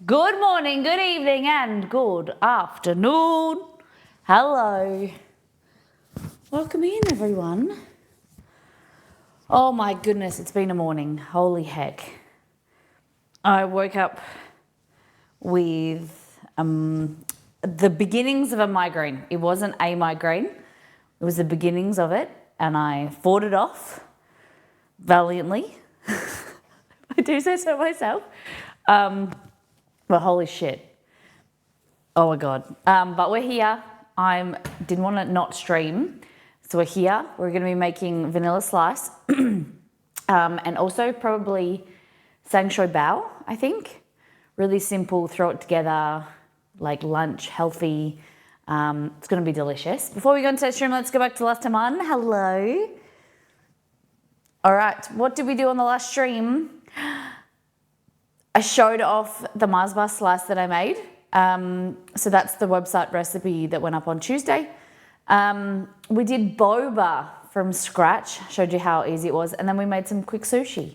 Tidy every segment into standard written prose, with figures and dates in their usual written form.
Good morning, good evening, and good afternoon. Hello. Welcome in, everyone. Oh my goodness, it's been a morning. Holy heck. I woke up with the beginnings of a migraine. It wasn't a migraine, it was the beginnings of it, and I fought it off valiantly. I do say so myself. But holy shit. Oh my God. But we're here. I didn't want to not stream. So we're here. We're going to be making vanilla slice and also probably sang shui bao, I think. Really simple, throw it together, like lunch, healthy. It's going to be delicious. Before we go into the stream, let's go back to last time on. Hello. All right. What did we do on the last stream? I showed off the Mars bar slice that I made. So that's the website recipe that went up on Tuesday. We did boba from scratch, showed you how easy it was, and then we made some quick sushi.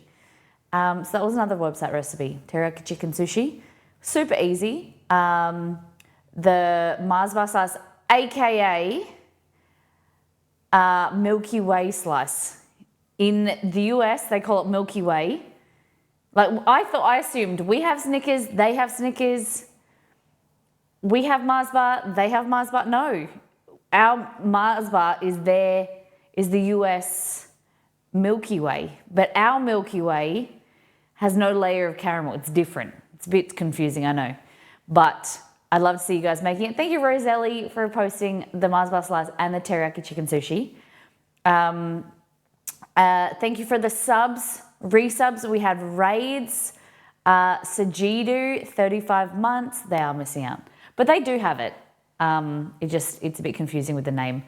So that was another website recipe, teriyaki chicken sushi. Super easy. The Mars bar slice, aka Milky Way slice. In the US, they call it Milky Way. Like I assumed we have Snickers, they have Snickers. We have Mars bar, they have Mars bar. No, our Mars bar is the US Milky Way, but our Milky Way has no layer of caramel. It's different. It's a bit confusing, I know, but I'd love to see you guys making it. Thank you, Roselli, for posting the Mars bar slice and the teriyaki chicken sushi. Thank you for the subs. Resubs, we had Raids, Sajidu, 35 months. They are missing out, but they do have it. It's a bit confusing with the name.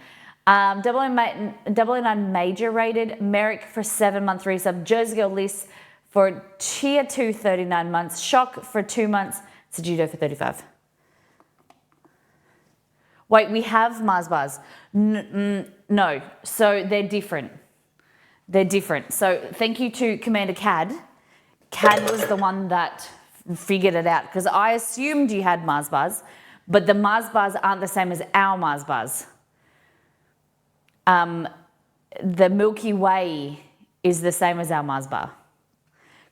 009 Major rated, Merrick for 7-month resub, Jersey Girl Liz for Tier 2, 39 months, Shock for 2 months, Sajidu for 35. Wait, we have Mars bars. No, so they're different. They're different. So thank you to Commander Cad. Cad was the one that figured it out because I assumed you had Mars bars, but the Mars bars aren't the same as our Mars bars. The Milky Way is the same as our Mars bar.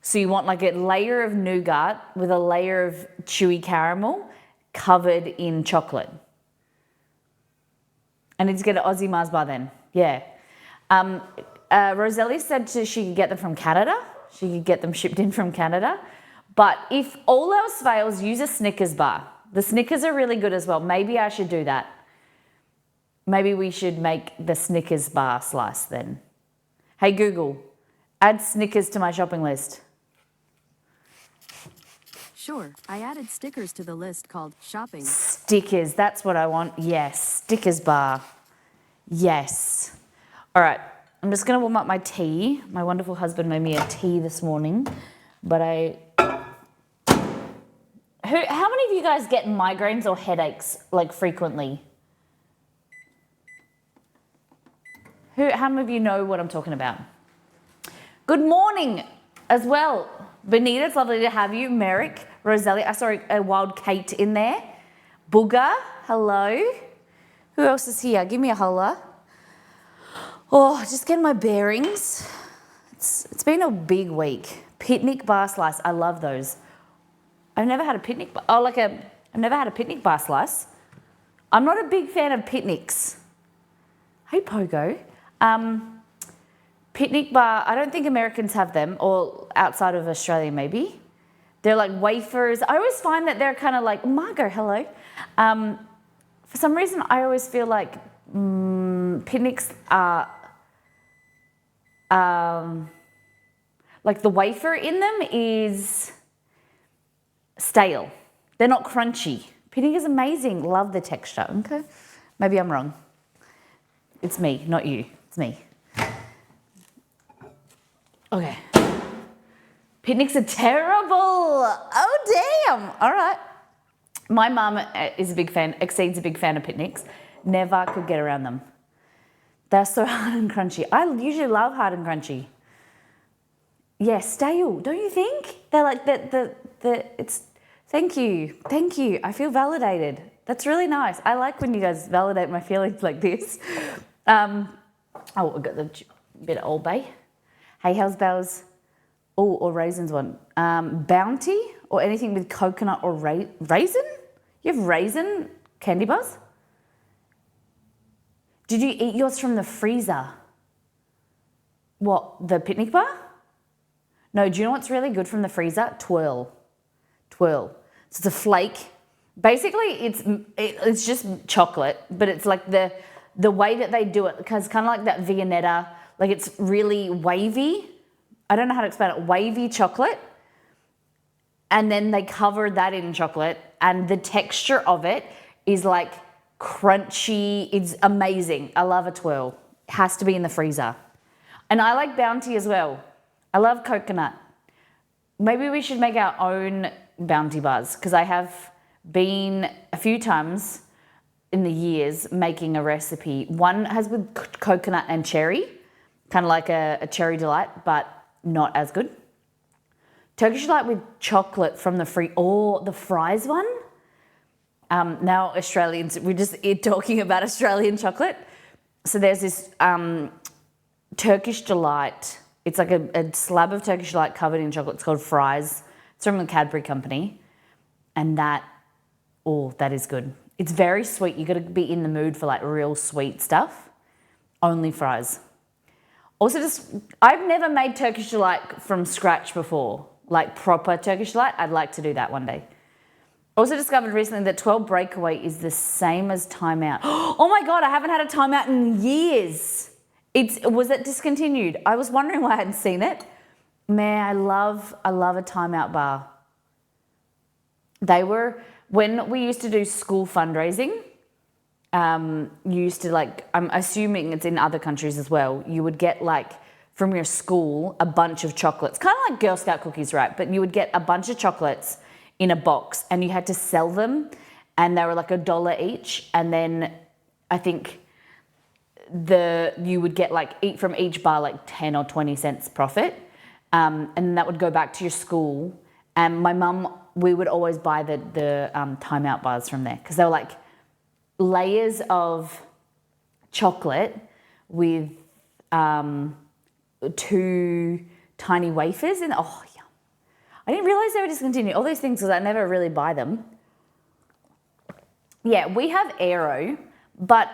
So you want like a layer of nougat with a layer of chewy caramel covered in chocolate. I need to get an Aussie Mars bar then. Yeah. Roselli said she could get them from Canada. She could get them shipped in from Canada. But if all else fails, use a Snickers bar. The Snickers are really good as well. Maybe I should do that. Maybe we should make the Snickers bar slice then. Hey Google, add Snickers to my shopping list. Sure, I added stickers to the list called shopping. Stickers, that's what I want. Yes, Stickers bar. Yes. All right. I'm just going to warm up my tea. My wonderful husband made me a tea this morning, but how many of you guys get migraines or headaches like frequently? How many of you know what I'm talking about? Good morning as well. Benita, it's lovely to have you. Merrick, Roselli, I saw a wild Kate in there. Booger, hello. Who else is here? Give me a holler. Oh, just getting my bearings. It's been a big week. Picnic bar slice, I love those. I've never had a picnic bar. I've never had a picnic bar slice. I'm not a big fan of picnics. Hey, Pogo. Picnic bar, I don't think Americans have them, or outside of Australia maybe. They're like wafers. I always find that they're kind of like, Margot, hello. For some reason, I always feel like picnics are like the wafer in them is stale. They're not crunchy. Picnic is amazing. Love the texture. Okay, maybe I'm wrong. It's me, not you. It's me. Okay. Picnics are terrible. Oh, damn. All right. My mum exceeds a big fan of picnics. Never could get around them. They're so hard and crunchy. I usually love hard and crunchy. Yeah, stale, don't you think? They're like, it's Thank you. Thank you. I feel validated. That's really nice. I like when you guys validate my feelings like this. We've got the bit of Old Bay. Hey, how's Bells? Oh, or raisins one. Bounty or anything with coconut or raisin? You have raisin candy bars? Did you eat yours from the freezer? What, the picnic bar? No, do you know what's really good from the freezer? Twirl. So it's a flake. Basically, it's just chocolate, but it's like the way that they do it, because kind of like that Viennetta, like it's really wavy. I don't know how to explain it. Wavy chocolate. And then they cover that in chocolate, and the texture of it is like crunchy. It's amazing. I love a twirl. It has to be in the freezer. And I like Bounty as well. I love coconut. Maybe we should make our own Bounty bars, because I have been a few times in the years making a recipe. One has with coconut and cherry, kind of like a cherry delight, but not as good. Turkish delight with chocolate from the the fries one. Now Australians, we're just talking about Australian chocolate. So there's this Turkish delight. It's like a slab of Turkish delight covered in chocolate. It's called fries. It's from the Cadbury company. And that is good. It's very sweet. You got to be in the mood for like real sweet stuff. Only fries. Also, I've never made Turkish delight from scratch before. Like proper Turkish delight. I'd like to do that one day. Also discovered recently that 12 breakaway is the same as timeout. Oh my God, I haven't had a timeout in years. Was it discontinued? I was wondering why I hadn't seen it. Man, I love a timeout bar. They were, when we used to do school fundraising, you used to like, I'm assuming it's in other countries as well, you would get like from your school a bunch of chocolates, kind of like Girl Scout cookies, right? But you would get a bunch of chocolates in a box and you had to sell them, and they were like $1 each. And then I think you would get like from each bar like 10 or 20 cents profit, and that would go back to your school. And my mum, we would always buy the timeout bars from there, because they were like layers of chocolate with 2 tiny wafers in. Oh, yum! I didn't realize they were discontinued. All these things, because I never really buy them. Yeah, we have Aero, but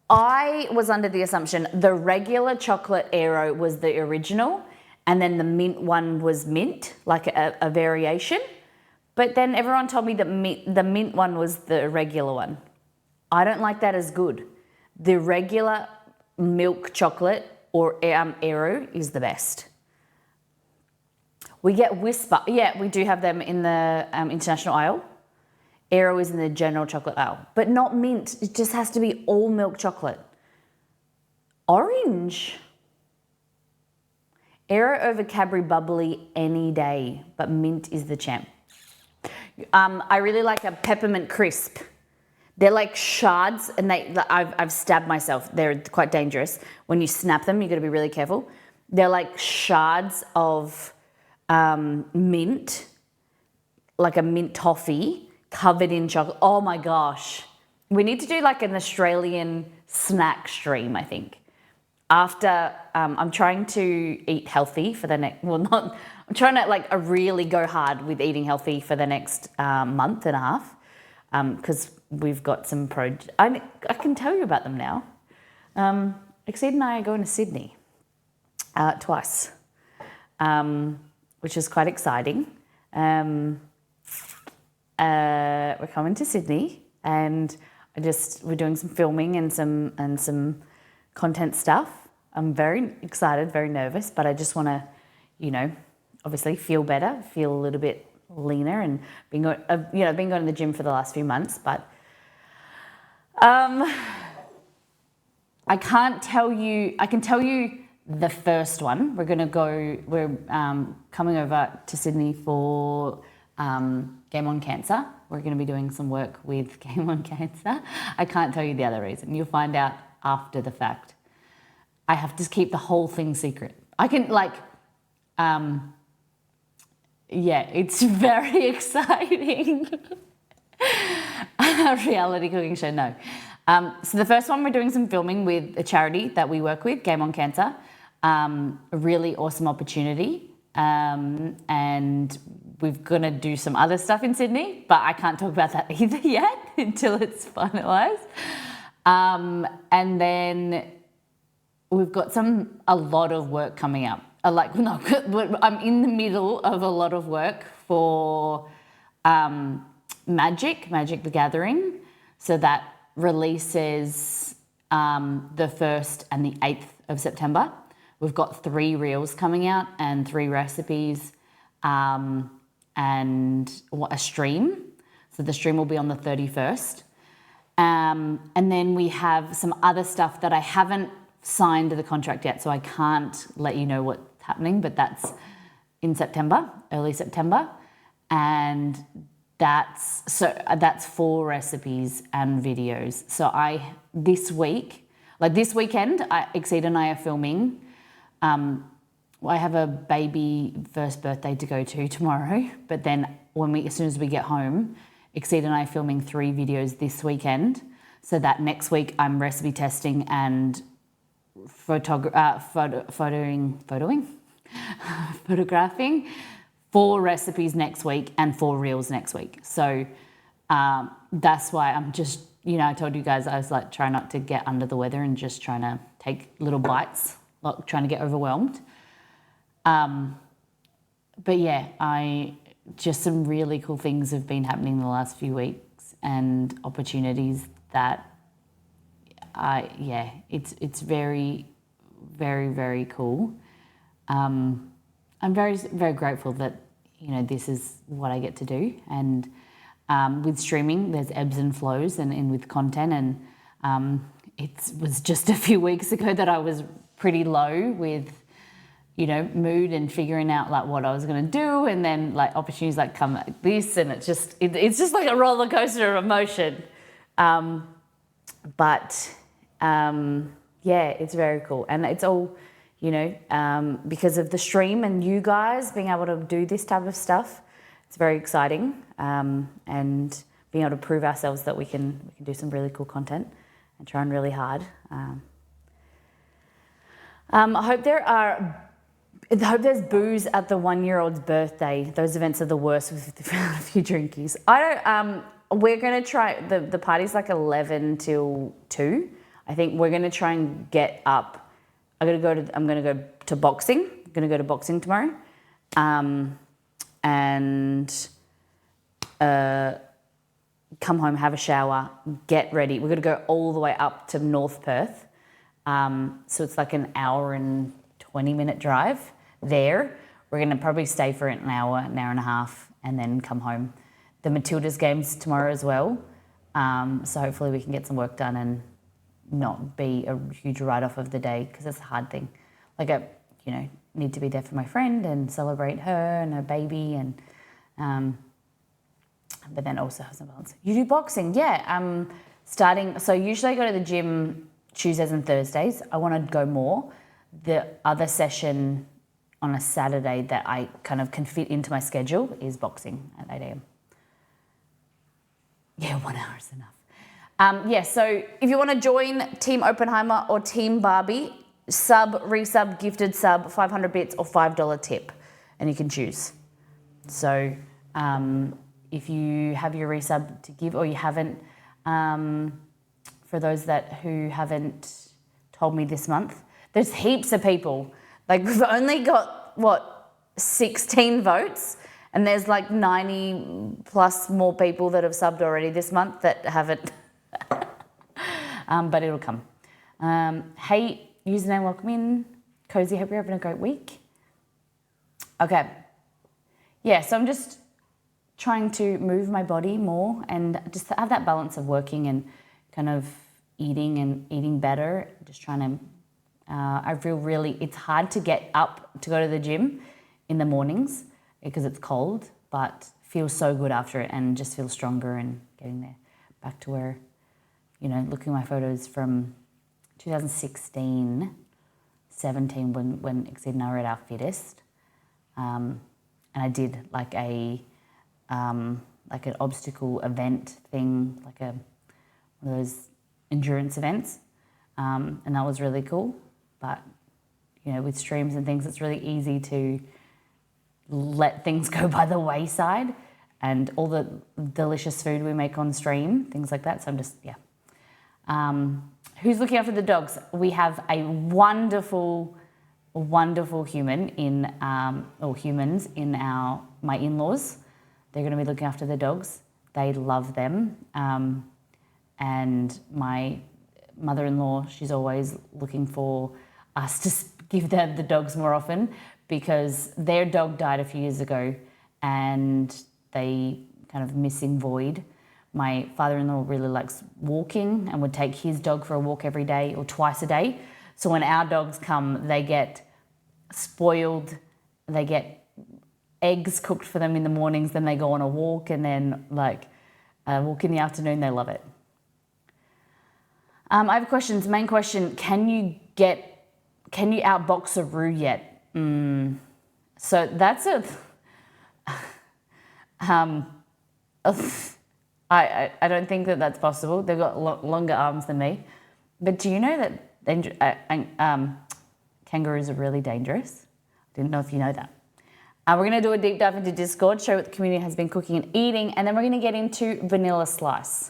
I was under the assumption the regular chocolate Aero was the original, and then the mint one was mint, like a variation. But then everyone told me that the mint one was the regular one. I don't like that as good. The regular milk chocolate or Aero is the best. We get Whisper. Yeah, we do have them in the international aisle. Aero is in the general chocolate aisle, but not mint. It just has to be all milk chocolate. Orange. Aero over Cadbury Bubbly any day, but mint is the champ. I really like a peppermint crisp. They're like shards, and I've stabbed myself. They're quite dangerous. When you snap them, you've got to be really careful. They're like shards of mint, like a mint toffee covered in chocolate. Oh my gosh. We need to do like an Australian snack stream, I think. After, I'm trying to eat healthy for the next, I'm trying to like really go hard with eating healthy for the next month and a half, because we've got some I can tell you about them now. Exceed and I are going to Sydney twice, which is quite exciting. We're coming to Sydney, and we're doing some filming and some content stuff. I'm very excited, very nervous, but I just want to, obviously feel better, feel a little bit leaner, and been going to the gym for the last few months, but I can tell you the first one. We're coming over to Sydney for Game On Cancer. We're going to be doing some work with Game On Cancer. I can't tell you the other reason. You'll find out after the fact. I have to keep the whole thing secret. I can yeah, it's very exciting. Reality cooking show, no. So the first one, we're doing some filming with a charity that we work with, Game on Cancer. A really awesome opportunity. And we're going to do some other stuff in Sydney, but I can't talk about that either yet until it's finalised. And then we've got a lot of work coming up. I'm in the middle of a lot of work for Magic the Gathering. So that releases the 1st and the 8th of September. We've got 3 reels coming out and 3 recipes and a stream. So the stream will be on the 31st. And then we have some other stuff that I haven't signed the contract yet, so I can't let you know what's happening, but that's in September, early September. And that's 4 recipes and videos. So this weekend, Exceed and I are filming. I have a baby first birthday to go to tomorrow, but then as soon as we get home, Exceed and I are filming 3 videos this weekend, so that next week I'm recipe testing and photographing 4 recipes next week and 4 reels next week. So that's why I'm just, I told you guys I was like trying not to get under the weather and just trying to take little bites, like trying to get overwhelmed. But yeah, just some really cool things have been happening in the last few weeks and opportunities that it's very, very, very cool. I'm very, very grateful that, this is what I get to do. And with streaming, there's ebbs and flows and with content. And it was just a few weeks ago that I was pretty low with, mood and figuring out like what I was going to do. And then like opportunities like come like this, and it's just like a roller coaster of emotion. Yeah, it's very cool. And it's all, because of the stream and you guys being able to do this type of stuff, it's very exciting. And being able to prove ourselves that we can do some really cool content and trying really hard. I hope there's booze at the 1-year-old's birthday. Those events are the worst with a few drinkies. We're going to try, the party's like 11 till 2. I think we're going to try and get up. I'm going to go to boxing. I'm going to go to boxing tomorrow. And come home, have a shower, get ready. We're going to go all the way up to North Perth. So it's like an hour and 20-minute drive there. We're going to probably stay for an hour and a half, and then come home. The Matildas game's tomorrow as well. So hopefully we can get some work done and not be a huge write-off of the day, because it's a hard thing. Like I, need to be there for my friend and celebrate her and her baby, and but then also have some balance. You do boxing, yeah. Starting. So usually I go to the gym Tuesdays and Thursdays. I want to go more. The other session on a Saturday that I kind of can fit into my schedule is boxing at 8 a.m. Yeah, 1 hour is enough. So if you want to join Team Oppenheimer or Team Barbie, resub, gifted sub, 500 bits or $5 tip, and you can choose. So if you have your resub to give, or you haven't, for those who haven't told me this month, there's heaps of people. Like, we've only got, 16 votes, and there's like 90 plus more people that have subbed already this month that haven't. But it'll come. Hey, username, welcome in. Cozy, hope you're having a great week. Okay. Yeah, so I'm just trying to move my body more and just have that balance of working and kind of eating better. Just trying to, I feel it's hard to get up to go to the gym in the mornings because it's cold, but feels so good after it and just feel stronger and getting there back to where, looking at my photos from 2016, 17 when Exceed and I were at our fittest. And and I did like an obstacle event thing, like one of those endurance events, and that was really cool. But with streams and things, it's really easy to let things go by the wayside, and all the delicious food we make on stream, things like that. So I'm just who's looking after the dogs? We have a wonderful human humans in my in-laws. They're going to be looking after the dogs. They love them. And my mother-in-law, she's always looking for us to give them the dogs more often, because their dog died a few years ago and they kind of missing void. My father-in-law really likes walking and would take his dog for a walk every day or twice a day. So when our dogs come, they get spoiled, they get eggs cooked for them in the mornings, then they go on a walk, and then a walk in the afternoon. They love it. I have questions. Main question, can you outbox a Roo yet? So that's I don't think that's possible. They've got longer arms than me. But do you know that kangaroos are really dangerous? I didn't know if you know that. We're going to do a deep dive into Discord, show what the community has been cooking and eating, and then we're going to get into vanilla slice.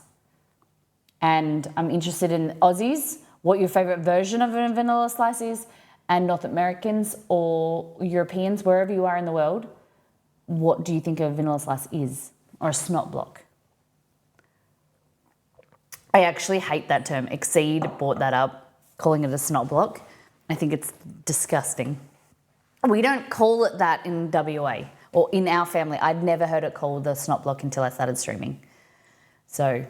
And I'm interested in Aussies, what your favourite version of a vanilla slice is, and North Americans or Europeans, wherever you are in the world, what do you think a vanilla slice is, or a snot block? I actually hate that term. Exceed brought that up, calling it a snot block. I think it's disgusting. We don't call it that in WA or in our family. I'd never heard it called the snot block until I started streaming. So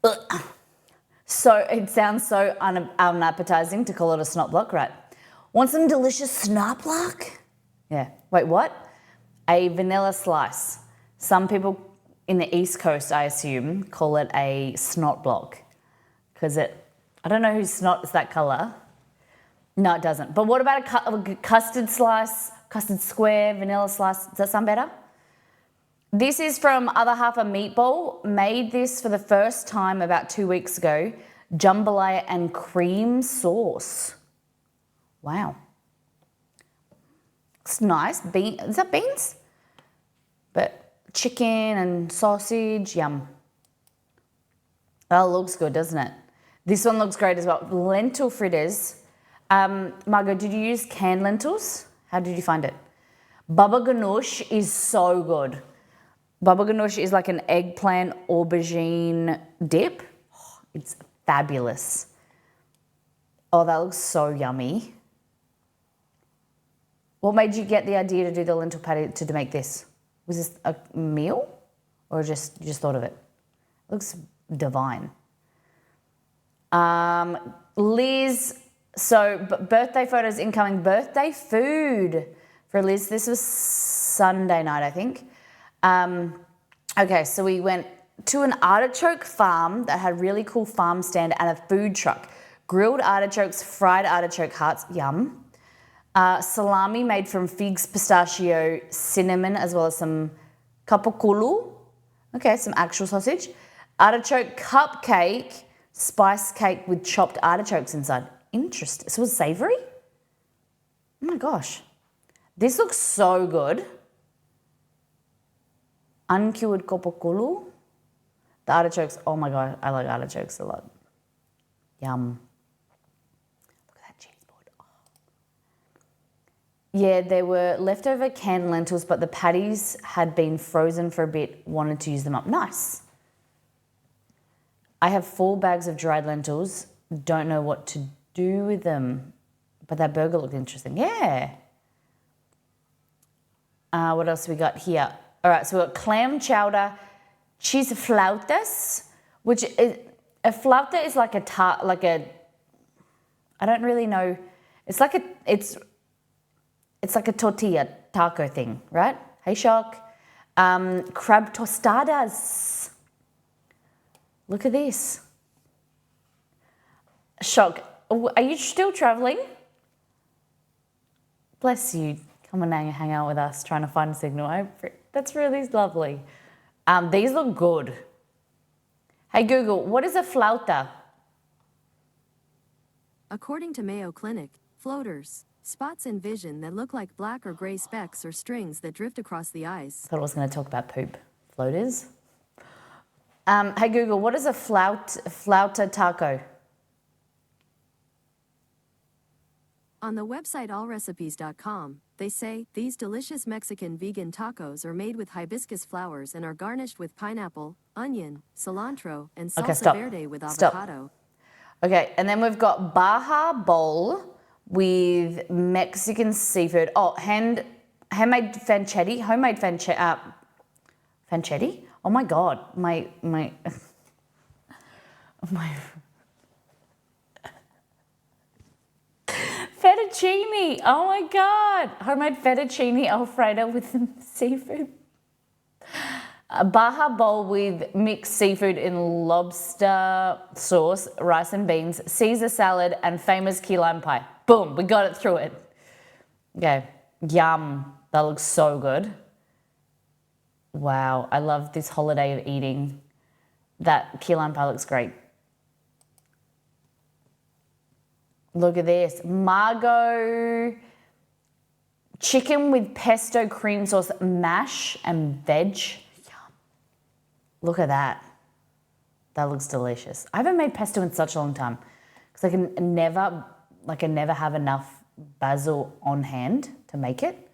it sounds so unappetizing to call it a snot block, right? Want some delicious snot block? Yeah. Wait, what? A vanilla slice. Some people in the East Coast, I assume, call it a snot block because I don't know whose snot is that colour. No, it doesn't. But what about a custard slice, custard square, vanilla slice? Does that sound better? This is from Other Half a Meatball. Made this for the first time about 2 weeks ago. Jambalaya and cream sauce. Wow. It's nice. Is that beans? But chicken and sausage, yum. That looks good, doesn't it? This one looks great as well. Lentil fritters. Margot, did you use canned lentils? How did you find it? Baba ganoush is so good. Baba ganoush is like an eggplant aubergine dip. Oh, it's fabulous. Oh, that looks so yummy. What made you get the idea to do the lentil patty to make this? Was this a meal or you just thought of it? It looks divine. Liz, so birthday photos incoming. Birthday food for Liz. This was Sunday night, I think. Okay, so we went to an artichoke farm that had really cool farm stand and a food truck. Grilled artichokes, fried artichoke hearts, yum. Salami made from figs, pistachio, cinnamon, as well as some kapokulu. Okay, some actual sausage. Artichoke cupcake, spice cake with chopped artichokes inside. Interesting. So it was savoury? Oh my gosh. This looks so good. Uncured kopokulu. The artichokes, oh my god, I like artichokes a lot. Yum. Look at that cheese board. Oh. Yeah, there were leftover canned lentils, but the patties had been frozen for a bit, wanted to use them up. Nice. I have 4 bags of dried lentils. Don't know what to do with them, but that burger looked interesting. Yeah. What else we got here? All right, so we got clam chowder, cheese flautas, which is a flauta is like I don't really know. It's like a tortilla taco thing, right? Hey, Shock. Crab tostadas. Look at this. Shock. Are you still traveling? Bless you. Come and hang out with us, trying to find a signal. That's really lovely. These look good. Hey Google, what is a flauta? According to Mayo Clinic, floaters, spots in vision that look like black or gray specks or strings that drift across the eyes. Thought I was going to talk about poop. Floaters. Hey Google, what is a flauta taco? On the website allrecipes.com, they say, these delicious Mexican vegan tacos are made with hibiscus flowers and are garnished with pineapple, onion, cilantro, and salsa verde with avocado. Okay, and then we've got Baja Bowl with Mexican seafood. Oh, homemade fanchetti. Fanchetti? Oh my God, my fettuccine. Oh my God, homemade fettuccine Alfredo with seafood. A Baja Bowl with mixed seafood in lobster sauce, rice and beans, Caesar salad, and famous key lime pie. Boom, we got it through it. Okay, yum. That looks so good. Wow, I love this holiday of eating. That key lime pie looks great. Look at this. Margot chicken with pesto cream sauce, mash and veg. Yum. Look at that. That looks delicious. I haven't made pesto in such a long time because I never have enough basil on hand to make it.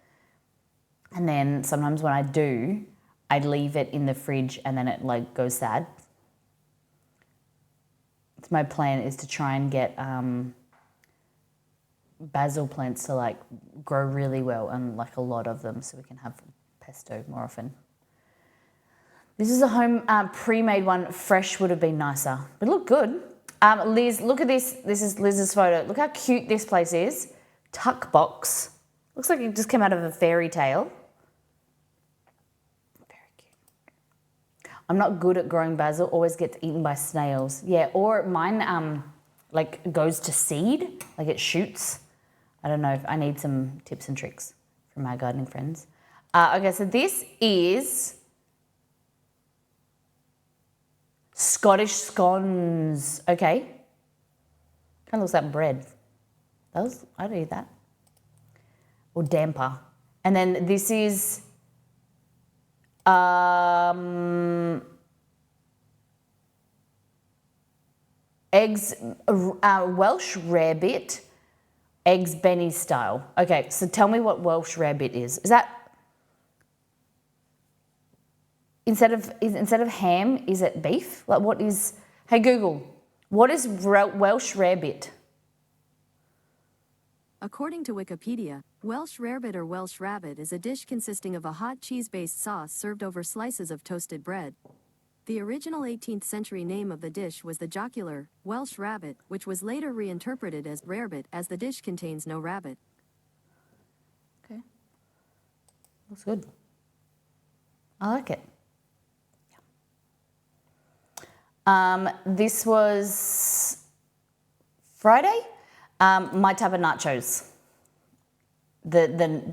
And then sometimes when I do, I leave it in the fridge and then it like goes sad. It's my plan is to try and get basil plants to like grow really well and like a lot of them so we can have pesto more often. This is a home pre-made one. Fresh would have been nicer, but look good. Liz, look at this. This is Liz's photo. Look how cute this place is. Tuck box. Looks like it just came out of a fairy tale. Very cute. I'm not good at growing basil. Always gets eaten by snails. Yeah, or mine like goes to seed, like it shoots. I don't know if I need some tips and tricks from my gardening friends. Okay, so this is Scottish scones. Okay. Kind of looks like bread. I'd eat that. Or damper. And then this is eggs, Welsh rarebit. Eggs Benny style. Okay, so tell me what Welsh rarebit is. Is that instead of ham, is it beef? Like what is? Hey Google, what is Welsh rarebit? According to Wikipedia, Welsh rarebit or Welsh rabbit is a dish consisting of a hot cheese-based sauce served over slices of toasted bread. The original 18th century name of the dish was the jocular, Welsh rabbit, which was later reinterpreted as rarebit as the dish contains no rabbit. Okay. Looks good. I like it. Yeah. This was Friday. My type of nachos. The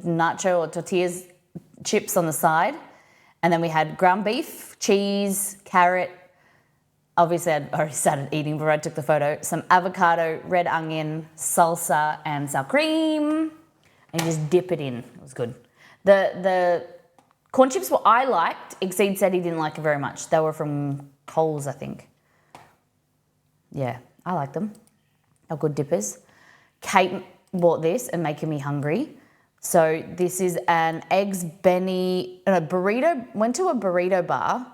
nacho or tortillas chips on the side. And then we had ground beef, cheese, carrot. Obviously, I'd already started eating before I took the photo. Some avocado, red onion, salsa, and sour cream. And you just dip it in. It was good. The corn chips, what I liked, Exceed said he didn't like it very much. They were from Coles, I think. Yeah, I like them. They're good dippers. Kate bought this and making me hungry. So this is an eggs Benny burrito. Went to a burrito bar.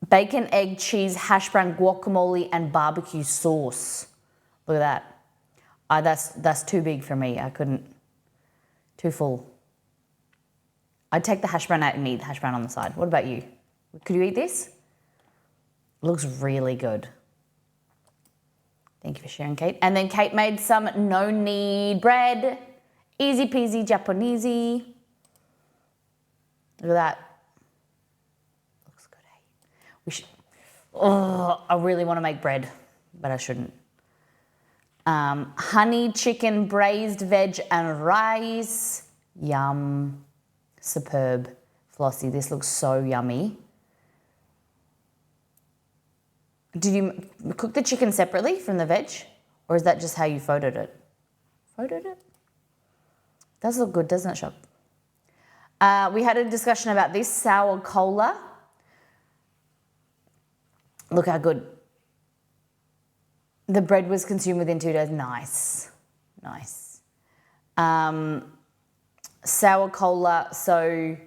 Bacon, egg, cheese, hash brown, guacamole, and barbecue sauce. Look at that. That's too big for me. I couldn't. Too full. I'd take the hash brown out and eat the hash brown on the side. What about you? Could you eat this? It looks really good. Thank you for sharing, Kate. And then Kate made some no-knead bread. Easy peasy Japanesey. Look at that. Looks good, eh? We should. Oh, I really want to make bread, but I shouldn't. Honey chicken, braised veg and rice. Yum. Superb. Flossie, this looks so yummy. Did you cook the chicken separately from the veg? Or is that just how you photoed it? Photoed it? Does look good, doesn't it, Shop? We had a discussion about this sour cola. Look how good. The bread was consumed within 2 days. Nice. Nice. Sour cola, so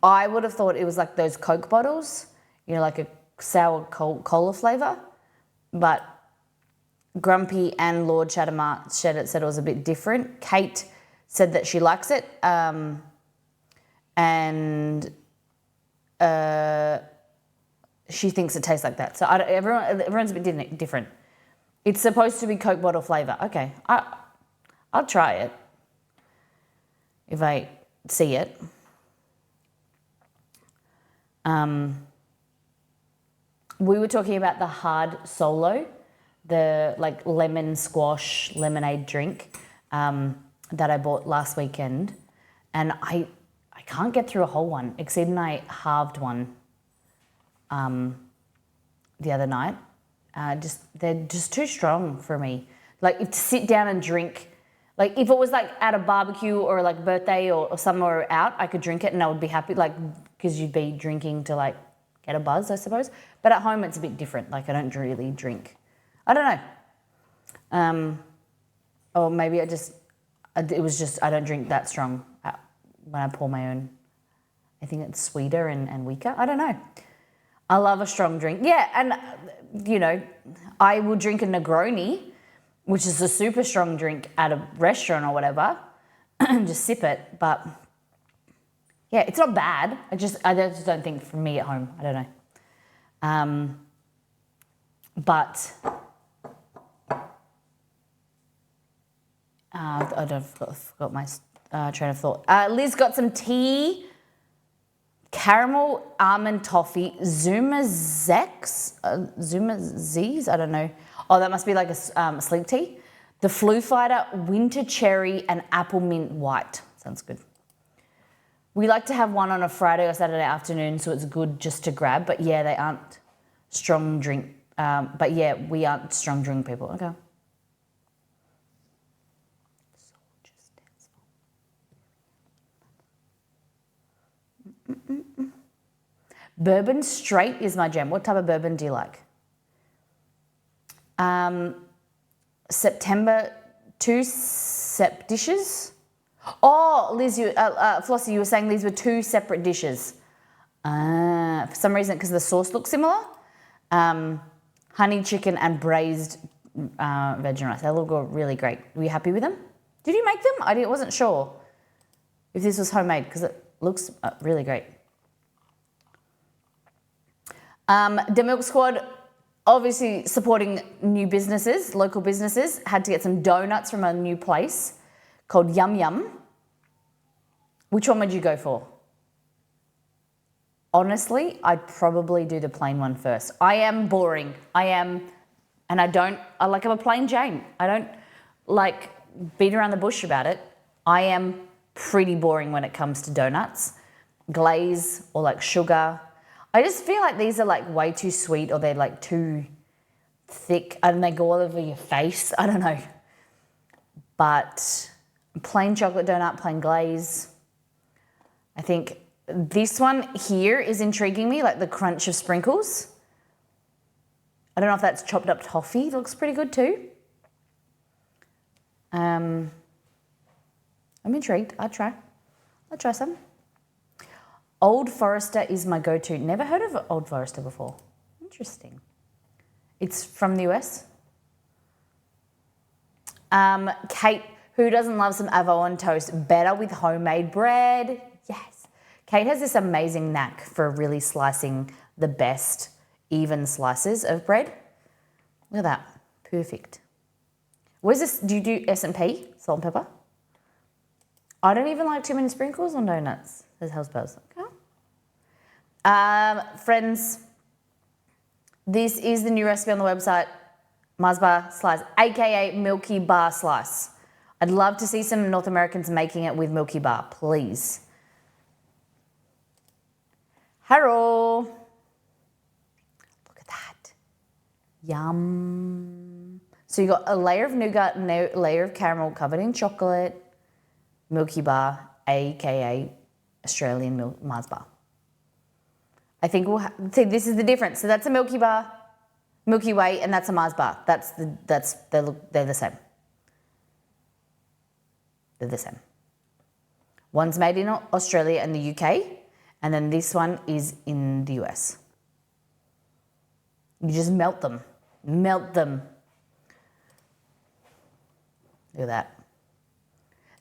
I would have thought it was like those Coke bottles, you know, like a sour cola flavour. But Grumpy and Lord Shadamar said it was a bit different. Kate said that she likes it, and she thinks it tastes like that. So everyone's a bit different. It's supposed to be Coke bottle flavour. Okay, I'll try it if I see it. We were talking about the hard solo, the like lemon squash lemonade drink that I bought last weekend, and I can't get through a whole one. Exceed and I halved one the other night. They're just too strong for me. Like to sit down and drink, like if it was like at a barbecue or like birthday or somewhere out, I could drink it and I would be happy, like because you'd be drinking to like get a buzz, I suppose. But at home it's a bit different. Like I don't really drink. I don't know. Or maybe it was just I don't drink that strong when I pour my own. I think it's sweeter and weaker. I don't know. I love a strong drink. Yeah, and you know, I will drink a Negroni, which is a super strong drink at a restaurant or whatever, and just sip it. But yeah, it's not bad. I just don't think for me at home. I don't know. But I forgot my train of thought. Liz got some tea. Caramel almond toffee, Zuma Z's, I don't know. Oh, that must be like a sleep tea. The Flu Fighter, winter cherry and apple mint white. Sounds good. We like to have one on a Friday or Saturday afternoon, so it's good just to grab. But yeah, they aren't strong drink. But yeah, we aren't strong drink people. Okay. Bourbon straight is my jam. What type of bourbon do you like? September, 2 sep dishes. Oh, Liz, Flossie, you were saying these were 2 separate dishes. For some reason, because the sauce looks similar. Honey chicken and braised veg and rice. They look really great. Were you happy with them? Did you make them? I wasn't sure if this was homemade because it looks really great. The Milk Squad, obviously supporting new businesses, local businesses, had to get some donuts from a new place called Yum Yum. Which one would you go for? Honestly, I'd probably do the plain one first. I am boring. I'm a plain Jane. I don't like beat around the bush about it. I am pretty boring when it comes to donuts, glaze or like sugar. I just feel like these are like way too sweet or they're like too thick and they go all over your face. I don't know. But plain chocolate donut, plain glaze. I think this one here is intriguing me, like the crunch of sprinkles. I don't know if that's chopped up toffee. It looks pretty good too. I'm intrigued. I'll try some. Old Forester is my go-to. Never heard of Old Forester before. Interesting. It's from the US. Kate, who doesn't love some avo on toast? Better with homemade bread. Yes. Kate has this amazing knack for really slicing the best even slices of bread. Look at that. Perfect. Where's this? Do you do S&P, salt and pepper? I don't even like too many sprinkles on donuts, says Hellspells. Okay. Friends, this is the new recipe on the website. Mars bar slice, aka Milky Bar slice. I'd love to see some North Americans making it with Milky Bar, please. Hello. Look at that. Yum. So you got a layer of nougat and a layer of caramel covered in chocolate. Milky Bar, aka Australian Mars bar. I think we'll see. This is the difference. So that's a Milky Bar, Milky Way, and that's a Mars bar. They're the same. They're the same. One's made in Australia and the UK, and then this one is in the US. You just melt them. Melt them. Look at that.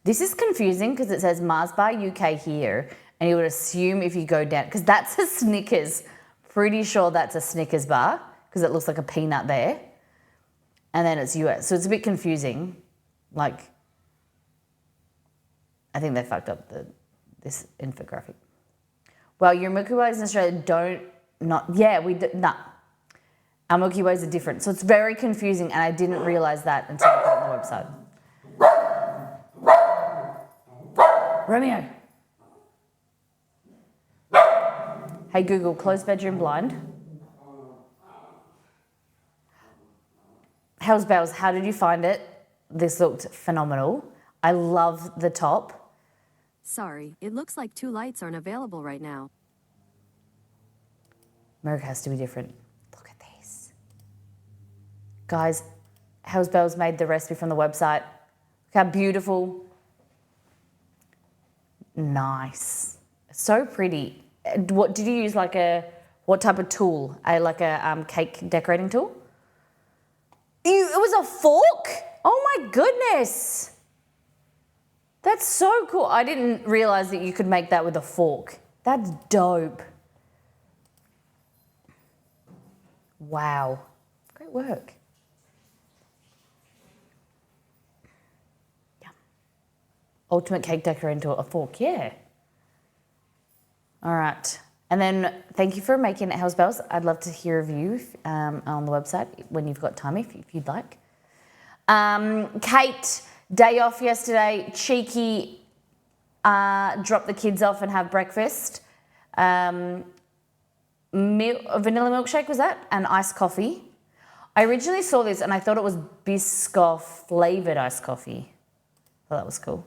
This is confusing because it says Mars bar UK here, and you would assume if you go down, because that's a Snickers. Pretty sure that's a Snickers bar because it looks like a peanut there. And then it's US. So it's a bit confusing. Like, I think they fucked up this infographic. Well, your Milky Ways in Australia nah. Our Milky Ways are different. So it's very confusing, and I didn't realise that until I put it on the website. Romeo. Hey Google, close bedroom blind. Hell's bells, how did you find it? This looked phenomenal. I love the top. Sorry, it looks like 2 lights aren't available right now. America has to be different. Look at this. Guys, Hell's bells made the recipe from the website. Look how beautiful. Nice. So pretty. What did you use? What type of tool? Like a cake decorating tool? It was a fork? Oh my goodness. That's so cool. I didn't realize that you could make that with a fork. That's dope. Wow. Great work. Yeah. Ultimate cake decorating tool, a fork, yeah. All right. And then thank you for making it, Hell's Bells. I'd love to hear a review on the website when you've got time, if you'd like. Kate, day off yesterday, cheeky, drop the kids off and have breakfast. Vanilla milkshake was that? And iced coffee. I originally saw this and I thought it was Biscoff flavoured iced coffee. Thought that was cool.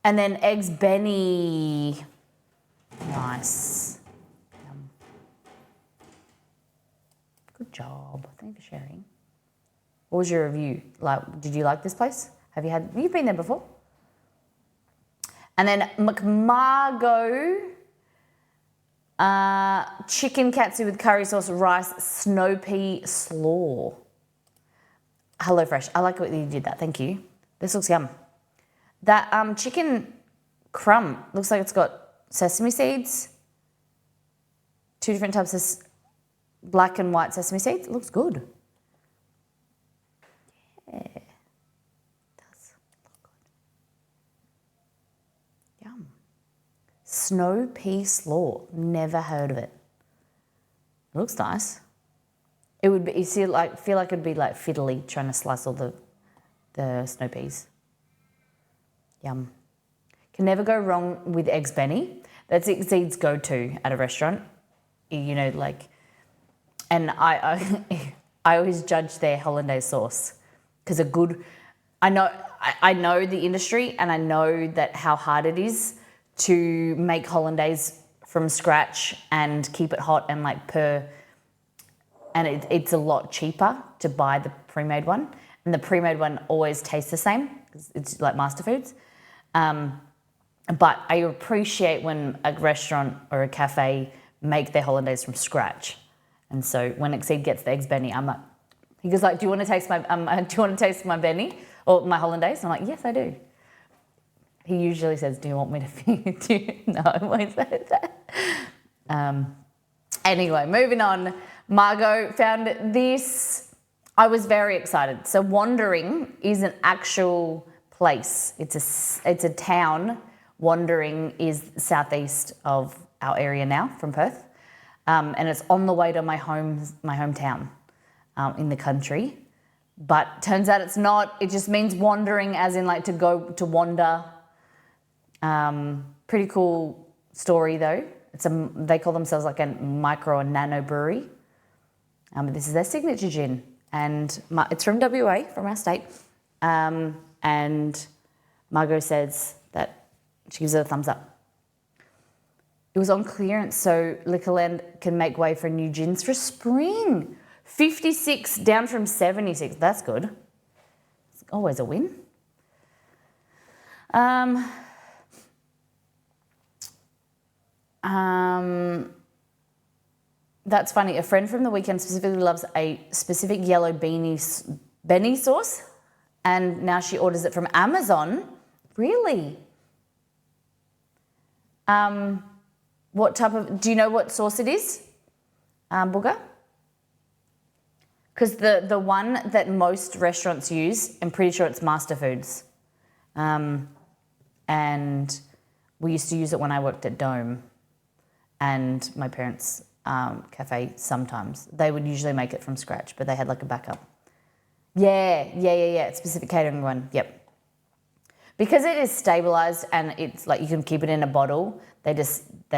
And then eggs Benny. Nice. Yum. Good job. Thank you for sharing. What was your review? Did you like this place? You've been there before? And then McMargo, chicken katsu with curry sauce, rice, snow pea slaw. HelloFresh. I like what you did that. Thank you. This looks yum. That chicken crumb looks like it's got sesame seeds. 2 different types of black and white sesame seeds. It looks good. Yeah. It does look good. Yum. Snow pea slaw. Never heard of it. It looks nice. It would be, feel like it'd be like fiddly trying to slice all the snow peas. Yum. Can never go wrong with eggs Benny. That's Exceed's go-to at a restaurant. You know, like, and I always judge their hollandaise sauce because I know the industry and I know that how hard it is to make hollandaise from scratch and keep it hot and it's a lot cheaper to buy the pre-made one, and the pre-made one always tastes the same. It's like Master Foods. But I appreciate when a restaurant or a cafe make their hollandaise from scratch. And so when Exceed gets the eggs Benny, he goes like, do you want to taste my Benny or my hollandaise? I'm like, yes, I do. He usually says, do you want me to feed you? No, I won't say that. Anyway, moving on. Margot found this. I was very excited. So Wandering is an actual place. It's a town. Wandering is southeast of our area now from Perth. and it's on the way to my hometown in the country. But turns out it's not. It just means wandering, as in like to wander. Pretty cool story though. They call themselves like a micro and nano brewery. This is their signature gin, and it's from WA, from our state. And Margot says that she gives it a thumbs up. It was on clearance, so Liquorland can make way for new gins for spring. 56 down from 76. That's good. It's always a win. That's funny. A friend from the weekend specifically loves a specific yellow Benny sauce, and now she orders it from Amazon. Really? What type of? Do you know what sauce it is, Booger? Because the one that most restaurants use, I'm pretty sure it's Master Foods. And we used to use it when I worked at Dome and my parents' cafe sometimes. They would usually make it from scratch, but they had like a backup. Yeah. Specific catering one, yep. Because it is stabilized and it's like you can keep it in a bottle, they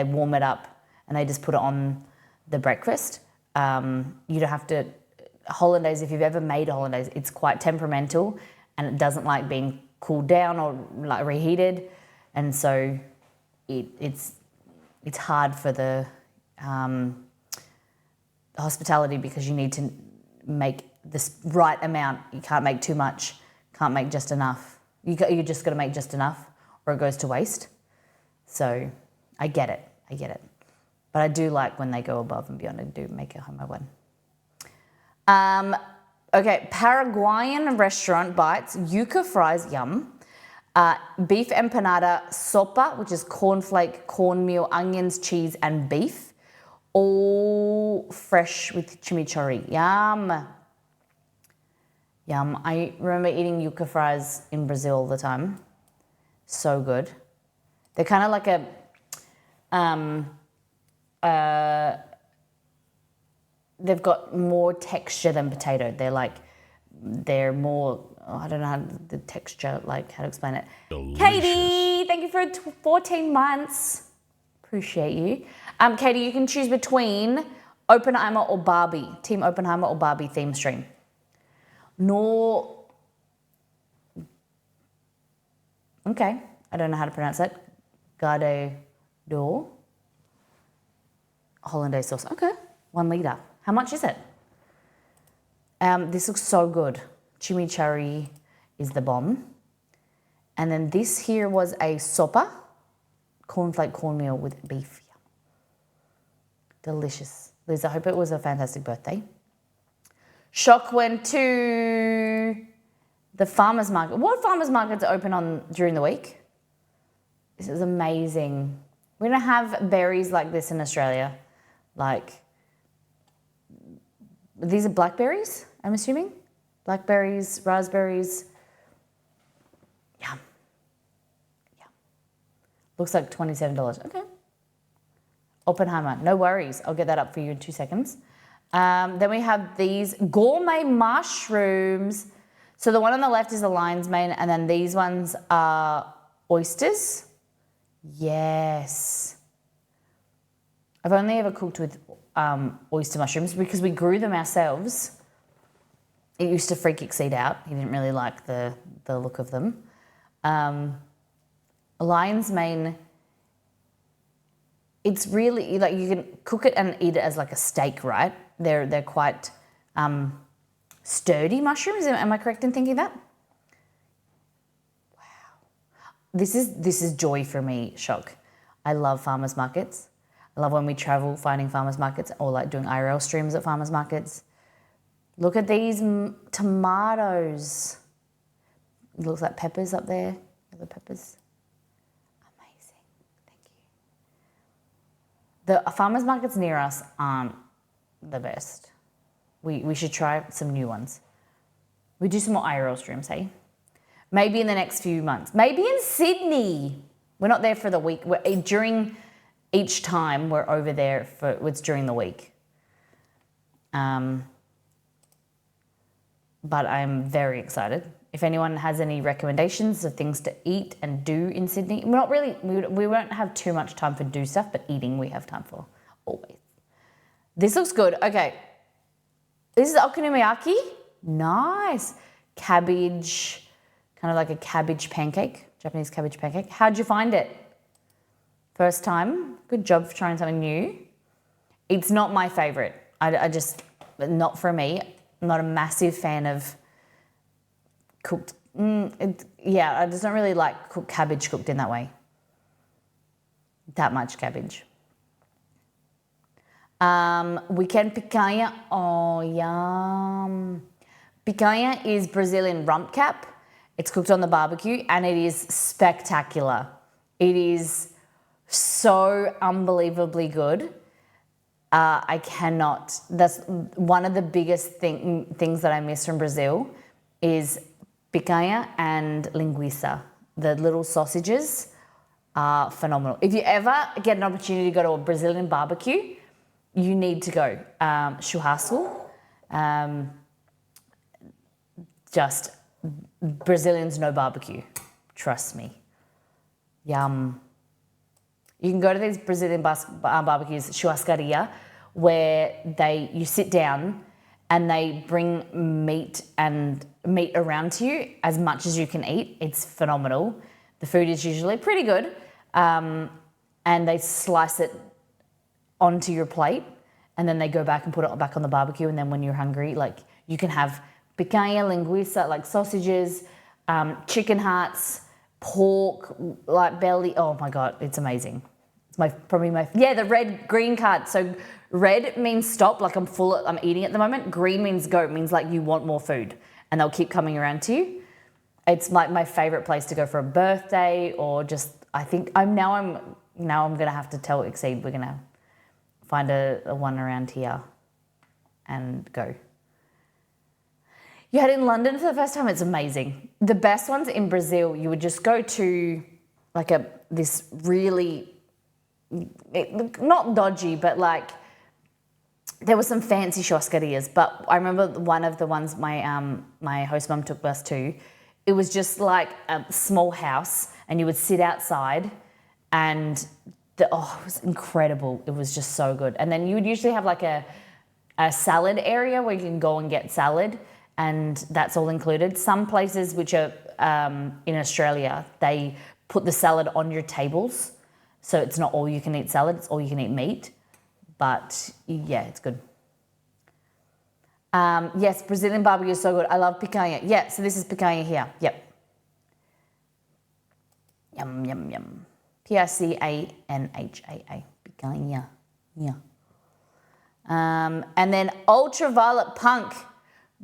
warm it up and they just put it on the breakfast. You don't have to... Hollandaise, if you've ever made a hollandaise, it's quite temperamental and it doesn't like being cooled down or like reheated, and so it's hard for the hospitality because you need to make this right amount. You can't make too much, can't make just enough. You just got to make just enough or it goes to waste. So I get it. But I do like when they go above and beyond and do make a homemade one. Okay, Paraguayan restaurant bites, yuca fries, yum. Beef empanada, sopa, which is cornflake, cornmeal, onions, cheese, and beef. All fresh with chimichurri. Yum. Yum. I remember eating yuca fries in Brazil all the time. So good. They're kind of like they've got more texture than potato. They're more, I don't know the texture, like how to explain it. Delicious. Katie, thank you for 14 months. Appreciate you. Katie, you can choose between Oppenheimer or Barbie. Team Oppenheimer or Barbie theme stream. Okay, I don't know how to pronounce that. Gado d'Or. Hollandaise sauce. Okay, 1 litre. How much is it? This looks so good. Chimichurri is the bomb. And then this here was a sopa, cornflake cornmeal with beef. Delicious. Liz, I hope it was a fantastic birthday. Shock went to the farmer's market. What farmer's markets are open during the week? This is amazing. We don't have berries like this in Australia. These are blackberries, I'm assuming. Blackberries, raspberries. Yum. Looks like $27. Okay. Oppenheimer, no worries. I'll get that up for you in 2 seconds. Then we have these gourmet mushrooms. So the one on the left is the lion's mane, and then these ones are oysters. Yes. I've only ever cooked with oyster mushrooms because we grew them ourselves. It used to freak Exceed out. He didn't really like the look of them. Lion's mane, it's really, like, you can cook it and eat it as like a steak, right? They're quite sturdy mushrooms. Am I correct in thinking that? Wow. This is joy for me, Shock. I love farmers markets. I love when we travel finding farmers markets or like doing IRL streams at farmers markets. Look at these tomatoes. It looks like peppers up there. The peppers. Amazing. Thank you. The farmers markets near us aren't the best. We should try some new ones. We do some more IRL streams, hey? Maybe in the next few months. Maybe in Sydney. We're not there for the week. each time we're over there it's during the week. But I'm very excited. If anyone has any recommendations of things to eat and do in Sydney, we won't have too much time for do stuff, but eating we have time for, always. This looks good. Okay. This is okonomiyaki. Nice. Cabbage, kind of like a cabbage pancake, Japanese cabbage pancake. How'd you find it? First time? Good job for trying something new. It's not my favorite. I just, not for me. I'm not a massive fan of cooked. I just don't really like cooked cabbage cooked in that way. That much cabbage. Weekend picanha. Oh, yum. Picanha is Brazilian rump cap. It's cooked on the barbecue and it is spectacular. It is so unbelievably good. I cannot. That's one of the biggest things that I miss from Brazil is picanha and linguiça. The little sausages are phenomenal. If you ever get an opportunity to go to a Brazilian barbecue, you need to go. Churrasco. Just Brazilians know barbecue. Trust me. Yum. You can go to these Brazilian barbecues, churrascaria, where you sit down and they bring meat around to you as much as you can eat. It's phenomenal. The food is usually pretty good, and they slice it onto your plate, and then they go back and put it back on the barbecue. And then when you're hungry, like you can have picanha, linguiça, like sausages, chicken hearts, pork, like belly. Oh my God, it's amazing. It's the red green card. So red means stop, like I'm eating at the moment. Green means go, means like you want more food and they'll keep coming around to you. It's like my favorite place to go for a birthday or just, I think I'm going to have to tell Exceed we're going to find a one around here and go. You had it in London for the first time, it's amazing. The best ones in Brazil, you would just go to like this really, not dodgy, but like there were some fancy churrascarias. But I remember one of the ones my host mum took us to, it was just like a small house and you would sit outside and it was incredible. It was just so good. And then you would usually have like a salad area where you can go and get salad. And that's all included. Some places which are in Australia, they put the salad on your tables. So it's not all you can eat salad, it's all you can eat meat. But yeah, it's good. Yes, Brazilian barbecue is so good. I love picanha. Yeah, so this is picanha here. Yep. Yum, yum, yum. Picanha. Picanha. Yeah. And then ultraviolet punk.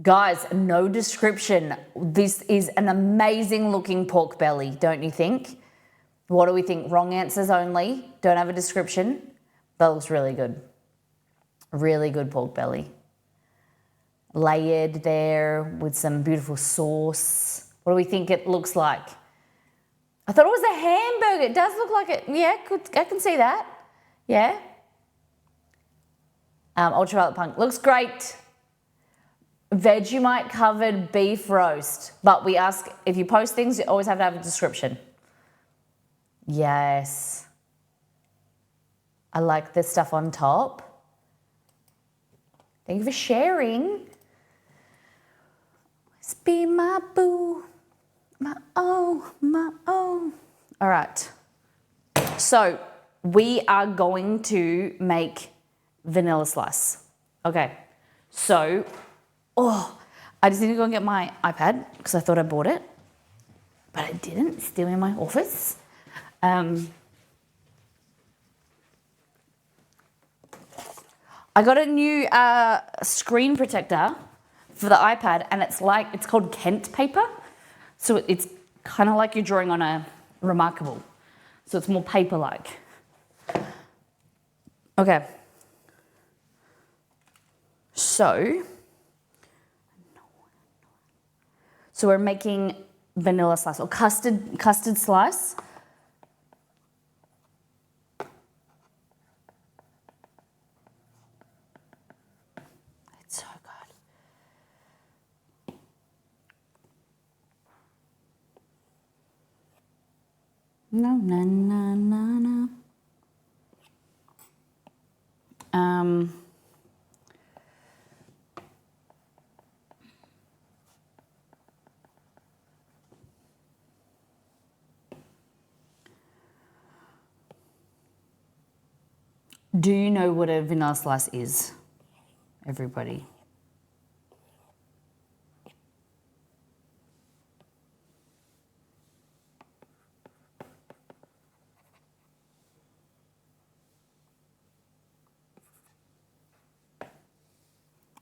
Guys, no description. This is an amazing looking pork belly, don't you think? What do we think? Wrong answers only. Don't have a description. That looks really good. Really good pork belly. Layered there with some beautiful sauce. What do we think it looks like? I thought it was a hamburger. It does look like it. Yeah, I can see that. Yeah. Ultraviolet punk. Looks great. Vegemite covered beef roast. But we ask, if you post things, you always have to have a description. Yes. I like this stuff on top. Thank you for sharing. Must be my boo. My oh, my oh. All right. So we are going to make vanilla slice. Okay. So, I just need to go and get my iPad because I thought I bought it, but I didn't. It's still in my office. I got a new screen protector for the iPad, and it's called Kent paper. So it's kind of like you're drawing on a Remarkable. So it's more paper-like. Okay. So we're making vanilla slice or custard slice. No, no, no, no, no. Do you know what a vanilla slice is, everybody?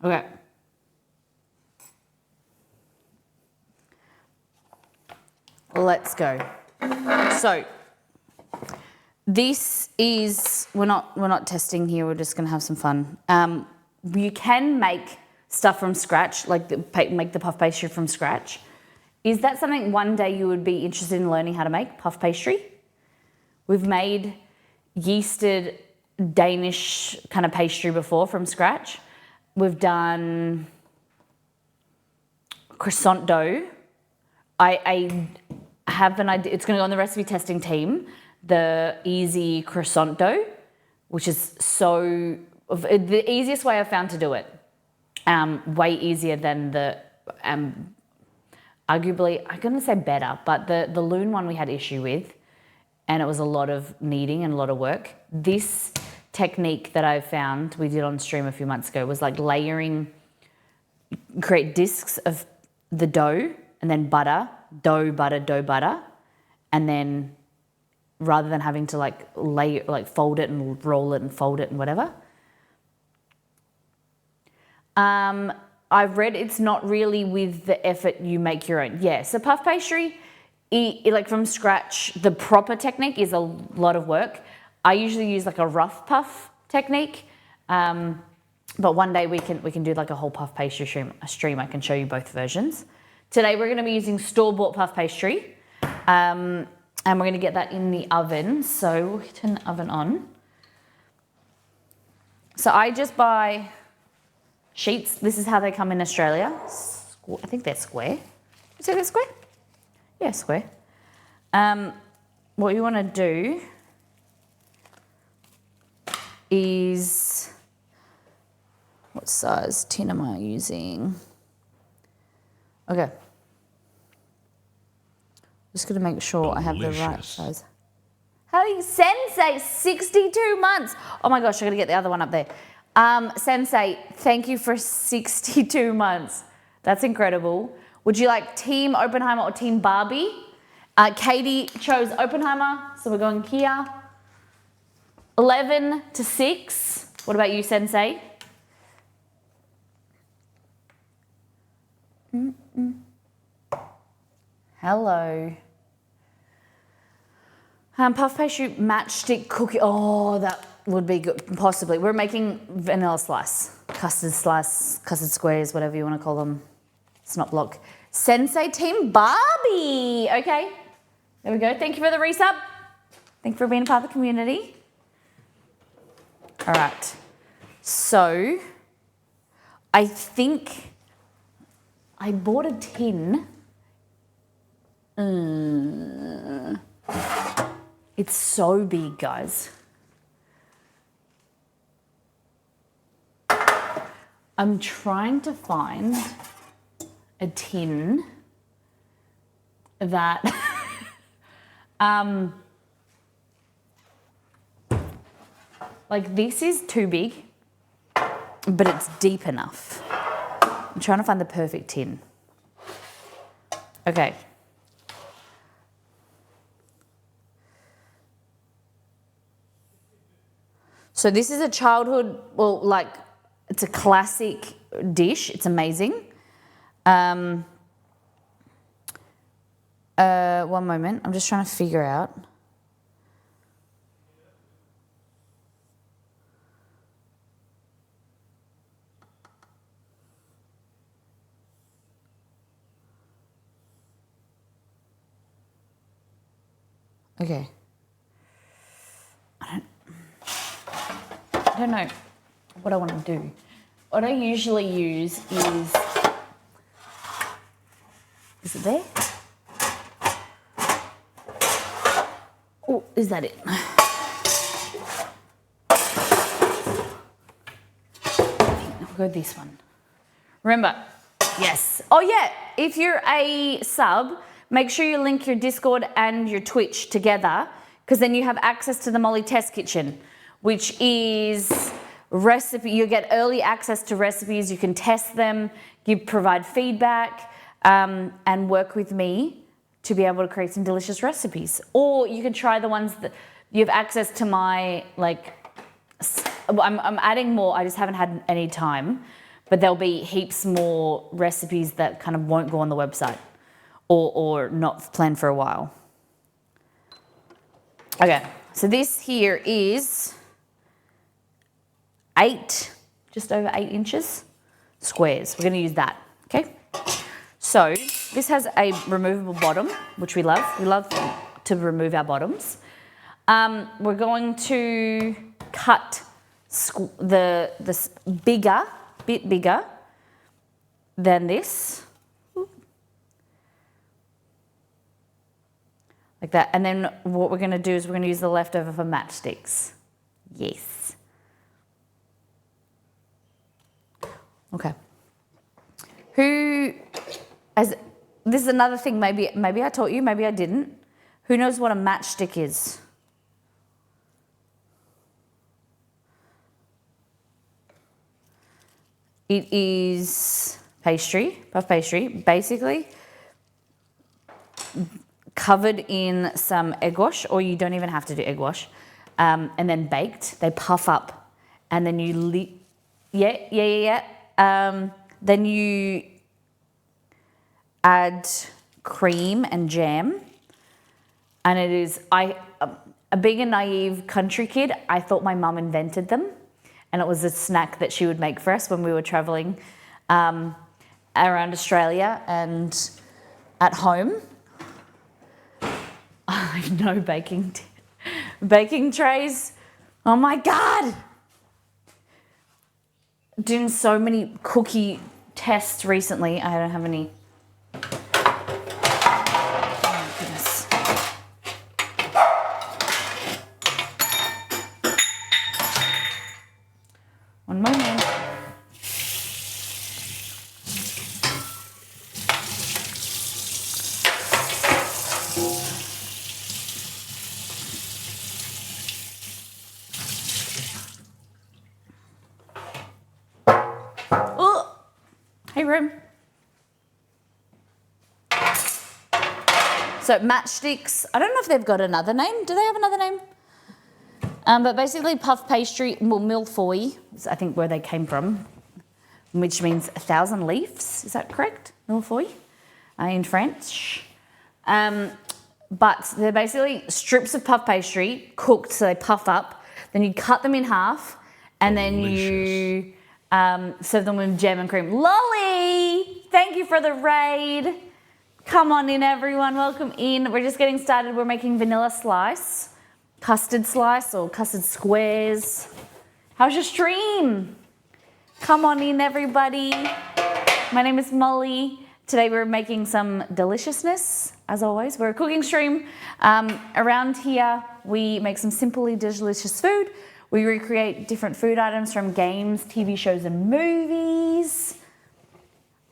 Okay. Let's go. So this is we're not testing here. We're just gonna have some fun. You can make stuff from scratch, like make the puff pastry from scratch. Is that something one day you would be interested in learning how to make puff pastry? We've made yeasted Danish kind of pastry before from scratch. We've done croissant dough. I have an idea. It's going to go on the recipe testing team. The easy croissant dough, which is the easiest way I've found to do it. Way easier than the arguably, I'm going to say better, but the loon one we had issue with, and it was a lot of kneading and a lot of work. This technique that I found we did on stream a few months ago was like create discs of the dough and then butter, dough, butter, and then rather than having to fold it and roll it and fold it and whatever. I've read it's not really with the effort you make your own. Yeah, so puff pastry, like from scratch, the proper technique is a lot of work. I usually use like a rough puff technique, but one day we can do like a whole puff pastry stream. I can show you both versions. Today we're going to be using store-bought puff pastry, and we're going to get that in the oven. So we'll turn the oven on. So I just buy sheets. This is how they come in Australia. I think they're square. Is it square? Yeah, square. What you want to do is, what size tin am I using? Okay. Just going to make sure I have the right size. Hey, Sensei, 62 months. Oh my gosh, I got to get the other one up there. Sensei, thank you for 62 months. That's incredible. Would you like Team Oppenheimer or Team Barbie? Katie chose Oppenheimer, so we're going here. 11-6. What about you, Sensei? Hello. Puff pastry matchstick cookie. Oh, that would be good. Possibly. We're making vanilla slice, custard squares, whatever you want to call them. Snot block. Sensei Team Barbie. Okay. There we go. Thank you for the resub. Thank you for being a part of the community. All right. So, I think I bought a tin. It's so big, guys. I'm trying to find a tin that like this is too big, but it's deep enough. I'm trying to find the perfect tin. Okay. So this is a childhood, it's a classic dish. It's amazing. One moment. I'm just trying to figure out. Okay. I don't know what I want to do. What I usually use is it there? Oh, is that it? We'll go this one. Remember, yes. Oh yeah, if you're a sub, make sure you link your Discord and your Twitch together, because then you have access to the Molly Test Kitchen, which is recipe. You get early access to recipes. You can test them, provide feedback, and work with me to be able to create some delicious recipes. Or you can try the ones that you have access to my, like, I'm adding more, I just haven't had any time, but there'll be heaps more recipes that kind of won't go on the website or not planned for a while. Okay, so this here is just over 8 inches squares. We're gonna use that, okay? So this has a removable bottom, which we love. We love to remove our bottoms. We're going to cut the bit bigger than this, like that. And then what we're going to do is we're going to use the leftover for matchsticks. Yes. Okay. This is another thing. Maybe I taught you. Maybe I didn't. Who knows what a matchstick is? It is pastry, puff pastry, basically covered in some egg wash, or you don't even have to do egg wash, and then baked. They puff up, and then you then you add cream and jam, and it is a big and naive country kid. I thought my mum invented them. And it was a snack that she would make for us when we were traveling around Australia and at home. I know baking trays. Oh my God. Doing so many cookie tests recently. I don't have any. Oh my goodness. One moment. Oh, hey, room. So matchsticks, I don't know if they've got another name. Do they have another name? But basically puff pastry, well, millefeuille is I think where they came from, which means 1,000 leaves. Is that correct? Millefeuille in French. But they're basically strips of puff pastry cooked so they puff up. Then you cut them in half and then you serve them with jam and cream. Lolly, thank you for the raid. Come on in, everyone. Welcome in. We're just getting started. We're making vanilla slice. Custard slice or custard squares. How's your stream? Come on in, everybody. My name is Molly. Today we're making some deliciousness, as always. We're a cooking stream. Around here, we make some simply delicious food. We recreate different food items from games, TV shows, and movies.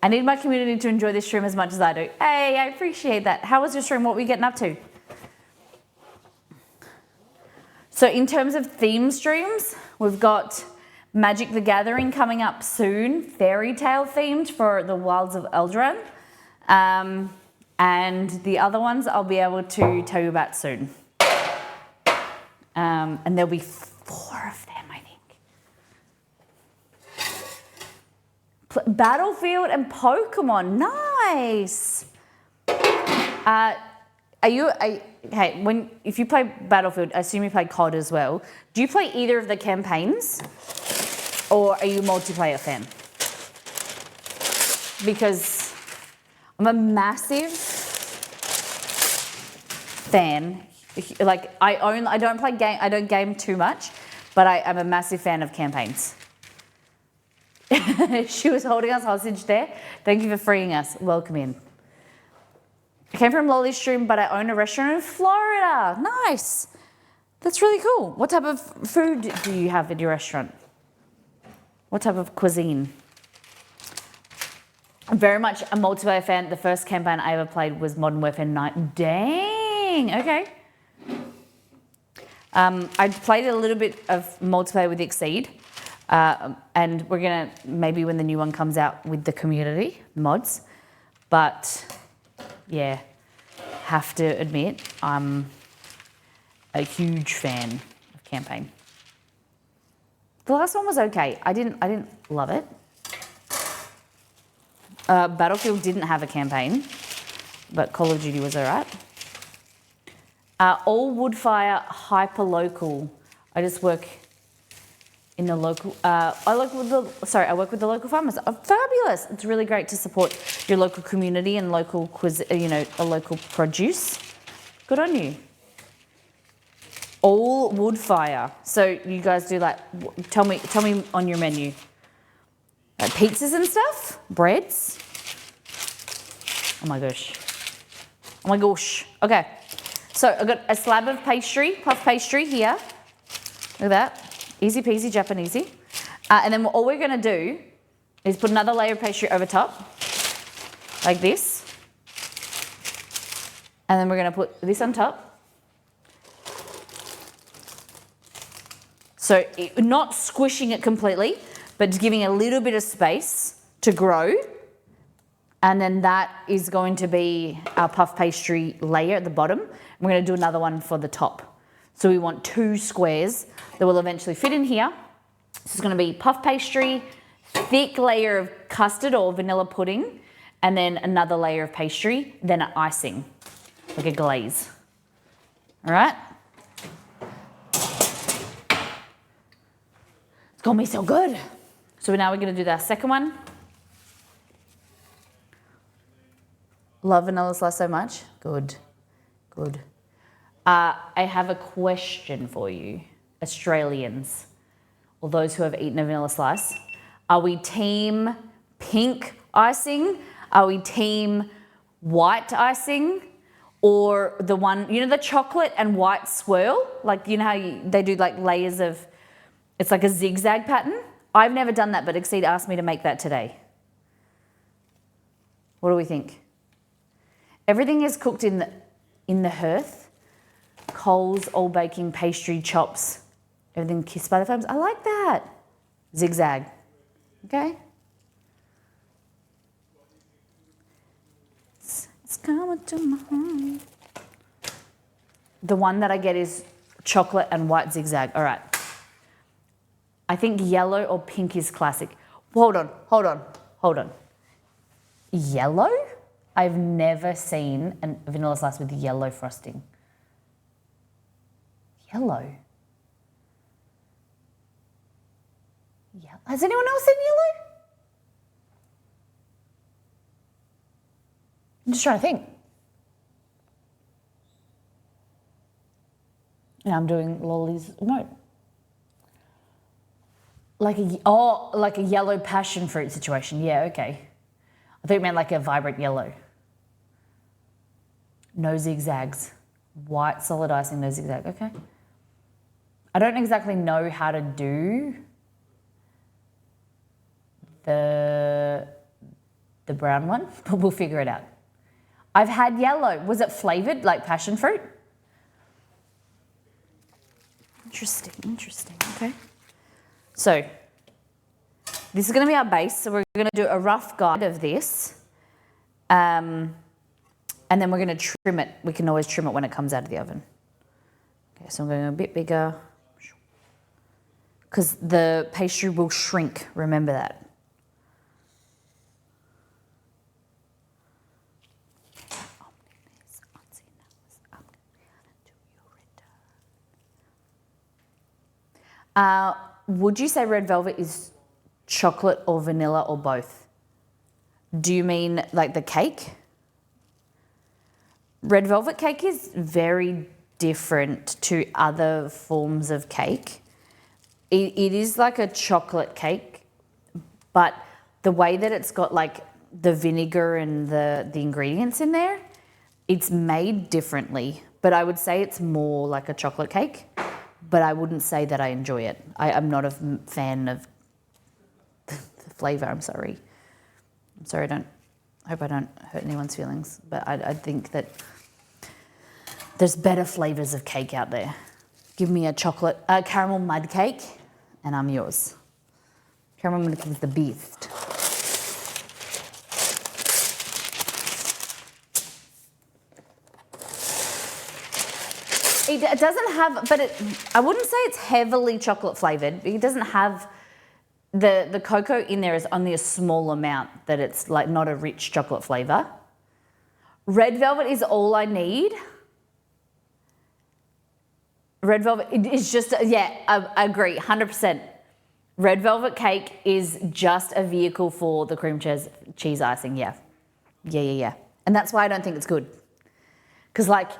I need my community to enjoy this stream as much as I do. Hey, I appreciate that. How was your stream? What were you getting up to? So in terms of theme streams, we've got Magic the Gathering coming up soon, fairy tale themed for the Wilds of Eldraine. And the other ones I'll be able to tell you about soon. And there'll be 4 of them, I think. Battlefield and Pokemon, nice. If you play Battlefield, I assume you play COD as well. Do you play either of the campaigns, or are you a multiplayer fan? Because I'm a massive fan. Like I don't game too much, but I am a massive fan of campaigns. She was holding us hostage there. Thank you for freeing us. Welcome in. Okay, came from Lolly's Stream, but I own a restaurant in Florida. Nice. That's really cool. What type of food do you have at your restaurant? What type of cuisine? I'm very much a multiplayer fan. The first campaign I ever played was Modern Warfare 9. Dang, okay. I played a little bit of multiplayer with Exceed. And we're going to, maybe when the new one comes out with the community, mods. But, yeah, have to admit, I'm a huge fan of campaign. The last one was okay. I didn't love it. Battlefield didn't have a campaign, but Call of Duty was alright. All Woodfire hyper-local. I just work in the local, I work with the local farmers. Oh, fabulous. It's really great to support your local community and local a local produce. Good on you. All wood fire. So you guys do like, tell me on your menu. Like pizzas and stuff? Breads? Oh my gosh. Oh my gosh. Okay. So I've got a slab of pastry, puff pastry here. Look at that. Easy peasy Japanesey. And then all we're gonna do is put another layer of pastry over top, like this. And then we're gonna put this on top. So not squishing it completely, but giving a little bit of space to grow. And then that is going to be our puff pastry layer at the bottom. We're going to do another one for the top. So we want 2 squares that will eventually fit in here. This is going to be puff pastry, thick layer of custard or vanilla pudding, and then another layer of pastry, then an icing, like a glaze. All right? It's going to be so good. So now we're going to do that second one. Love vanilla slice so much. Good, good. I have a question for you, Australians, or those who have eaten a vanilla slice. Are we team pink icing? Are we team white icing? Or the one, you know, the chocolate and white swirl? Like, you know how they do like layers of, it's like a zigzag pattern? I've never done that, but Exceed asked me to make that today. What do we think? Everything is cooked in the hearth. Coals, all baking, pastry, chops. Everything kissed by the flames. I like that. Zigzag. Okay? It's coming to my home. The one that I get is chocolate and white zigzag. All right. I think yellow or pink is classic. Hold on. Yellow? I've never seen a vanilla slice with yellow frosting. Yellow? Yeah. Has anyone else seen yellow? I'm just trying to think. Now I'm doing Lolly's note. Like a yellow passion fruit situation. Yeah, okay. I thought you meant like a vibrant yellow. No zigzags. White solid icing, no zigzag. Okay. I don't exactly know how to do the brown one, but we'll figure it out. I've had yellow. Was it flavored like passion fruit? Interesting. Okay. So this is going to be our base. So we're going to do a rough guide of this. And then we're going to trim it. We can always trim it when it comes out of the oven. Okay, so I'm going a bit bigger. Because the pastry will shrink. Remember that. Would you say red velvet is chocolate or vanilla or both? Do you mean like the cake? Red velvet cake is very different to other forms of cake. It is like a chocolate cake, but the way that it's got like the vinegar and the ingredients in there, It's made differently, but I would say it's more like a chocolate cake, but I wouldn't say that I enjoy it. I'm not a fan of the flavour, I'm sorry. I hope I don't hurt anyone's feelings, but I think that there's better flavours of cake out there. Give me a caramel mud cake and I'm yours. Caramel mud cake is the beast. It doesn't have, I wouldn't say it's heavily chocolate flavoured. It doesn't have, the cocoa in there is only a small amount that it's like not a rich chocolate flavour. Red velvet is all I need. Red velvet is just, I agree, 100%. Red velvet cake is just a vehicle for the cream cheese icing, yeah. And that's why I don't think it's good. Because like,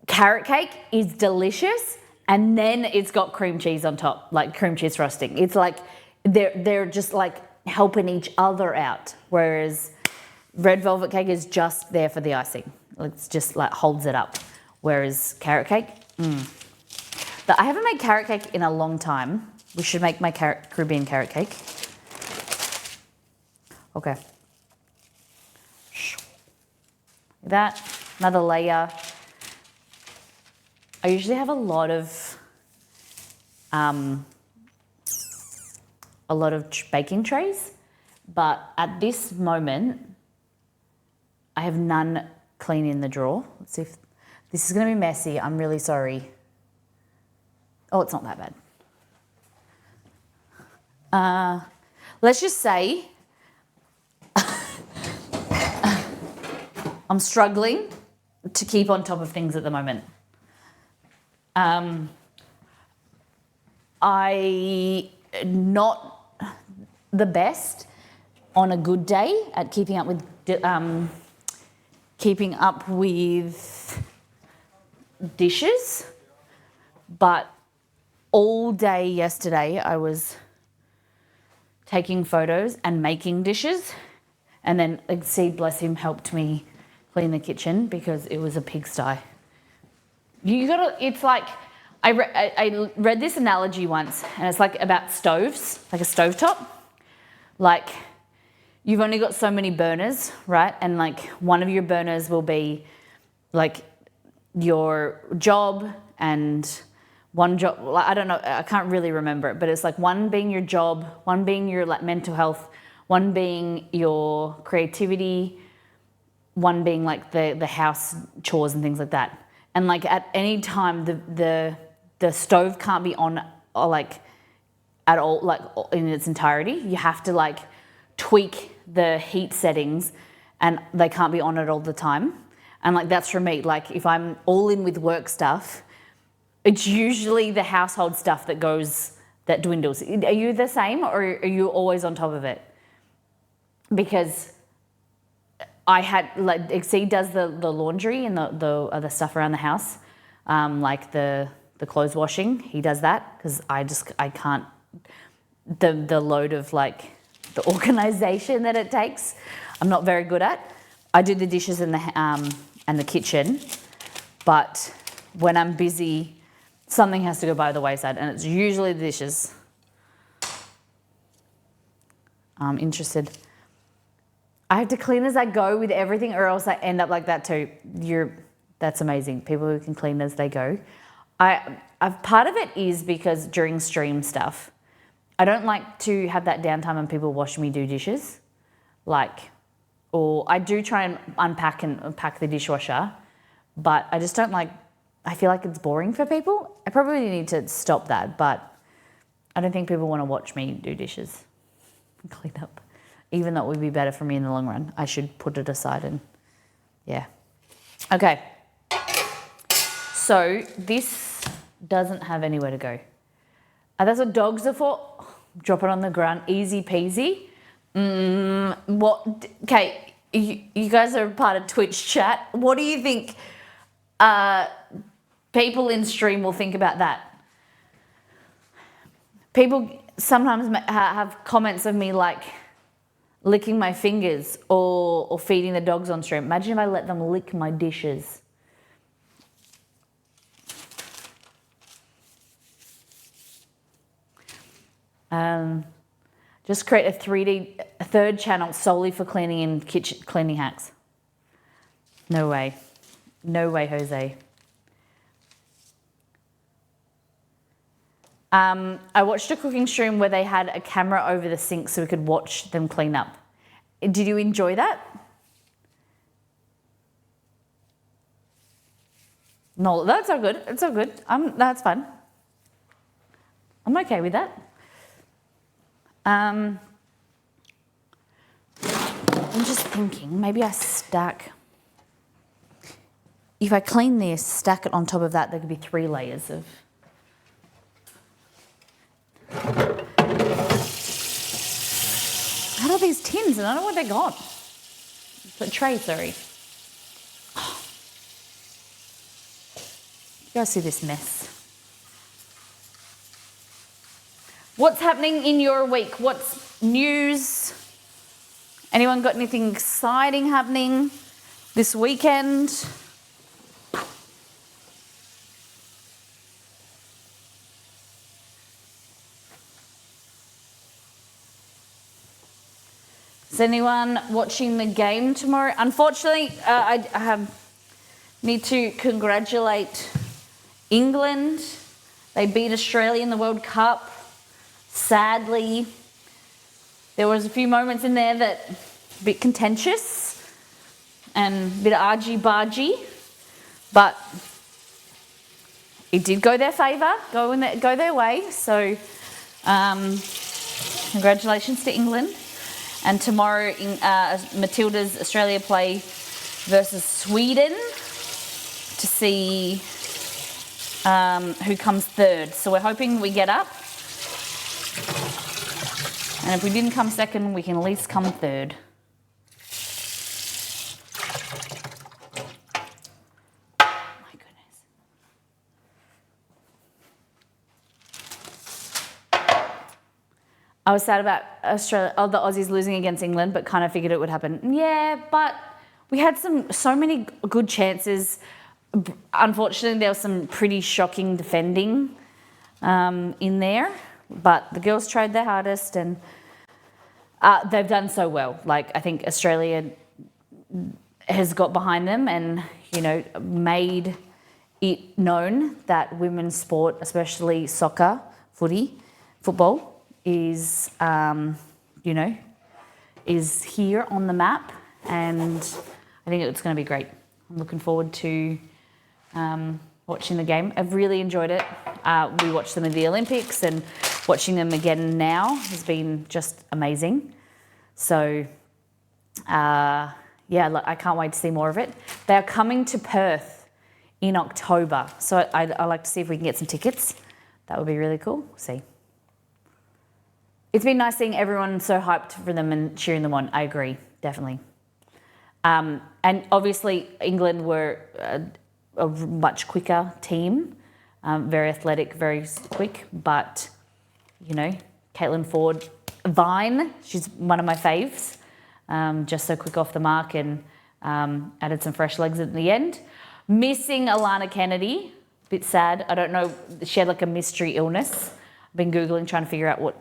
carrot cake is delicious and then it's got cream cheese on top, like cream cheese frosting. It's like, they're just like helping each other out. Whereas red velvet cake is just there for the icing. It's just like holds it up. Whereas carrot cake, But I haven't made carrot cake in a long time. We should make my Caribbean carrot cake. Okay. That, another layer. I usually have a lot of baking trays, but at this moment, I have none clean in the drawer. Let's see if this is going to be messy. I'm really sorry. Oh, it's not that bad. Let's just say I'm struggling to keep on top of things at the moment. I not the best on a good day at keeping up with dishes, but all day yesterday I was taking photos and making dishes, and then Exceed, bless him, helped me clean the kitchen because it was a pigsty. It's like, I read this analogy once, and it's like about stoves, like a stovetop. Like, you've only got so many burners, right? And like one of your burners will be like your job, and one job, I don't know, I can't really remember it, but it's like one being your job, one being your like mental health, one being your creativity, one being like the house chores and things like that. And like at any time, the stove can't be on like at all, like in its entirety. You have to like tweak the heat settings, and they can't be on it all the time. And like that's for me. Like if I'm all in with work stuff, it's usually the household stuff that dwindles. Are you the same, or are you always on top of it? Because I had, like, Exceed does the laundry and the other stuff around the house, like the clothes washing. He does that because I can't, the load of like the organization that it takes, I'm not very good at. I do the dishes in the kitchen, but when I'm busy, something has to go by the wayside, and it's usually the dishes. I'm interested. I have to clean as I go with everything, or else I end up like that too. That's amazing. People who can clean as they go. Part of it is because during stream stuff, I don't like to have that downtime when people watch me do dishes. Or I do try and unpack and pack the dishwasher, but I just don't like, I feel like it's boring for people. I probably need to stop that, but I don't think people want to watch me do dishes and clean up. Even though it would be better for me in the long run, I should put it aside and, yeah. Okay. So this doesn't have anywhere to go. That's what dogs are for. Drop it on the ground, easy peasy. Okay, you guys are part of Twitch chat. What do you think people in stream will think about that? People sometimes have comments of me like, licking my fingers or feeding the dogs on stream. Imagine if I let them lick my dishes. Just create a third channel solely for cleaning and kitchen cleaning hacks. No way. No way, Jose. I watched a cooking stream where they had a camera over the sink so we could watch them clean up. Did you enjoy that? No, that's all good. It's all good. That's fun. I'm okay with that. I'm just thinking, maybe I stack. If I clean this, stack it on top of that, there could be 3 layers of. How are these tins? And I don't know what they got. But tray, sorry. You guys see this mess? What's happening in your week? What's news? Anyone got anything exciting happening this weekend? Is anyone watching the game tomorrow? Unfortunately, I need to congratulate England. They beat Australia in the World Cup. Sadly, there was a few moments in there that a bit contentious and a bit argy-bargy, but it did go their favour, go their way. So, congratulations to England. And tomorrow, Matilda's Australia play versus Sweden to see who comes third. So we're hoping we get up. And if we didn't come second, we can at least come third. My goodness. I was sad about Australia, the Aussies losing against England, but kind of figured it would happen. Yeah, but we had so many good chances. Unfortunately, there was some pretty shocking defending in there, but the girls tried their hardest and they've done so well. Like, I think Australia has got behind them and, you know, made it known that women's sport, especially soccer, football, is, you know, is here on the map, and I think it's going to be great. I'm looking forward to watching the game. I've really enjoyed it. We watched them at the Olympics, and watching them again now has been just amazing. So, yeah, I can't wait to see more of it. They are coming to Perth in October, so I'd like to see if we can get some tickets. That would be really cool. We'll see. It's been nice seeing everyone so hyped for them and cheering them on. I agree, definitely. And obviously, England were a much quicker team, very athletic, very quick. But, you know, Caitlin Ford, Vine, she's one of my faves. Just so quick off the mark and added some fresh legs at the end. Missing Alana Kennedy, a bit sad. I don't know, she had like a mystery illness. I've been Googling, trying to figure out what,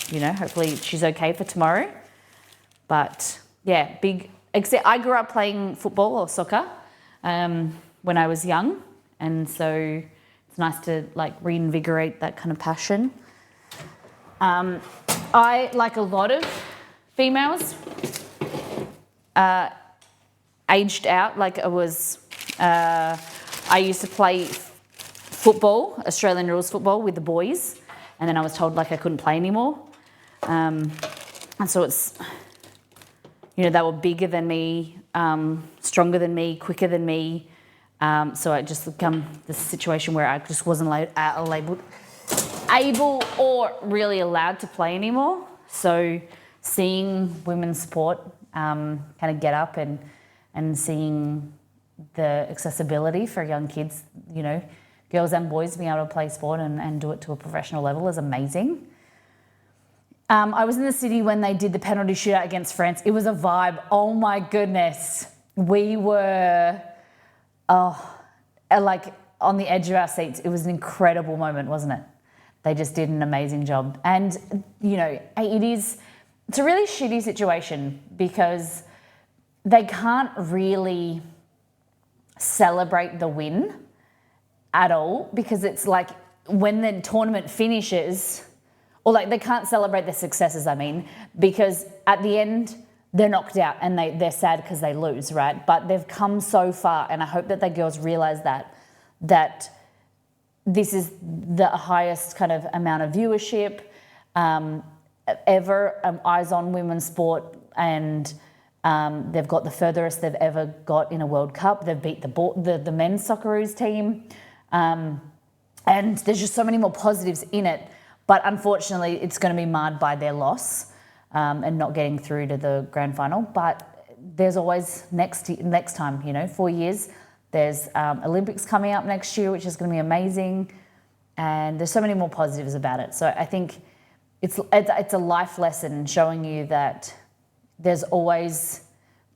you know, hopefully she's okay for tomorrow. But yeah, except I grew up playing football or soccer when I was young. And so it's nice to like reinvigorate that kind of passion. I, like a lot of females, aged out. Like I used to play football, Australian rules football with the boys. And then I was told like I couldn't play anymore. And so it's, you know, they were bigger than me, stronger than me, quicker than me. So I just become this situation where I just wasn't able or really allowed to play anymore. So seeing women's sport kind of get up and seeing the accessibility for young kids, you know, girls and boys being able to play sport and do it to a professional level is amazing. I was in the city when they did the penalty shootout against France. It was a vibe. Oh my goodness. We were, like on the edge of our seats. It was an incredible moment, wasn't it? They just did an amazing job. And, you know, it's a really shitty situation because they can't really celebrate the win at all, because it's like when the tournament finishes, or like they can't celebrate their successes, I mean, because at the end they're knocked out and they're sad because they lose, right? But they've come so far, and I hope that the girls realise that this is the highest kind of amount of viewership ever, eyes on women's sport, and they've got the furthest they've ever got in a World Cup. They've beat the men's Socceroos team, and there's just so many more positives in it. But unfortunately, it's going to be marred by their loss and not getting through to the grand final. But there's always next time, you know, 4 years. There's Olympics coming up next year, which is going to be amazing. And there's so many more positives about it. So I think it's a life lesson showing you that there's always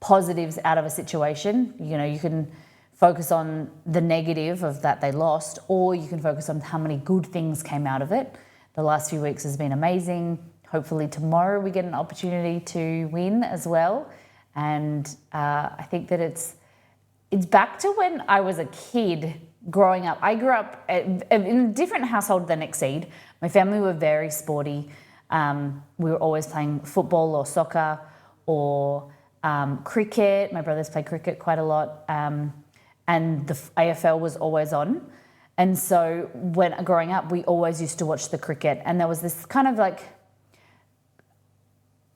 positives out of a situation. You know, you can focus on the negative of that they lost, or you can focus on how many good things came out of it. The last few weeks has been amazing. Hopefully tomorrow we get an opportunity to win as well. And I think that it's back to when I was a kid growing up. I grew up in a different household than Exceed. My family were very sporty. We were always playing football or soccer or cricket. My brothers played cricket quite a lot. And the AFL was always on. And so when growing up, we always used to watch the cricket. And there was this kind of like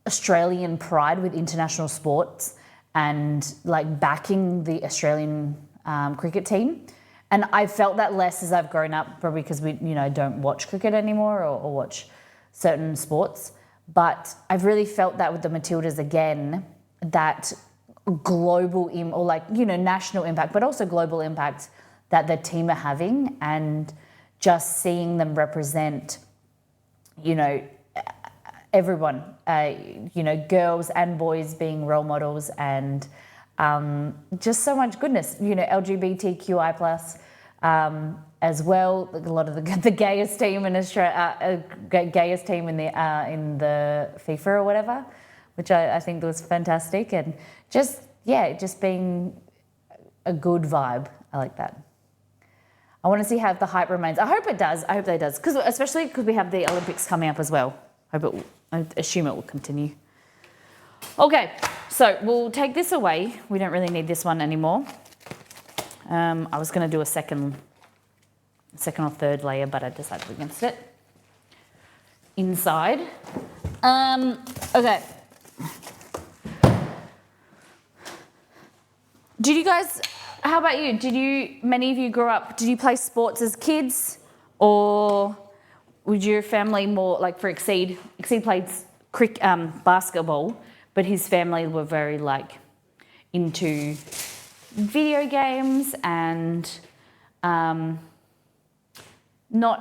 Australian pride with international sports and like backing the Australian cricket team. And I felt that less as I've grown up, probably because we, you know, don't watch cricket anymore or watch certain sports. But I've really felt that with the Matildas again, that global or like, you know, national impact, but also global impact that the team are having, and just seeing them represent, you know, everyone, you know, girls and boys being role models, and just so much goodness, you know, LGBTQI plus as well. A lot of the gayest team in Australia, gayest team in the FIFA or whatever, which I think was fantastic, and just being a good vibe. I like that. I want to see how the hype remains. I hope it does. I hope that it does, especially because we have the Olympics coming up as well. I assume it will continue. Okay, so we'll take this away. We don't really need this one anymore. I was going to do a second or third layer, but I decided against it. Inside. Okay. How about you? Many of you grew up, did you play sports as kids, or would your family more, like for Exceed played basketball, but his family were very like into video games and not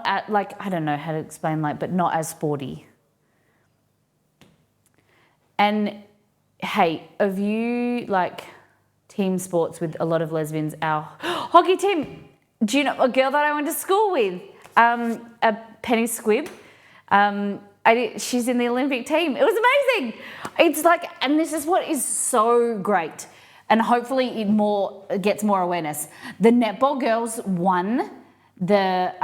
at like, I don't know how to explain, like, but not as sporty. And hey, of you like team sports with a lot of lesbians, our hockey team, do you know a girl that I went to school with, a Penny Squibb, she's in the Olympic team. It was amazing. It's like, and this is what is so great, and hopefully it gets more awareness. The netball girls won the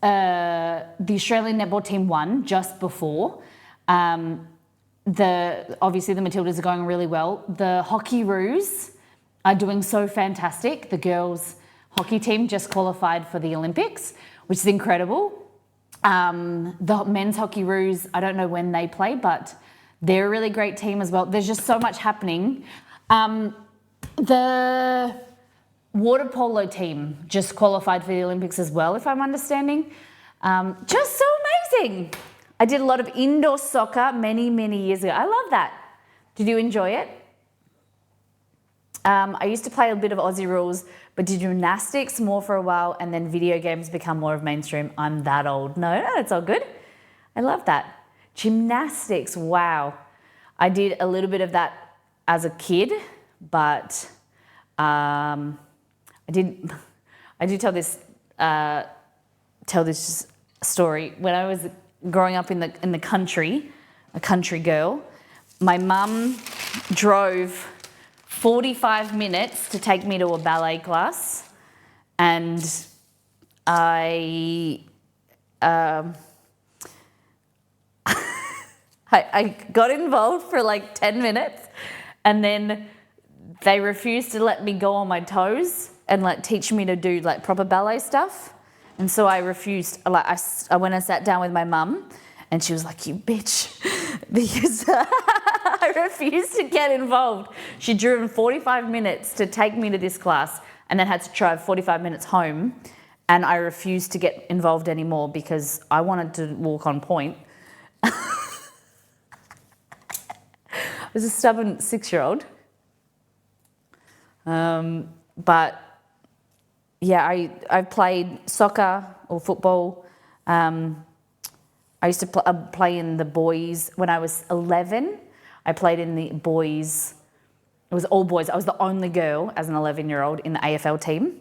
Australian netball team won just before. Obviously the Matildas are going really well. The Hockeyroos are doing so fantastic. The girls hockey team just qualified for the Olympics, which is incredible. The men's Hockeyroos, I don't know when they play, but they're a really great team as well. There's just so much happening. The water polo team just qualified for the Olympics as well, if I'm understanding. Just so amazing. I did a lot of indoor soccer many, many years ago. I love that. Did you enjoy it? I used to play a bit of Aussie rules, but did gymnastics more for a while, and then video games become more of mainstream. I'm that old. No, it's all good. I love that. Gymnastics, wow. I did a little bit of that as a kid, but I did tell this story. When I was growing up in the country, a country girl, my mum drove 45 minutes to take me to a ballet class, and I got involved for like 10 minutes, and then they refused to let me go on my toes and like teach me to do like proper ballet stuff. And so I refused. Like I went and sat down with my mum, and she was like, "You bitch," because I refused to get involved. She'd driven 45 minutes to take me to this class, and then had to drive 45 minutes home. And I refused to get involved anymore because I wanted to walk on point. I was a stubborn 6-year-old. But yeah, I played soccer or football. I used to play in the boys. When I was 11, I played in the boys. It was all boys. I was the only girl as an 11-year-old in the AFL team.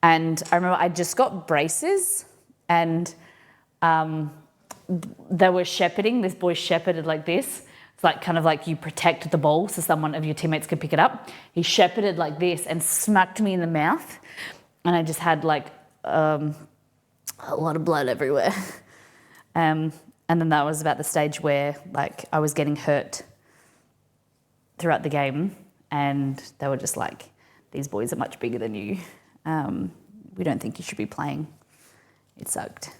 And I remember I just got braces, and they were shepherding. This boy shepherded like this. It's like kind of like you protect the ball so someone of your teammates could pick it up. He shepherded like this and smacked me in the mouth, and I just had like a lot of blood everywhere. And then that was about the stage where like I was getting hurt throughout the game, and they were just like, "These boys are much bigger than you. We don't think you should be playing." It sucked.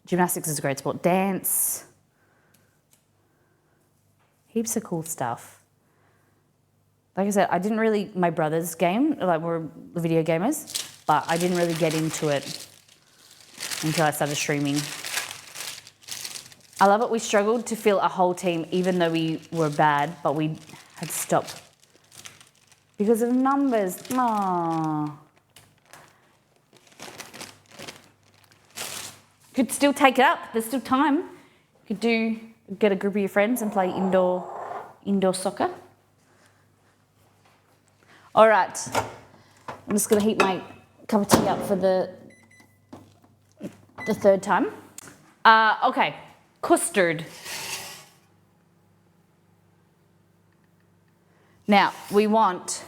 Gymnastics is a great sport. Dance. Heaps of cool stuff. Like I said, I didn't really, my brother's game, like we're video gamers, but I didn't really get into it until I started streaming. I love it. We struggled to fill a whole team even though we were bad, but we had to stop because of numbers. Aww. Could still take it up. There's still time. Could get a group of your friends and play indoor soccer. All right. I'm just going to heat my cup of tea up for the third time. Okay. Custard. Now, we want...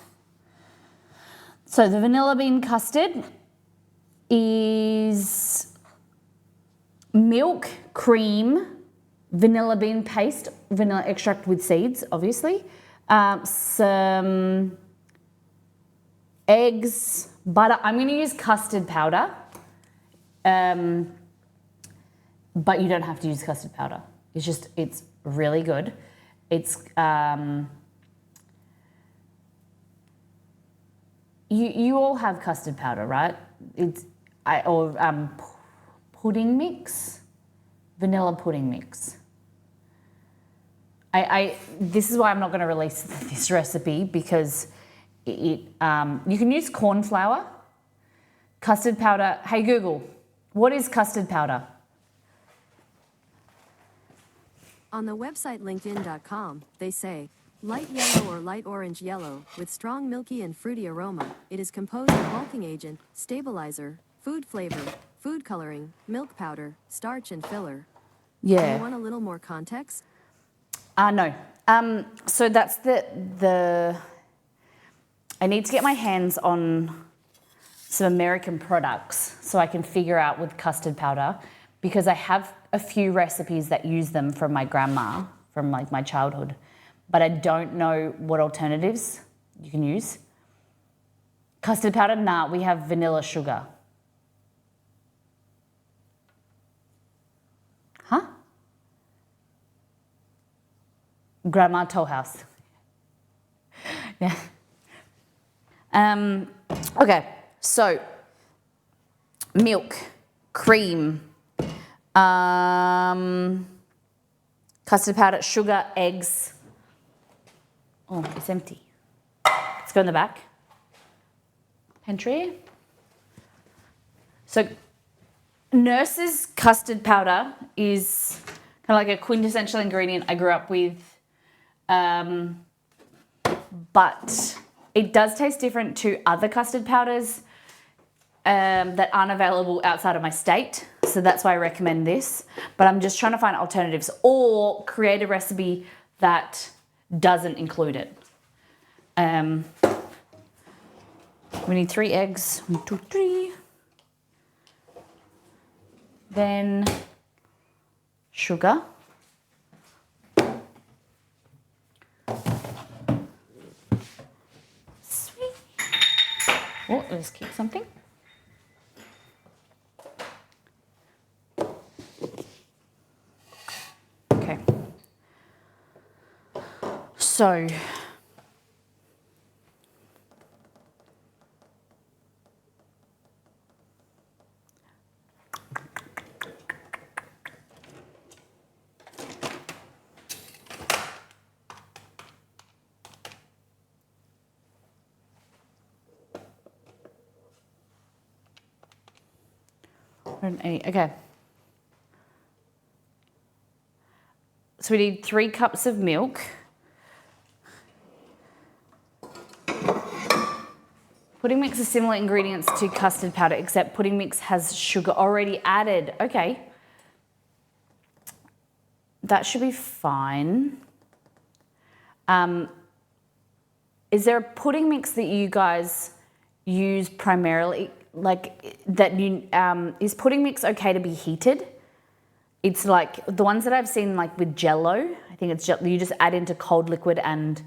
So the vanilla bean custard is milk, cream, vanilla bean paste, vanilla extract with seeds, obviously, some eggs, butter. I'm going to use custard powder, but you don't have to use custard powder. It's really good. It's you all have custard powder, right? Pudding mix, vanilla pudding mix. This is why I'm not going to release this recipe, because you can use corn flour, custard powder. Hey Google, what is custard powder? On the website linkedin.com, they say, light yellow or light orange yellow, with strong milky and fruity aroma. It is composed of bulking agent, stabilizer, food flavor, food coloring, milk powder, starch, and filler. Yeah. Do you want a little more context? No. So that's the... I need to get my hands on some American products so I can figure out with custard powder, because I have a few recipes that use them from my grandma, from like my childhood, but I don't know what alternatives you can use. Custard powder? Nah, we have vanilla sugar. Huh? Grandma Toll House. Yeah. Okay, so milk, cream, custard powder, sugar, eggs. Oh, it's empty. Let's go in the back. Pantry. So Nurse's custard powder is kind of like a quintessential ingredient I grew up with, but it does taste different to other custard powders that aren't available outside of my state. So that's why I recommend this. But I'm just trying to find alternatives or create a recipe that doesn't include it. We need 3 eggs. 1, 2, 3. Then sugar. Sweet. Oh, let's keep something. Okay. So okay. So we need 3 cups of milk. Pudding mix is similar ingredients to custard powder, except pudding mix has sugar already added. Okay. That should be fine. Is there a pudding mix that you guys use primarily? Like that you, is pudding mix okay to be heated? It's like the ones that I've seen like with Jello, I think it's you just add into cold liquid and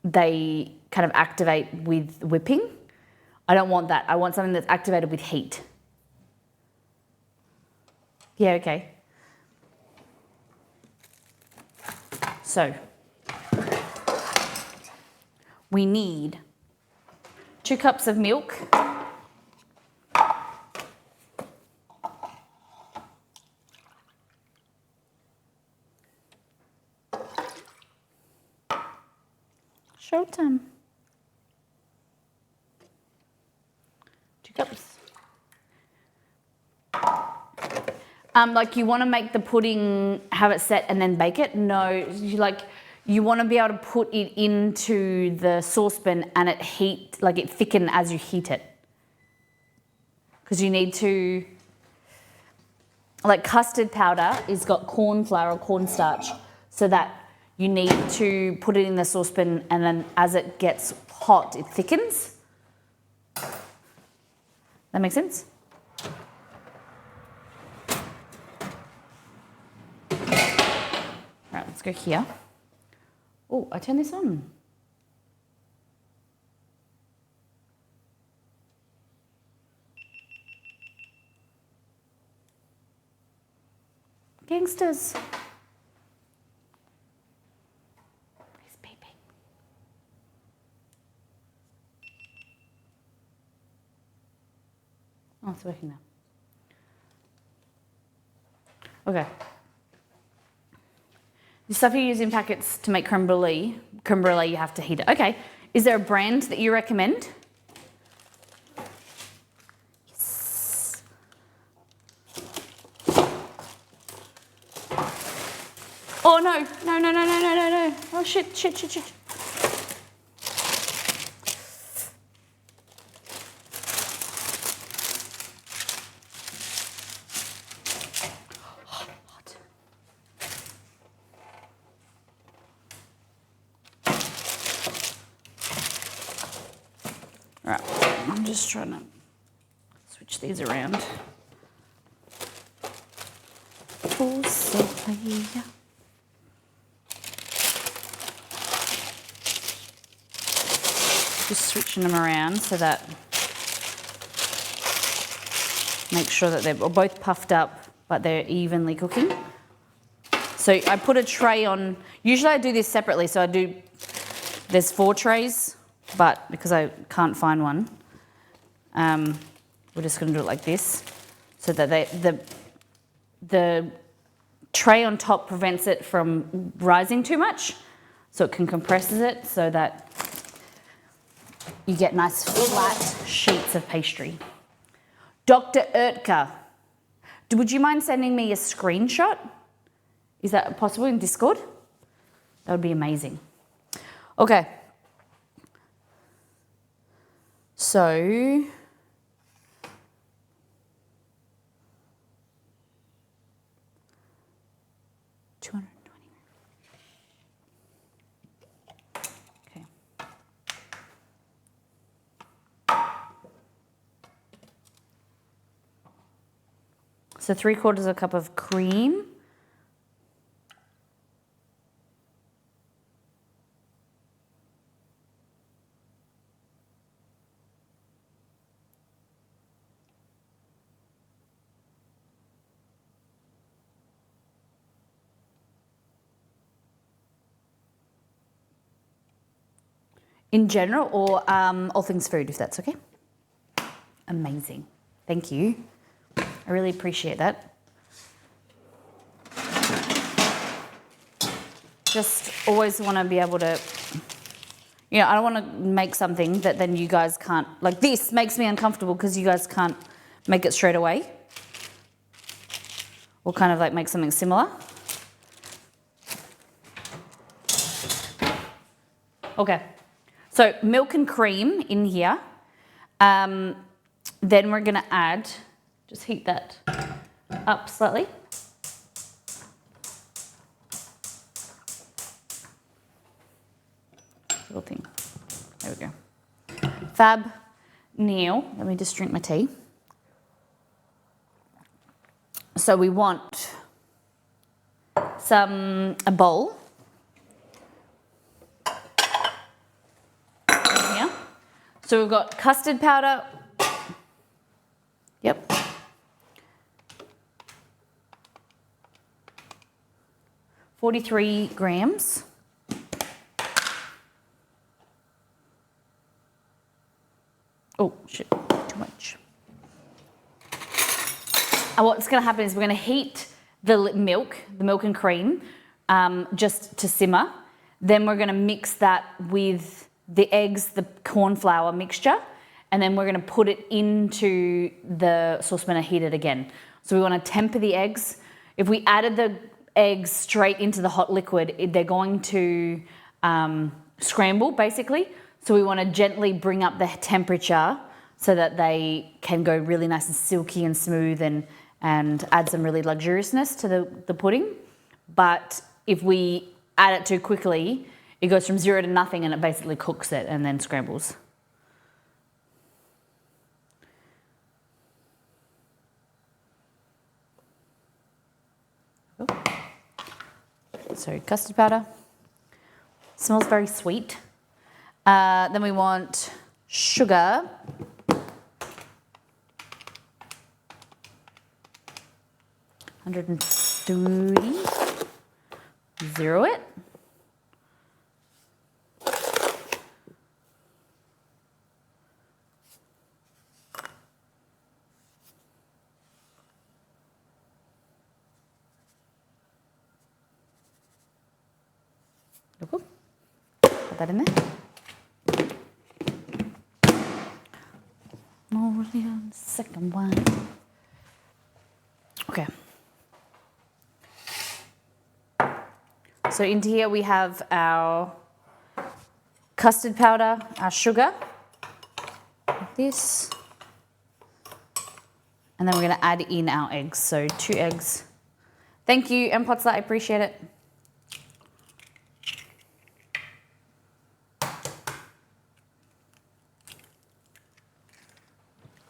they kind of activate with whipping. I don't want that. I want something that's activated with heat. Yeah, okay. So we need 2 cups of milk. Showtime. 2 cups. Like you want to make the pudding, have it set and then bake it? No, you want to be able to put it into the saucepan and it thicken as you heat it. Because you need to, like custard powder is got corn flour or cornstarch, so that you need to put it in the saucepan and then as it gets hot, it thickens. That makes sense? All right, let's go here. Oh, I turn this on. Gangsters. He's beeping. Oh, it's working now. Okay. The stuff you use in packets to make creme brulee, you have to heat it. Okay. Is there a brand that you recommend? Yes. Oh no. No. Oh shit. Right, I'm just trying to switch these around. Just switching them around so that, make sure that they're both puffed up, but they're evenly cooking. So I put a tray on, usually I do this separately, so there's 4 trays. But because I can't find one, we're just going to do it like this, so that the tray on top prevents it from rising too much, so it can compresses it so that you get nice flat sheets of pastry. Dr. Ertka, would you mind sending me a screenshot? Is that possible in Discord? That would be amazing. Okay. So, $220. Okay. So 3/4 cup of cream. In general, or all things food, if that's okay. Amazing. Thank you. I really appreciate that. Just always want to be able to, I don't want to make something that then you guys can't, like this makes me uncomfortable because you guys can't make it straight away. Or kind of like make something similar. Okay. So milk and cream in here. Then we're going to add, just heat that up slightly. Little thing. There we go. Fab. Now, let me just drink my tea. So we want a bowl. Here. So we've got custard powder. Yep. $43 grams. Oh, shit, too much. And what's going to happen is we're going to heat the milk and cream, just to simmer. Then we're going to mix that with the eggs, the corn flour mixture, and then we're going to put it into the saucepan and heat it again. So we want to temper the eggs. If we added the eggs straight into the hot liquid, they're going to scramble, basically. So we want to gently bring up the temperature so that they can go really nice and silky and smooth and add some really luxuriousness to the pudding. But if we add it too quickly, it goes from 0 to nothing and it basically cooks it and then scrambles. So custard powder. Smells very sweet. Then we want sugar. $130. Zero it. Put that in there. Already on the second one. Okay. So into here we have our custard powder, our sugar, like this. And then we're going to add in our eggs. So 2 eggs. Thank you, M. Potzler, I appreciate it.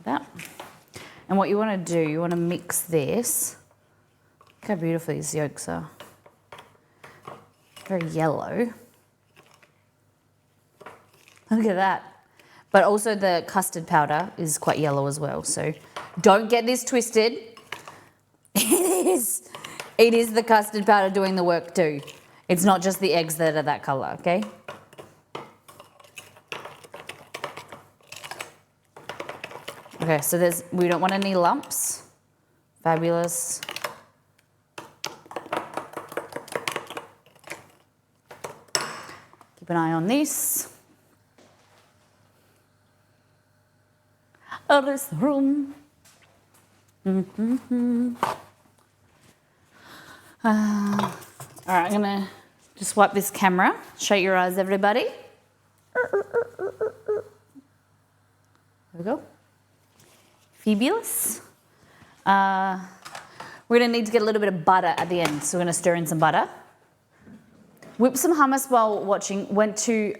That. And what you want to do, you want to mix this. Look how beautiful these yolks are. Very yellow. Look at that. But also the custard powder is quite yellow as well. So don't get this twisted. It is the custard powder doing the work too. It's not just the eggs that are that color, okay? Okay, so we don't want any lumps. Fabulous. Keep an eye on this. Oh, there's the room. All right, I'm gonna just wipe this camera. Shut your eyes, everybody. There we go. Fabulous. We're gonna need to get a little bit of butter at the end, so we're gonna stir in some butter. Whip some hummus while watching.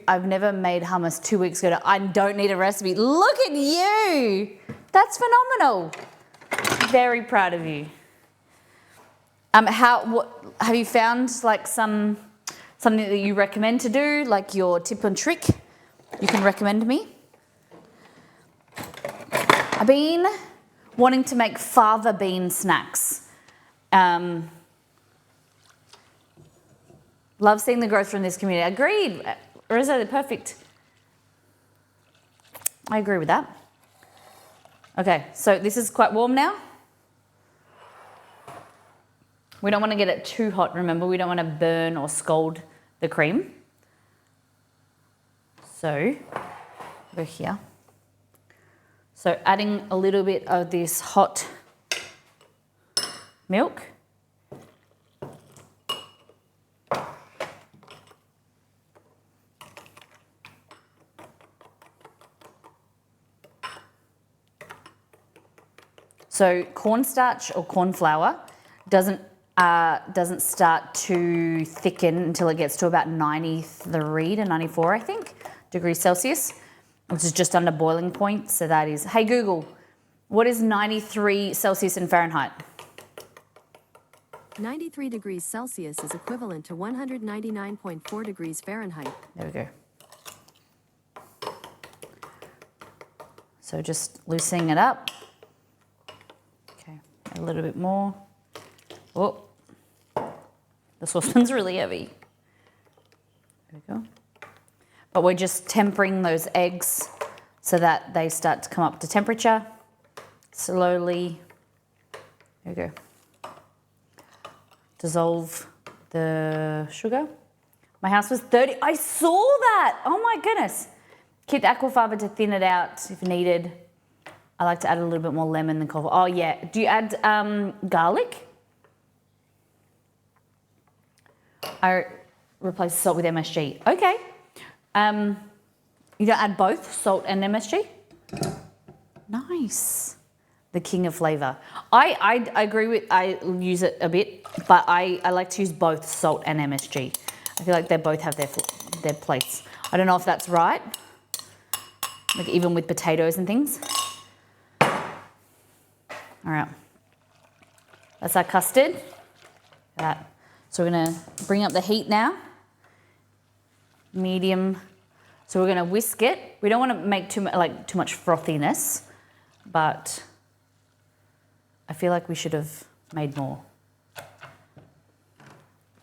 I've never made hummus 2 weeks ago. I don't need a recipe. Look at you. That's phenomenal. Very proud of you. Have you found like something that you recommend to do, like your tip and trick you can recommend to me? I've been wanting to make fava bean snacks. Love seeing the growth from this community. Agreed. Rizzo, perfect. I agree with that. Okay, so this is quite warm now. We don't want to get it too hot, remember. We don't want to burn or scald the cream. So, over here. So adding a little bit of this hot milk. So cornstarch or corn flour doesn't start to thicken until it gets to about 93 to 94, I think, degrees Celsius, which is just under boiling point. So that is, hey Google, what is 93 Celsius in Fahrenheit? 93 degrees Celsius is equivalent to 199.4 degrees Fahrenheit. There we go. So just loosening it up. Okay, a little bit more. Oh, the saucepan's really heavy. There we go. But we're just tempering those eggs so that they start to come up to temperature. Slowly. There we go. Dissolve the sugar. My house was 30. I saw that. Oh my goodness. Keep the aquafaba to thin it out if needed. I like to add a little bit more lemon than coffee. Oh yeah. Do you add garlic? I replace salt with MSG. Okay. You don't add both salt and MSG? Nice. The king of flavor. I agree with, I use it a bit, but I like to use both salt and MSG. I feel like they both have their place. I don't know if that's right, like even with potatoes and things. All right, that's our custard. That. So we're gonna bring up the heat now. Medium. So we're gonna whisk it. We don't want to make too much frothiness, but I feel like we should have made more. I'm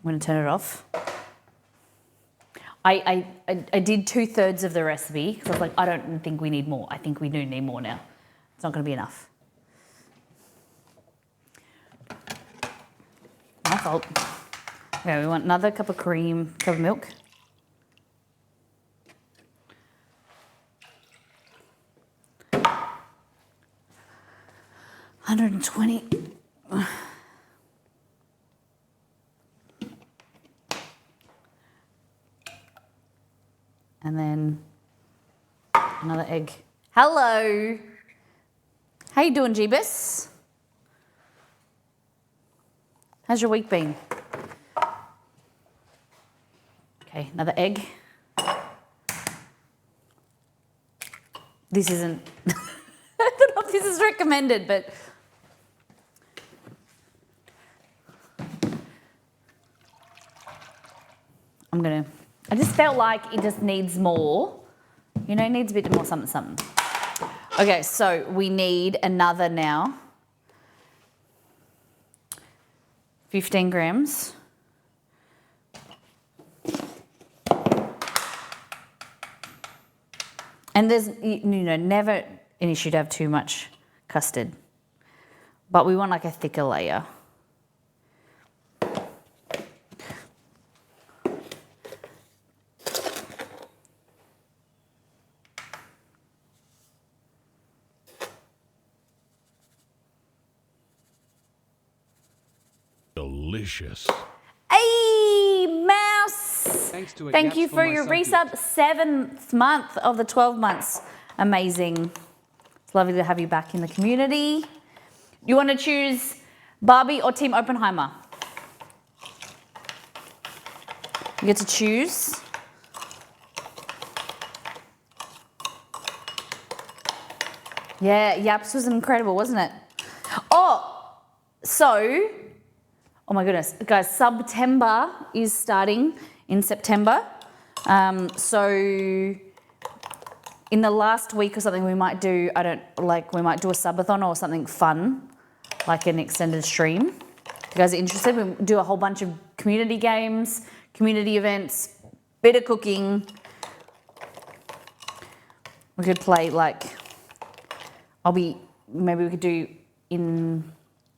going to turn it off. I did 2/3 of the recipe because I was like, I don't think we need more. I think we do need more now. It's not going to be enough. My fault. Okay, we want another cup of cream, cup of milk. $120. And then another egg. Hello. How you doing, Jeebus? How's your week been? Okay, another egg. This isn't, I don't know if this is recommended, but I just felt like it just needs more. You know, it needs a bit more something. Okay, so we need another now. 15 grams. And there's, never an issue to have too much custard. But we want like a thicker layer. delicious. Hey, Mouse! Thanks to Thank you Yaps for my your sub resub. gift. 7th month of the 12 months. Amazing. It's lovely to have you back in the community. You want to choose Barbie or Team Oppenheimer? You get to choose. Yeah, Yaps was incredible, wasn't it? Oh my goodness, guys, September is starting in September. So in the last week or something, we might do, we might do a subathon or something fun, like an extended stream. If you guys are interested, we do a whole bunch of community games, community events, bit of cooking. We could play maybe we could do in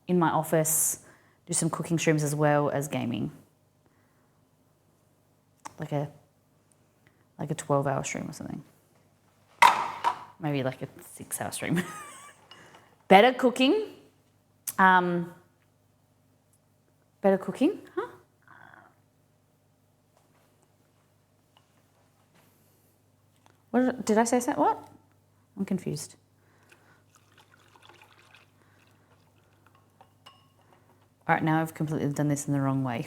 my office, do some cooking streams as well as gaming. Like a 12-hour stream or something. Maybe like a 6-hour stream. Better cooking. Better cooking, huh? What did I say? What? I'm confused. All right, now I've completely done this in the wrong way.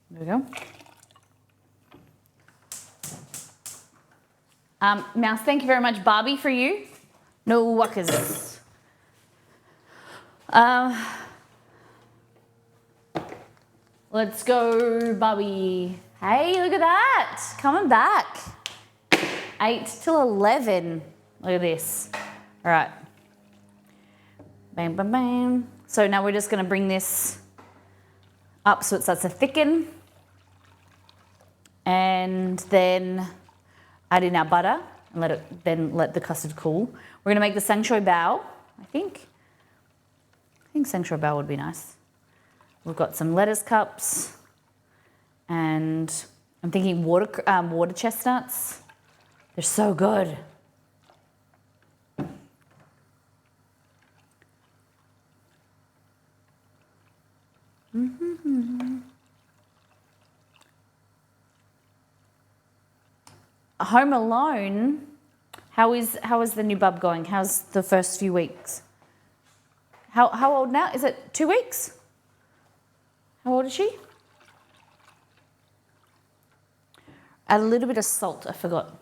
There we go. Mouse, thank you very much. Barbie for you. No wuckers. Let's go, Barbie. Hey, look at that. Coming back. 8 till 11. Look at this. All right. Bam, bam, bam. So now we're just going to bring this up so it starts to thicken. And then add in our butter and let the custard cool. We're going to make the sanctuary bao, I think. I think sanctuary bao would be nice. We've got some lettuce cups, and I'm thinking water chestnuts. They're so good. Home Alone. How is the new bub going? How's the first few weeks? How old now? Is it 2 weeks? How old is she? Add a little bit of salt, I forgot.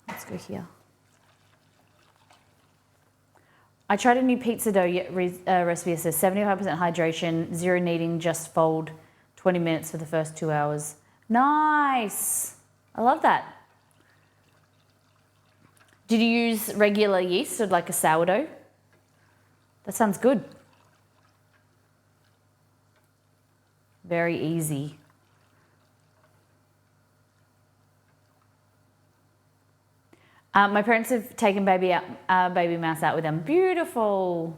Let's go here. I tried a new pizza dough recipe. It says 75% hydration, 0 kneading, just fold, 20 minutes for the first 2 hours. Nice. I love that. Did you use regular yeast or like a sourdough? That sounds good. Very easy. My parents have taken baby mouse out with them. Beautiful.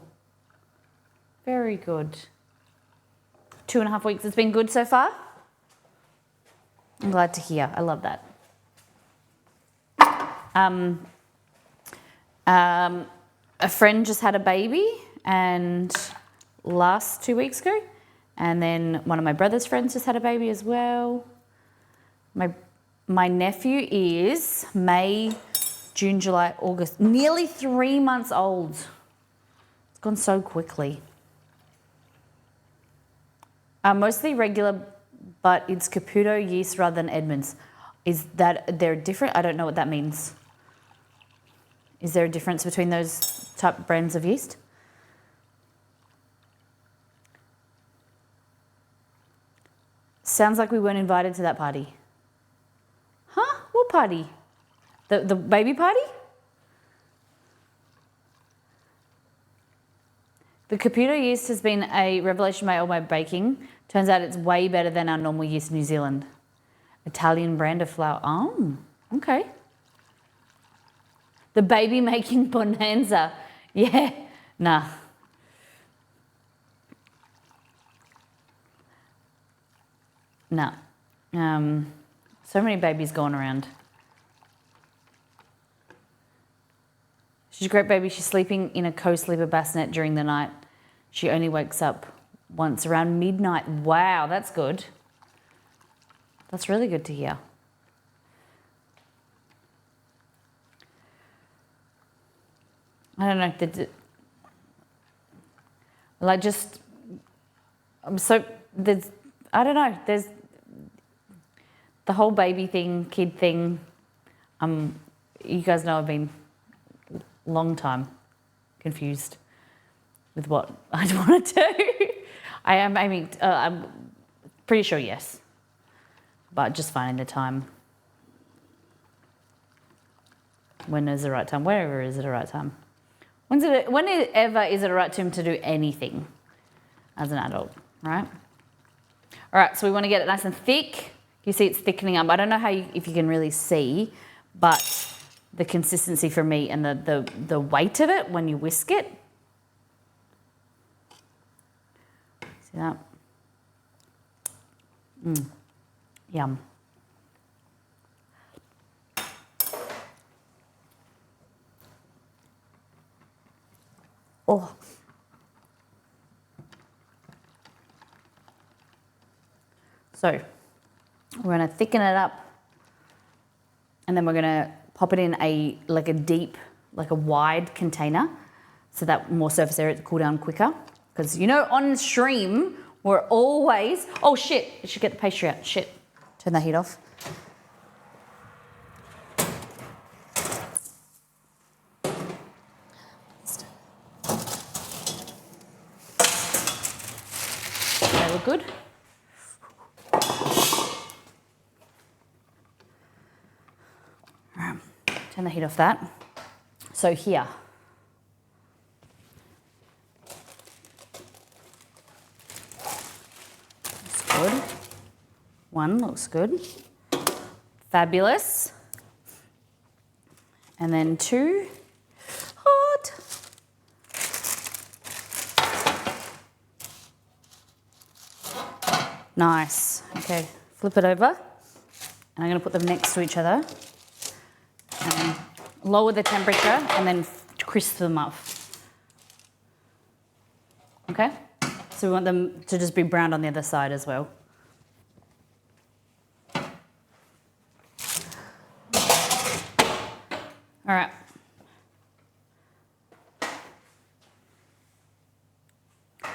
Very good. 2.5 weeks. It's been good so far? I'm glad to hear. I love that. A friend just had a baby and last 2 weeks ago. And then one of my brother's friends just had a baby as well. My nephew is May, June, July, August, nearly 3 months old. It's gone so quickly. Mostly regular, but it's Caputo yeast rather than Edmonds. Is that they're different? I don't know what that means. Is there a difference between those type brands of yeast? Sounds like we weren't invited to that party. Huh? What party? The baby party? The Caputo yeast has been a revelation by all my baking. Turns out it's way better than our normal yeast in New Zealand. Italian brand of flour. Oh, okay. The baby making bonanza. Yeah, nah. Nah. So many babies going around. She's a great baby. She's sleeping in a co-sleeper bassinet during the night. She only wakes up once around midnight. Wow, that's good. That's really good to hear. I don't know. Like just, I don't know. There's the whole baby thing, kid thing. You guys know I've been long time confused with what I want to do. I am aiming, I'm pretty sure yes, but just finding the time. When is the right time? Wherever is it the right time? Whenever is it the right time to do anything as an adult, right? All right, so we want to get it nice and thick. You see it's thickening up. I don't know if you can really see, but the consistency for me and the weight of it when you whisk it. See that? Yum. Oh. So we're going to thicken it up, and then we're going to pop it in a wide container so that more surface area to cool down quicker. Because on stream we're always, oh shit, I should get the pastry out. Shit, turn that heat off. They look good. Turn the heat off that. So here. That's good. One looks good. Fabulous. And then two. Hot. Nice. Okay, flip it over. And I'm going to put them next to each other. And lower the temperature and then crisp them up. Okay? So we want them to just be browned on the other side as well. All right.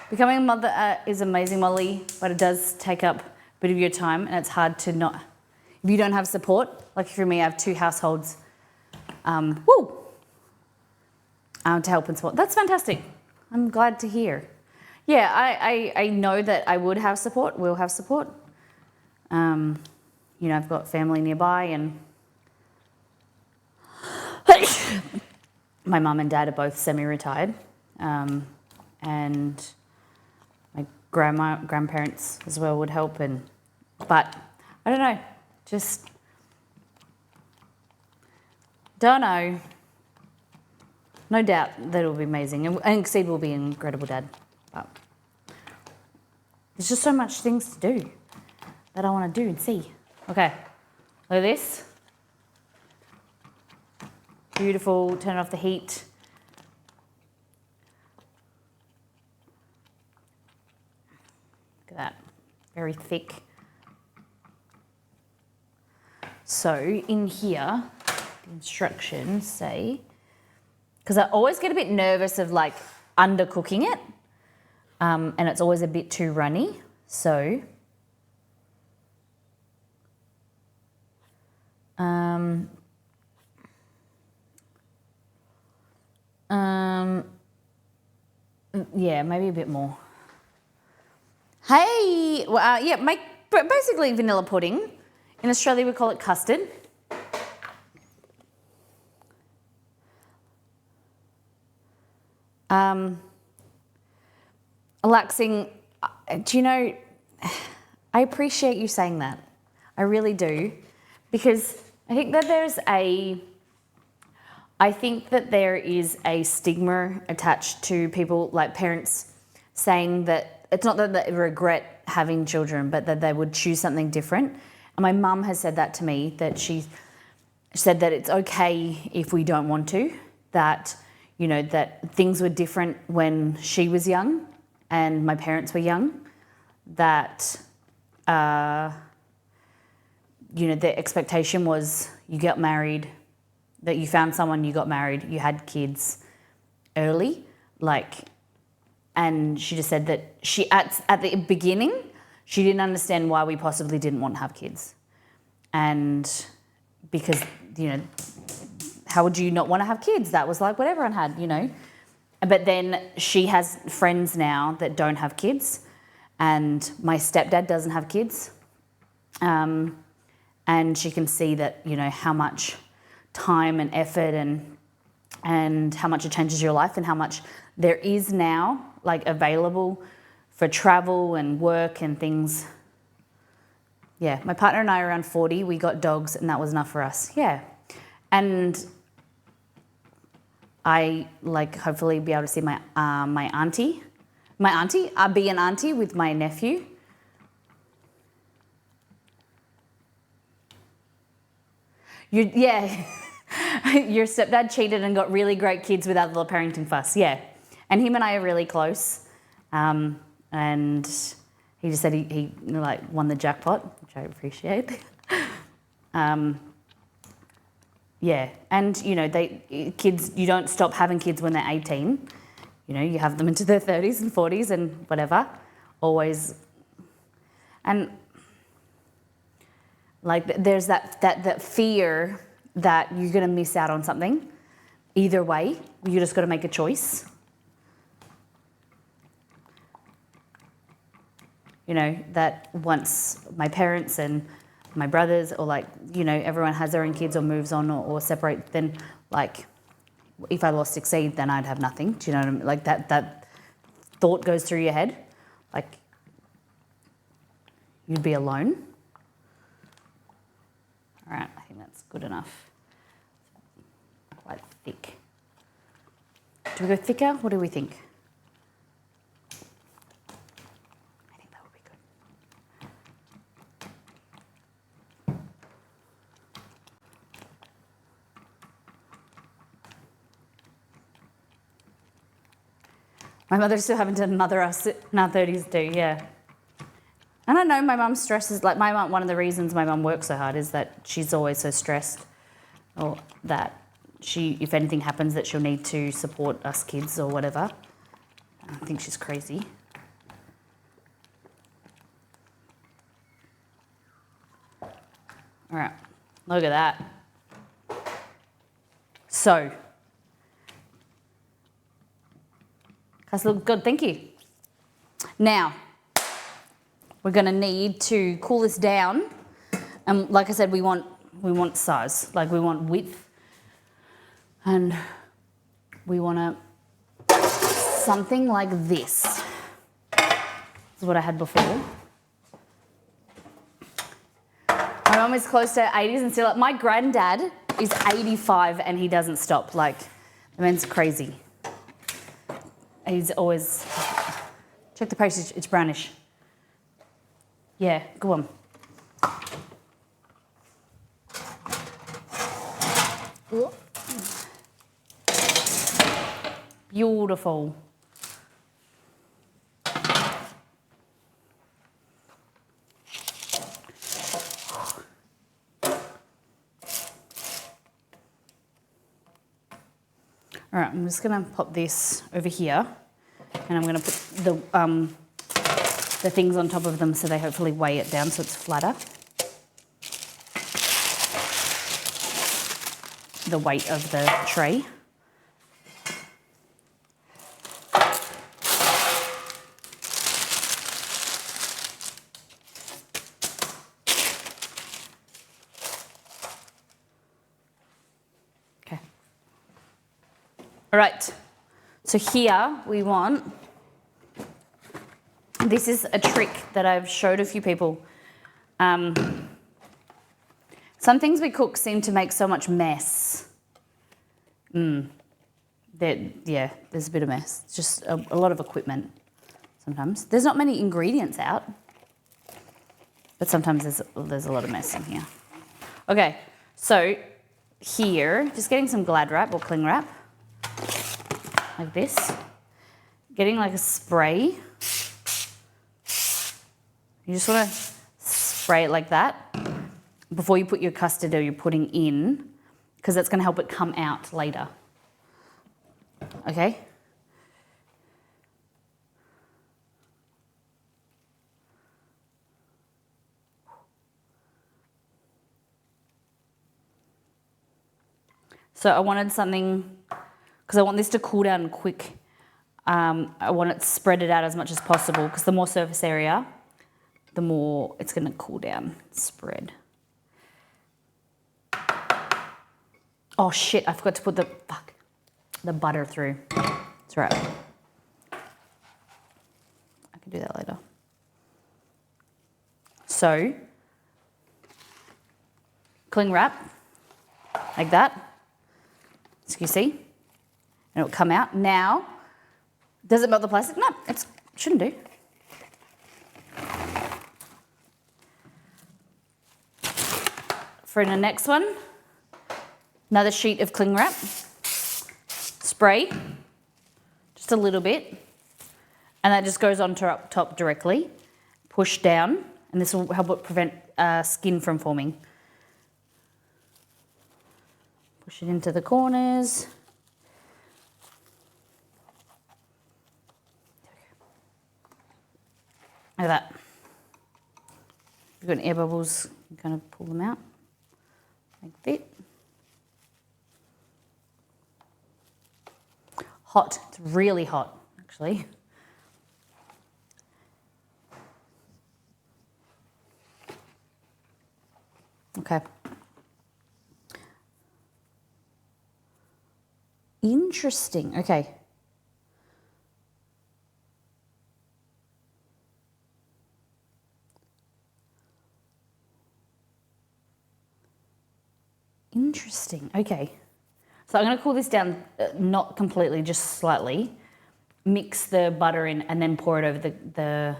Becoming a mother is amazing, Molly, but it does take up a bit of your time, and it's hard to not, if you don't have support, like for me, I have 2 households, to help and support. That's fantastic. I'm glad to hear. Yeah, I know that I would have support, will have support. I've got family nearby, and my mum and dad are both semi-retired, and my grandparents as well would help. But I don't know, just don't know. No doubt that it'll be amazing, and Exceed will be an incredible dad. But there's just so much things to do that I want to do and see. Okay, look at this. Beautiful. Turn off the heat. Look at that. Very thick. So in here, the instructions say, because I always get a bit nervous of like undercooking it, and it's always a bit too runny. So yeah, maybe a bit more. Hey, yeah, make basically vanilla pudding. In Australia, we call it custard. Relaxing, do you know, I appreciate you saying that. I really do. Because I think that there is a stigma attached to people, like parents saying that it's not that they regret having children, but that they would choose something different. And my mum has said that to me, that she said that it's okay if we don't want to, that, you know, that things were different when she was young and my parents were young, that, you know, the expectation was you get married, that you found someone, you got married, you had kids early, like, and she just said that she, at the beginning, she didn't understand why we possibly didn't want to have kids. And because, you know, how would you not want to have kids? That was like what everyone had, you know. But then she has friends now that don't have kids, and my stepdad doesn't have kids. And she can see that, you know, how much time and effort and how much it changes your life, and how much there is now, like, available for travel and work and things. Yeah, my partner and I are around 40, we got dogs, and that was enough for us. Yeah. And I, like, hopefully be able to see my auntie. I'll be an auntie with my nephew. Yeah. Your stepdad cheated and got really great kids without the parenting fuss. Yeah. And him and I are really close. And he just said he like won the jackpot, which I appreciate. Yeah. And, you know, kids, you don't stop having kids when they're 18. You know, you have them into their 30s and 40s and whatever. Always. And like, there's that fear that you're going to miss out on something. Either way, you just got to make a choice. You know, that once my parents and my brothers, or like, you know, everyone has their own kids or moves on or separate, then, like, if I lost Exceed, then I'd have nothing. Do you know what I mean? Like, that thought goes through your head. Like, you'd be alone. All right, I think that's good enough. Quite thick. Do we go thicker? What do we think? I think that would be good. My mother's still having to mother us in our 30s too, yeah. And I know my mum stresses, like, my mum, one of the reasons my mum works so hard is that she's always so stressed, or that she, if anything happens, that she'll need to support us kids or whatever. I think she's crazy. All right, look at that. So, that's look good, thank you. Now, we're going to need to cool this down, and like I said, we want size, like we want width, and we want something like this. This is what I had before. My mum is close to 80s and still, my granddad is 85 and he doesn't stop. Like, the man's crazy. He's always, check the postage, it's brownish. Yeah, go on. Beautiful. All right, I'm just going to pop this over here, and I'm going to put the things on top of them so they hopefully weigh it down so it's flatter. The weight of the tray. Okay. All right, so here we want, this is a trick that I've showed a few people. Some things we cook seem to make so much mess. Yeah, there's a bit of mess. It's just a lot of equipment sometimes. There's not many ingredients out, but sometimes there's a lot of mess in here. Okay, so here, just getting some Glad wrap or cling wrap, like this. Getting like a spray. You just want to spray it like that before you put your custard dough you're putting in, because that's going to help it come out later. Okay? So I wanted something, because I want this to cool down quick. I want it spread it out as much as possible, because the more surface area, the more it's going to cool down, spread. Oh shit, I forgot to put the butter through. That's right. I can do that later. So, cling wrap, like that. As you see, and it'll come out. Now, does it melt the plastic? No, it shouldn't do. For the next one, another sheet of cling wrap, spray, just a little bit, and that just goes onto up top directly. Push down, and this will help it prevent skin from forming. Push it into the corners. Look at that. If you've got any air bubbles, you kind of pull them out like that. Hot. It's really hot, actually. Okay. Interesting. Okay. Interesting. Okay. So I'm going to cool this down, not completely, just slightly. Mix the butter in and then pour it over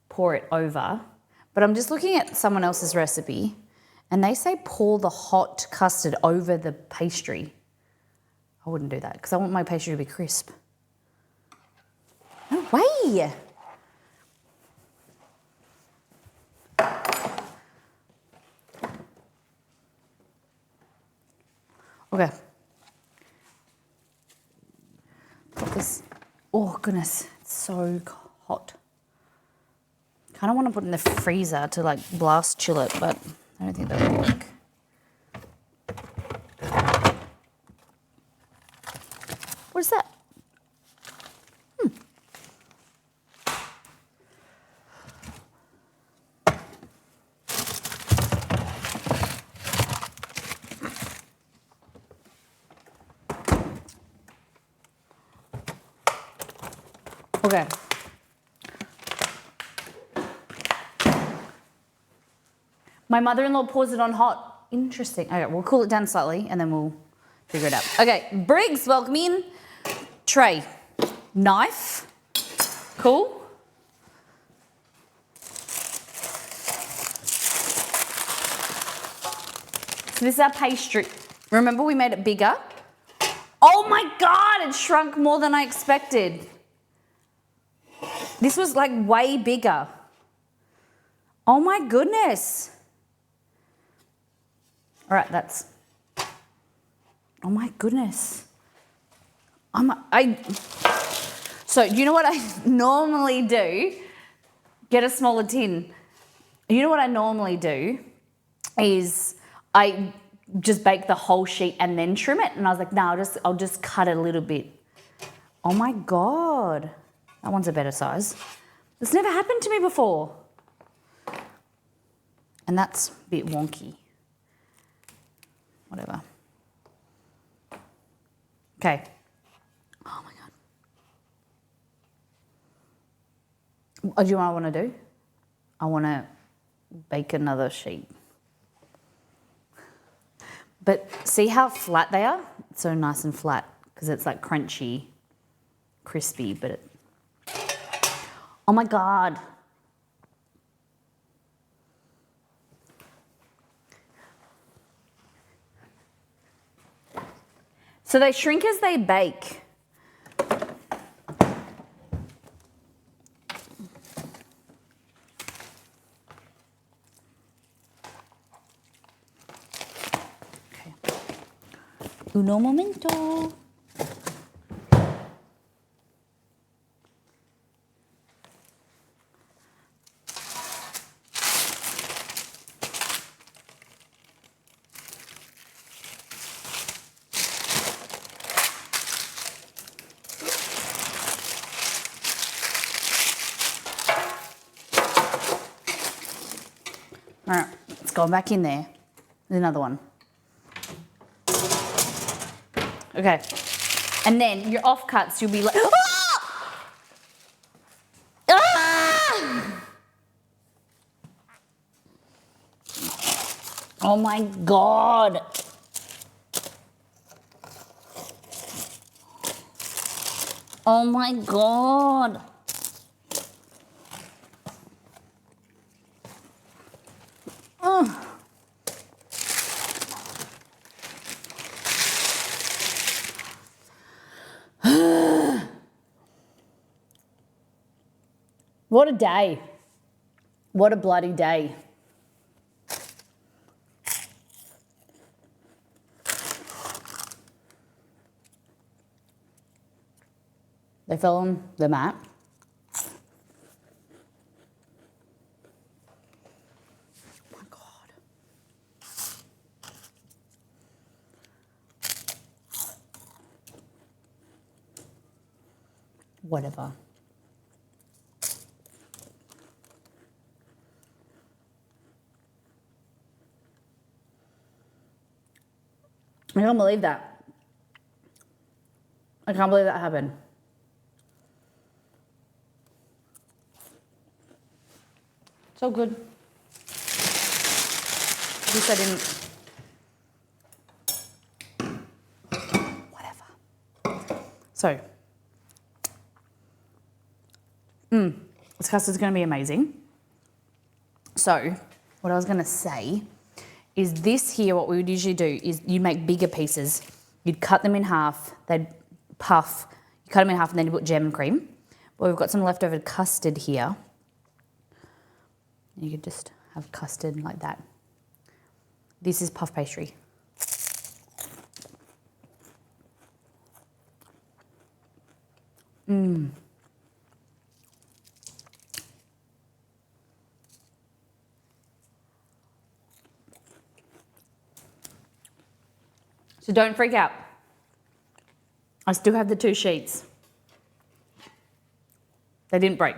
pour it over. But I'm just looking at someone else's recipe, and they say pour the hot custard over the pastry. I wouldn't do that because I want my pastry to be crisp. No way! Okay. Put this. Oh goodness, it's so hot. Kind of want to put it in the freezer to like blast chill it, but I don't think that will work. What is that? Okay. My mother-in-law pours it on hot. Interesting. Okay, we'll cool it down slightly and then we'll figure it out. Okay, Briggs, welcome in. Tray. Knife. Cool. So this is our pastry. Remember we made it bigger? Oh my God, it shrunk more than I expected. This was like way bigger. Oh my goodness. All right, that's, oh my goodness. So you know what I normally do? Get a smaller tin. You know what I normally do is I just bake the whole sheet and then trim it. And I was like, no, I'll just cut it a little bit. Oh my God. That one's a better size. This never happened to me before. And that's a bit wonky. Whatever. Okay. Oh my God. Oh, do you know what I want to do? I want to bake another sheet. But see how flat they are? It's so nice and flat because it's like crunchy, crispy, but it... Oh my God. So they shrink as they bake. Okay. Uno momento. All right, it's going back in there. There's another one. Okay, and then your offcuts, you'll be like, ah! Ah! Oh my God. Oh my God. What a day. What a bloody day. They fell on the mat. Oh my God. Whatever. I can't believe that. I can't believe that happened. So good. At least I didn't. Whatever. So, this custard's going to be amazing. So, what I was going to say is this here, what we would usually do is you make bigger pieces. You'd cut them in half, they'd puff. You cut them in half and then you put jam and cream. But we've got some leftover custard here. You could just have custard like that. This is puff pastry. So don't freak out. I still have the 2 sheets. They didn't break.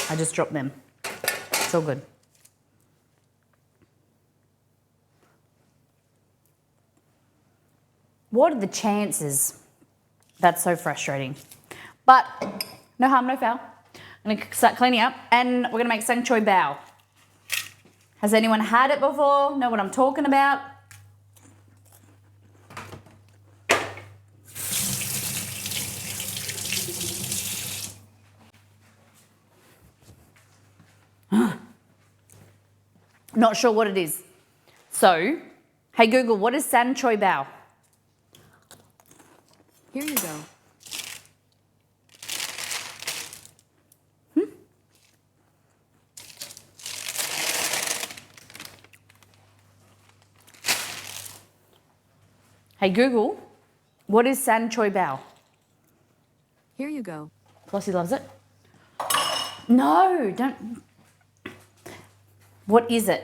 I just dropped them. It's all good. What are the chances? That's so frustrating. But no harm, no foul. I'm gonna start cleaning up and we're gonna make sang choy bao. Has anyone had it before? Know what I'm talking about? Not sure what it is. So, hey Google, what is sang choy bao? Here you go. Hey Google, what is sang choy bao? Here you go. Flossie loves it. No, don't. What is it?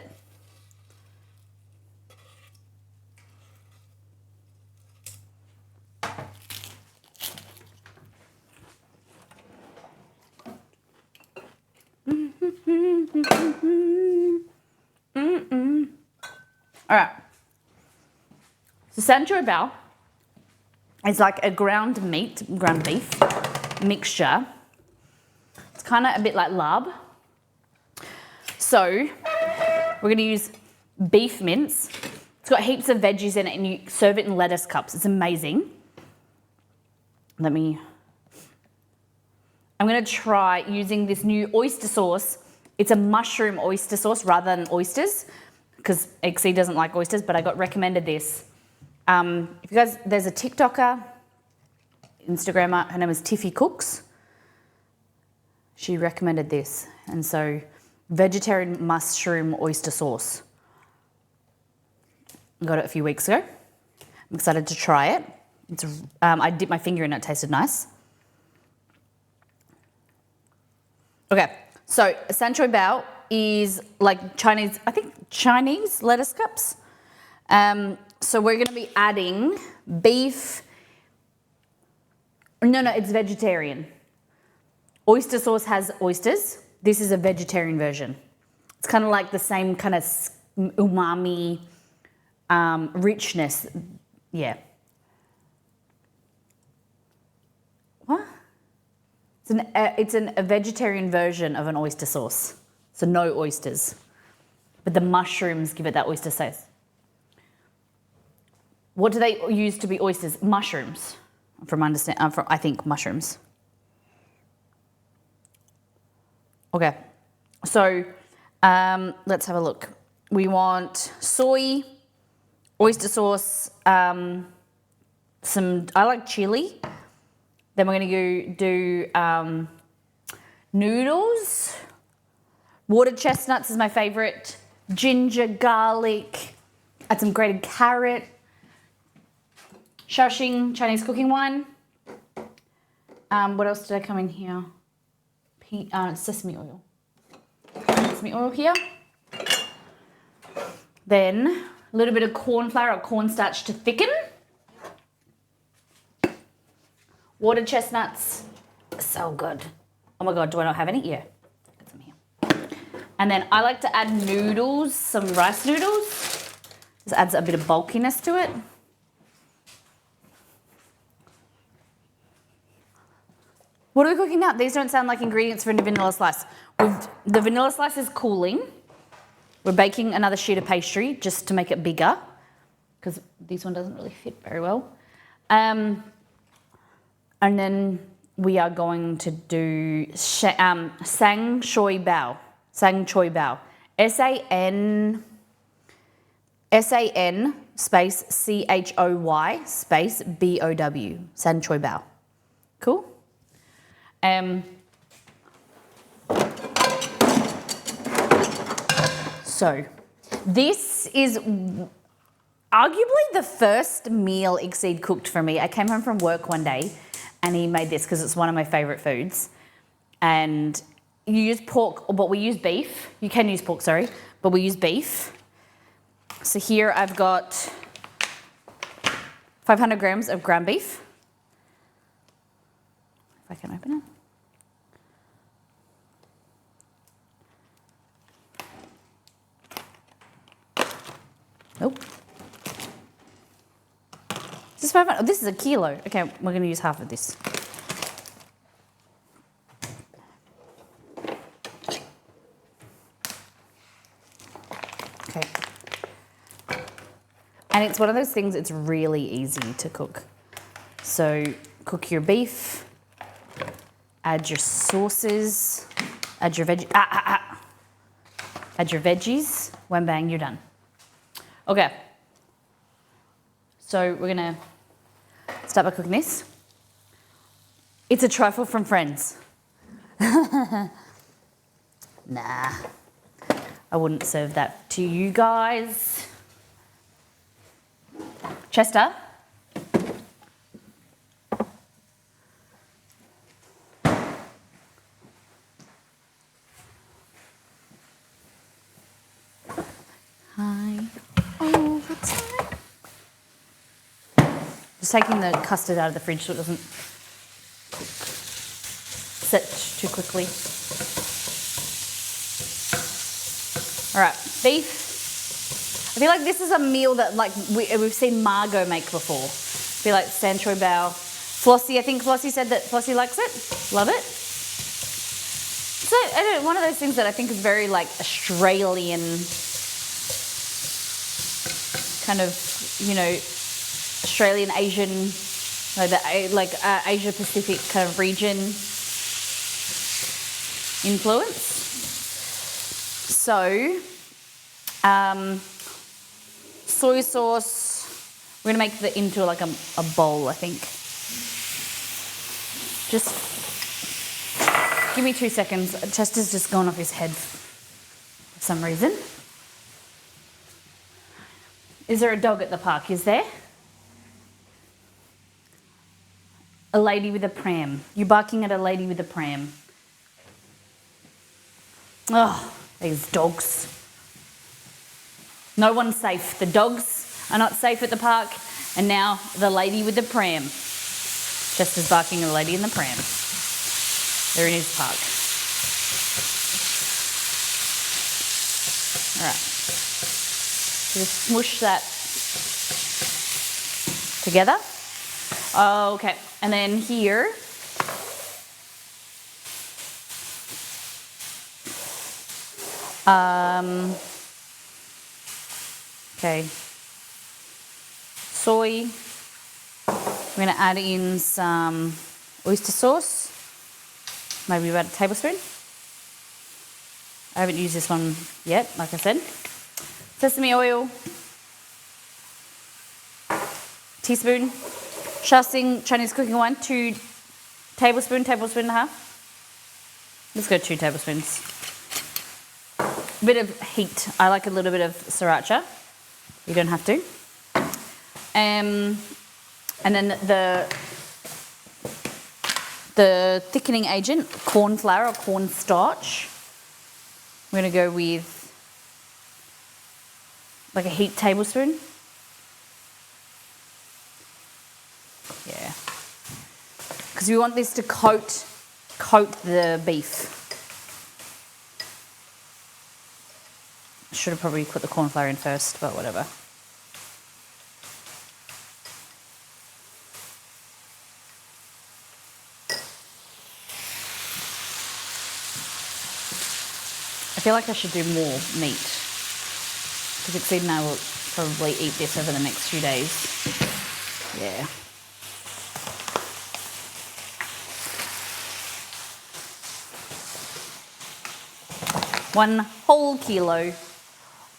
All right. So sang choy bao is like a ground beef mixture. It's kind of a bit like lard. So we're going to use beef mince. It's got heaps of veggies in it and you serve it in lettuce cups. It's amazing. I'm going to try using this new oyster sauce. It's a mushroom oyster sauce rather than oysters because XE doesn't like oysters, but I got recommended this. If you guys, there's a TikToker, Instagrammer, her name is Tiffy Cooks. She recommended this. And so vegetarian mushroom oyster sauce. Got it a few weeks ago. I'm excited to try it. I dipped my finger in it, tasted nice. Okay, so san choy bao is like Chinese, I think Chinese lettuce cups. So we're going to be adding beef. No, it's vegetarian. Oyster sauce has oysters. This is a vegetarian version. It's kind of like the same kind of umami richness. Yeah. What? It's a vegetarian version of an oyster sauce. So no oysters. But the mushrooms give it that oyster sauce. What do they use to be oysters? Mushrooms. I think mushrooms. Okay. So let's have a look. We want soy, oyster sauce, I like chili. Then we're going to do noodles. Water chestnuts is my favorite. Ginger, garlic. Add some grated carrot. Shaoxing Chinese cooking wine. What else did I come in here? Sesame oil. Sesame oil here. Then a little bit of corn flour or cornstarch to thicken. Water chestnuts. So good. Oh my God, do I not have any? Yeah. Get some here. And then I like to add noodles, some rice noodles. This adds a bit of bulkiness to it. What are we cooking now? These don't sound like ingredients for a vanilla slice. The vanilla slice is cooling. We're baking another sheet of pastry just to make it bigger because this one doesn't really fit very well. And then we are going to do sang choy bao. Sang choy bao. S-A-N space C-H-O-Y space B-O-W. Sang choy bao. Cool? So this is arguably the first meal Exceed cooked for me. I came home from work one day and he made this because it's one of my favorite foods. And you use pork, but we use beef. You can use pork, sorry, but we use beef. So here I've got 500 grams of ground beef. If I can open it. Nope. Is this 500? Oh, this is a kilo. Okay, we're going to use half of this. Okay. And it's one of those things, it's really easy to cook. So cook your beef, add your sauces, add your veggies. Add your veggies. When bang, you're done. Okay. So we're going to start by cooking this. It's a trifle from Friends. Nah. I wouldn't serve that to you guys. Chester. Hi. Over time. Just taking the custard out of the fridge so it doesn't set too quickly. All right, beef. I feel like this is a meal that we've seen Margot make before. I feel like san choy bao. Flossie, I think Flossie said that Flossie likes it. Love it. So one of those things that I think is very like Australian kind of, Australian, Asian, Asia Pacific kind of region influence. So, soy sauce, we're gonna make it into like a bowl, I think. Just give me 2 seconds. Chester's just gone off his head for some reason. Is there a dog at the park? Is there? A lady with a pram. You barking at a lady with a pram. Oh, these dogs. No one's safe. The dogs are not safe at the park, and now the lady with the pram. Chester's barking at the lady in the pram. They're in his park. All right. Just smush that together. Okay, and then here, okay, soy. I'm going to add in some oyster sauce, maybe about a tablespoon. I haven't used this one yet, like I said. Sesame oil, teaspoon. Shasing Chinese cooking wine, 2 tablespoon and a half. Let's go 2 tablespoons. A bit of heat. I like a little bit of sriracha. You don't have to. And then the thickening agent, corn flour or cornstarch. I'm going to go with like a heaped tablespoon. Yeah. Because we want this to coat the beef. I should have probably put the corn flour in first, but whatever. I feel like I should do more meat, because Exceed and I will probably eat this over the next few days. Yeah. One whole kilo.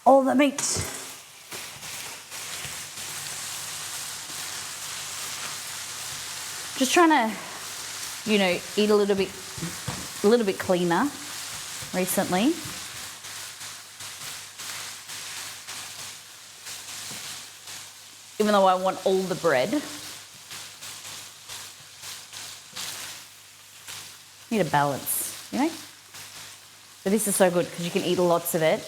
All the meat. Just trying to, eat a little bit cleaner recently. Even though I want all the bread. Need a balance, But this is so good because you can eat lots of it.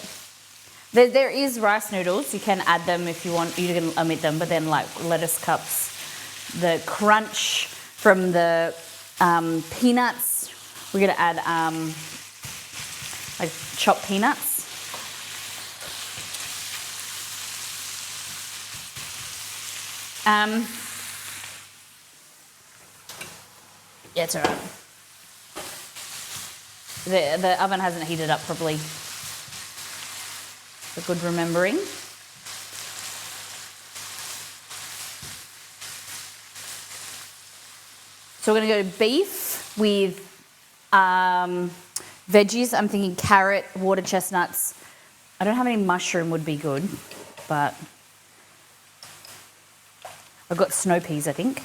There is rice noodles. You can add them if you want. You can omit them, but then like lettuce cups, the crunch from the peanuts. We're gonna add like chopped peanuts. Yeah, it's alright. The oven hasn't heated up properly. For good remembering. So we're going to go to beef with veggies. I'm thinking carrot, water chestnuts. I don't have any mushroom would be good, but I've got snow peas, I think.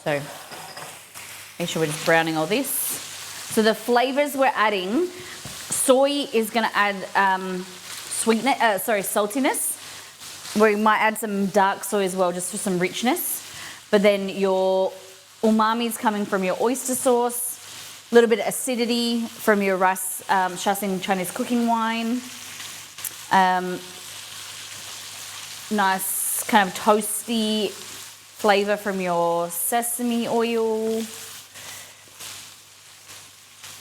So make sure we're just browning all this. So the flavors we're adding, soy is going to add saltiness. We might add some dark soy as well, just for some richness. But then your umami is coming from your oyster sauce, a little bit of acidity from your rice, Shasing Chinese cooking wine. Nice kind of toasty flavour from your sesame oil.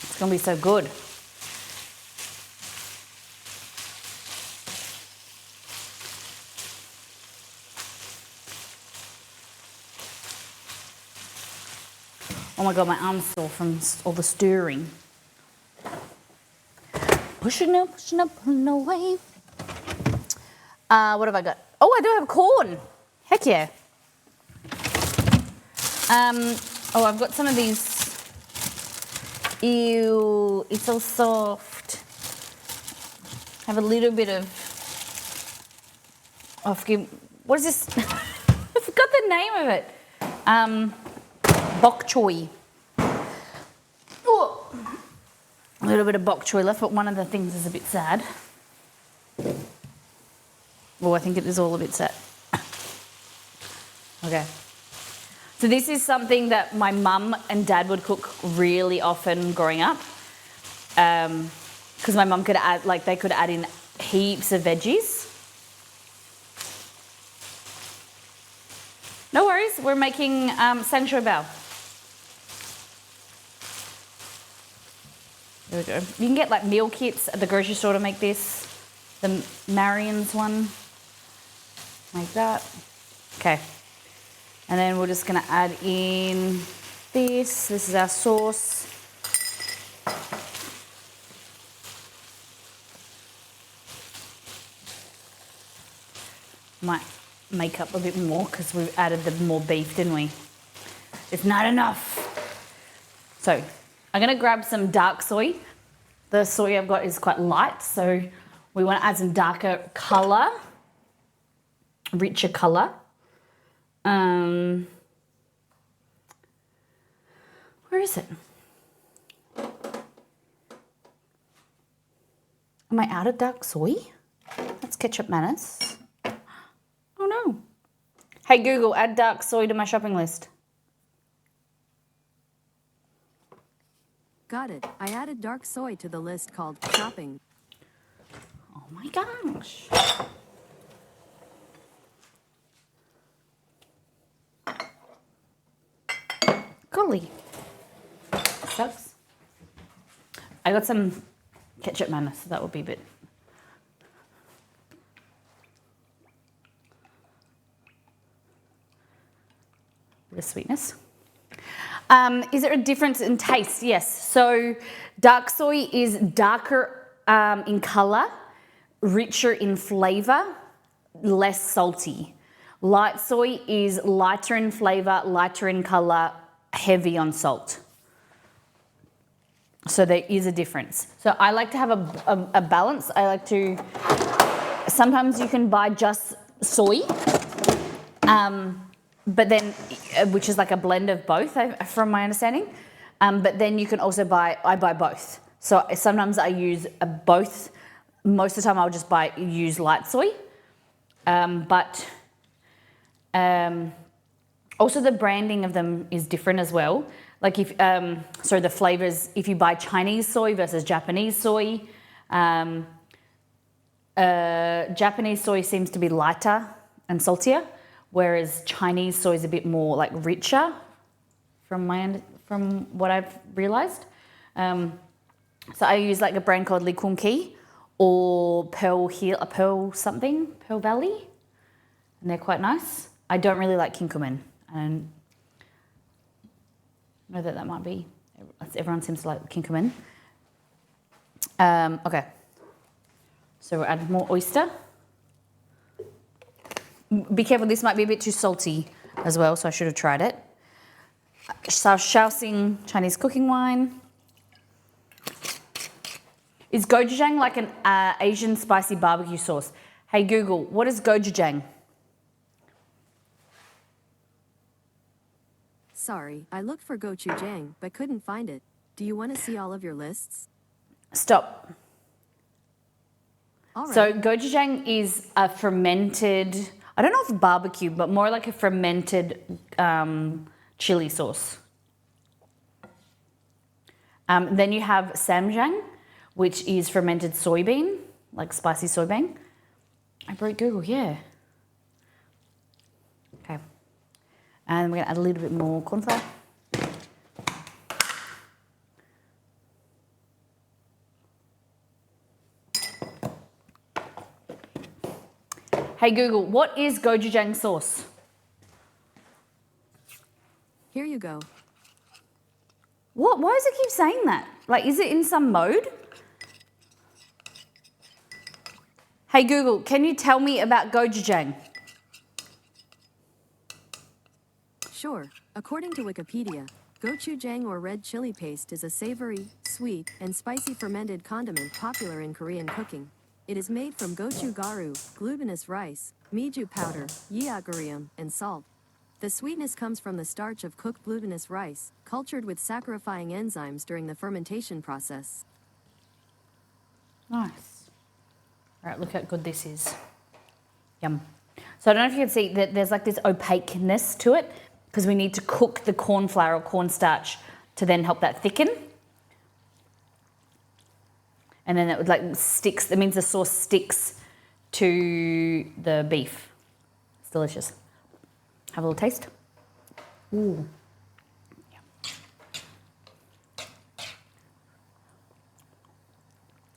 It's going to be so good. Oh my God, my arm's sore from all the stirring. Pushing up, pulling away. What have I got? Oh, I do have corn. Heck yeah. Oh, I've got some of these. Ew, it's all soft. Have a little bit of. Oh, forgive. What is this? I forgot the name of it. Bok choy. Oh, a little bit of bok choy left, but one of the things is a bit sad. Well, I think it is all a bit sad. Okay. So this is something that my mum and dad would cook really often growing up. Because my mum could add, like they could add in heaps of veggies. No worries, we're making sancho bao. There we go. You can get like meal kits at the grocery store to make this. The Marion's one. Like that. Okay. And then we're just gonna add in this. This is our sauce. Might make up a bit more because we've added the more beef, didn't we? It's not enough. So I'm gonna grab some dark soy. The soy I've got is quite light, so we want to add some darker color, richer color. Where is it? Am I out of dark soy? That's ketchup manners. Oh no. Hey Google, add dark soy to my shopping list. Got it. I added dark soy to the list called shopping. Oh my gosh. Golly. Sucks. I got some ketchup manners, so that will be a bit. Bit of sweetness. Is there a difference in taste? Yes. So dark soy is darker in color, richer in flavor, less salty. Light soy is lighter in flavor, lighter in color, heavy on salt. So there is a difference. So I like to have a balance. I like to, sometimes you can buy just soy, but then, which is like a blend of both from my understanding. But then you can also I buy both. So sometimes I use both. Most of the time I'll just use light soy. But also the branding of them is different as well. Like if, so the flavors, if you buy Chinese soy versus Japanese soy, Japanese soy seems to be lighter and saltier, whereas Chinese soy is a bit more like richer from what I've realized. So I use like a brand called Li Kung Ki or Pearl Valley, and they're quite nice. I don't really like Kinkuman, and I know that might be, everyone seems to like Kinkuman. Okay, so we'll add more oyster. Be careful, this might be a bit too salty as well, so I should have tried it. Shaoxing Chinese cooking wine. Is gochujang like an Asian spicy barbecue sauce? Hey Google, what is gochujang? Sorry, I looked for gochujang, but couldn't find it. Do you want to see all of your lists? Stop. All right. So gochujang is a fermented, I don't know if barbecue, but more like a fermented chili sauce. Then you have samjang, which is fermented soybean, like spicy soybean. I broke Google, yeah. Okay. And we're gonna add a little bit more corn flour. Hey Google, what is gochujang sauce? Here you go. What? Why does it keep saying that? Like, is it in some mode? Hey Google, can you tell me about gochujang? Sure. According to Wikipedia, gochujang or red chili paste is a savory, sweet, and spicy fermented condiment popular in Korean cooking. It is made from gochugaru, glutinous rice, mijo powder, yeogurium, and salt. The sweetness comes from the starch of cooked glutinous rice, cultured with saccharifying enzymes during the fermentation process. Nice. All right, look how good this is. Yum. So I don't know if you can see that there's like this opaqueness to it because we need to cook the corn flour or cornstarch to then help that thicken. And then it would like sticks, that means the sauce sticks to the beef. It's delicious. Have a little taste. Ooh.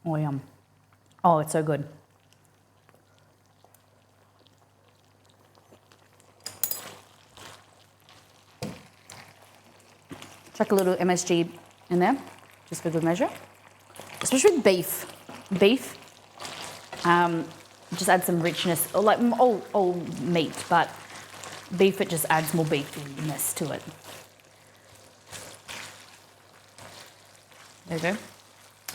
Oh, yum. Oh, it's so good. Chuck a little MSG in there, just for good measure. Especially with beef. Beef, just adds some richness, or like all meat, but beef, it just adds more beefiness to it. There you go.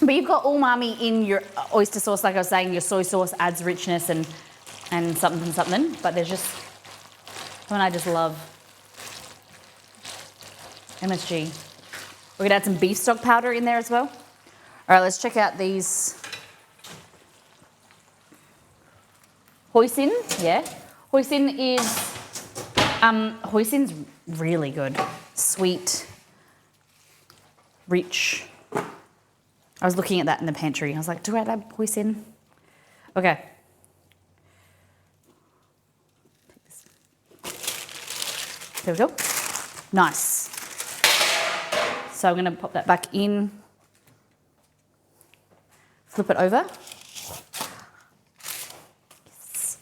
But you've got umami in your oyster sauce, like I was saying, your soy sauce adds richness and something, but there's just, one I just love. MSG. We're gonna add some beef stock powder in there as well. All right, let's check out these. Hoisin, yeah. Hoisin's really good. Sweet, rich. I was looking at that in the pantry. I was like, do I add hoisin? Okay. There we go. Nice. So I'm going to pop that back in. Flip it over. Yes.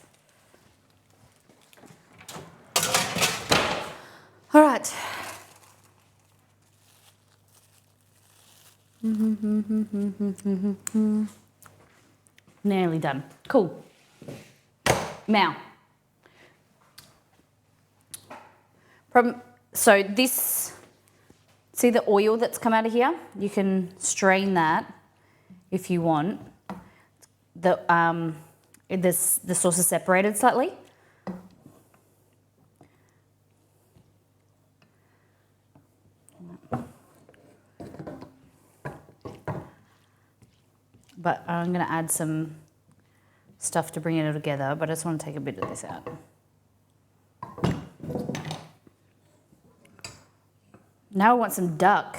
All right. Nearly done. Cool. Now, so this, see the oil that's come out of here? You can strain that if you want. The sauce is separated slightly. But I'm going to add some stuff to bring it all together, but I just want to take a bit of this out. Now I want some duck.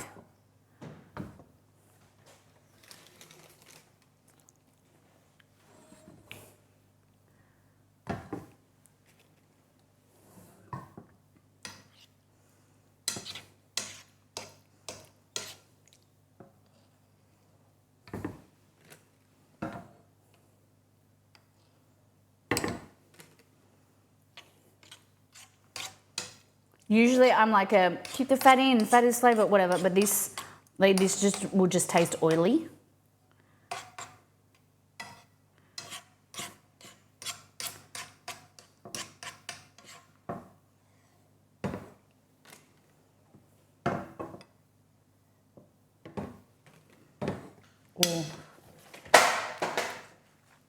Usually I'm like keep the fat in, fat is flavour, whatever, but this just will just taste oily. Ooh.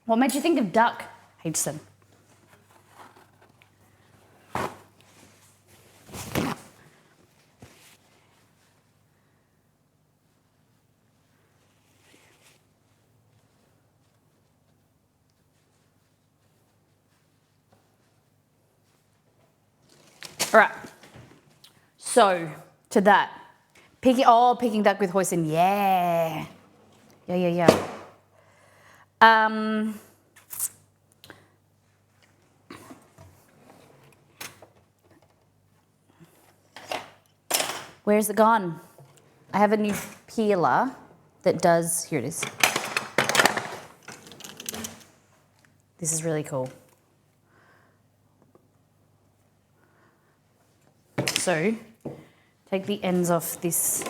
What made you think of duck, Haidson? All right, so to that, Peking duck with hoisin, yeah. Where's it gone? I have a new peeler that does, here it is. This is really cool. So, take the ends off this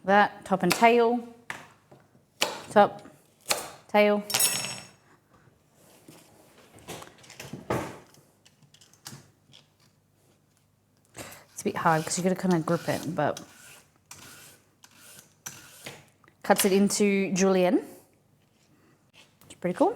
That, top and tail. Top, tail. It's a bit hard because you've got to kind of grip it, but cuts it into julienne. It's pretty cool.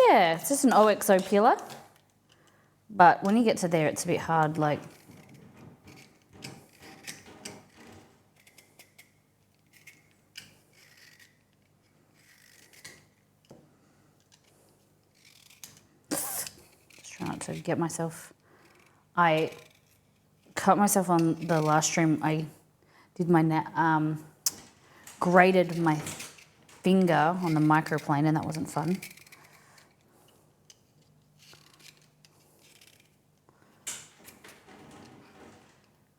Yeah, it's just an OXO peeler, but when you get to there, it's a bit hard, like. Just trying not to get myself. I cut myself on the last stream. I did my grated my finger on the microplane, and that wasn't fun.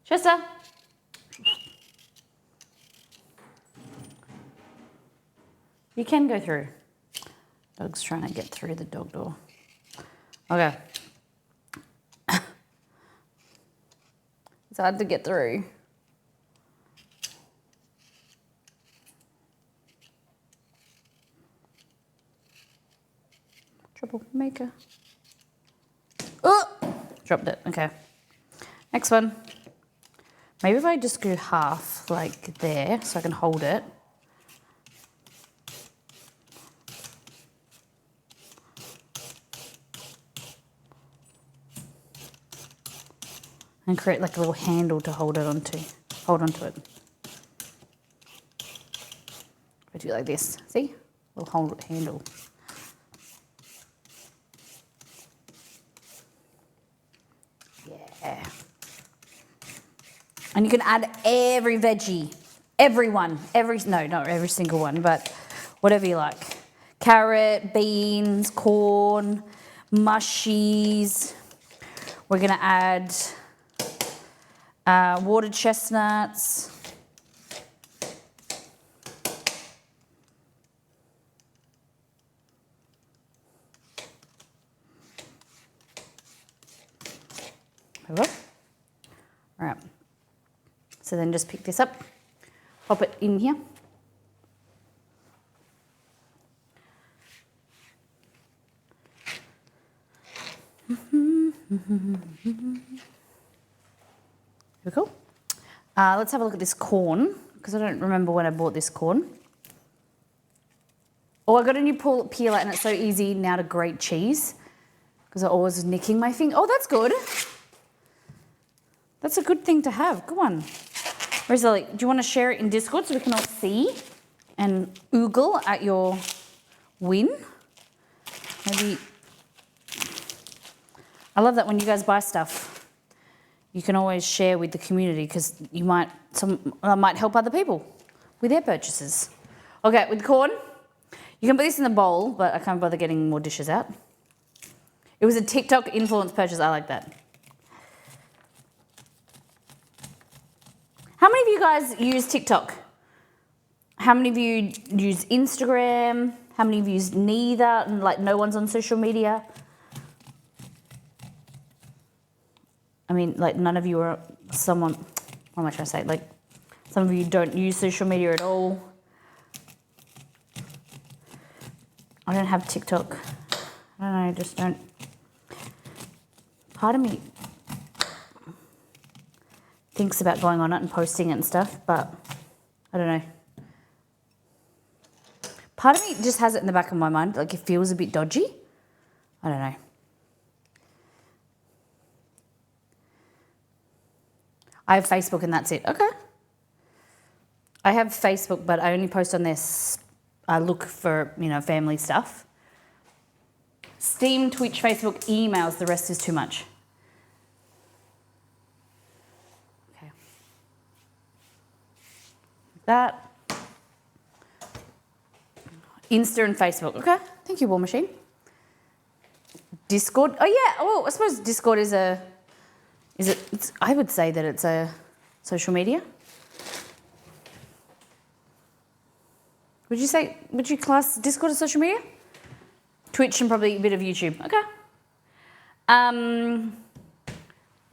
Chester. You can go through. Dog's trying to get through the dog door. Okay. It's hard to get through. Troublemaker. Oh! Dropped it. Okay. Next one. Maybe if I just go half, like there, so I can hold it. And create like a little handle to hold onto it. I do like this, see? Little hold handle. Yeah. And you can add every veggie, not every single one, but whatever you like. Carrot, beans, corn, mushies. We're gonna add watered chestnuts. There we go. All right. So then just pick this up, pop it in here. Here we go. Let's have a look at this corn, because I don't remember when I bought this corn. Oh, I got a new peeler, and it's so easy now to grate cheese, because I always was nicking my finger. Oh, that's good. That's a good thing to have. Go on. Rosalie, do you want to share it in Discord so we can all see and oogle at your win? Maybe. I love that when you guys buy stuff, you can always share with the community, because you might help other people with their purchases. Okay, with the corn, you can put this in the bowl, but I can't bother getting more dishes out. It was a TikTok influence purchase. I like that. How many of you guys use TikTok? How many of you use Instagram? How many of you use neither, and like no one's on social media? I mean, like none of you are what am I trying to say? Like some of you don't use social media at all. I don't have TikTok. I don't know, I just don't. Part of me thinks about going on it and posting it and stuff, but I don't know. Part of me just has it in the back of my mind, like it feels a bit dodgy. I don't know. I have Facebook and that's it. Okay. I have Facebook, but I only post on this. I look for, family stuff. Steam, Twitch, Facebook, emails, the rest is too much. Okay. That. Insta and Facebook. Okay. Thank you, War Machine. Discord. Oh, yeah. Well, I suppose Discord is I would say that it's a social media. would you class Discord as social media? Twitch and probably a bit of YouTube. Okay.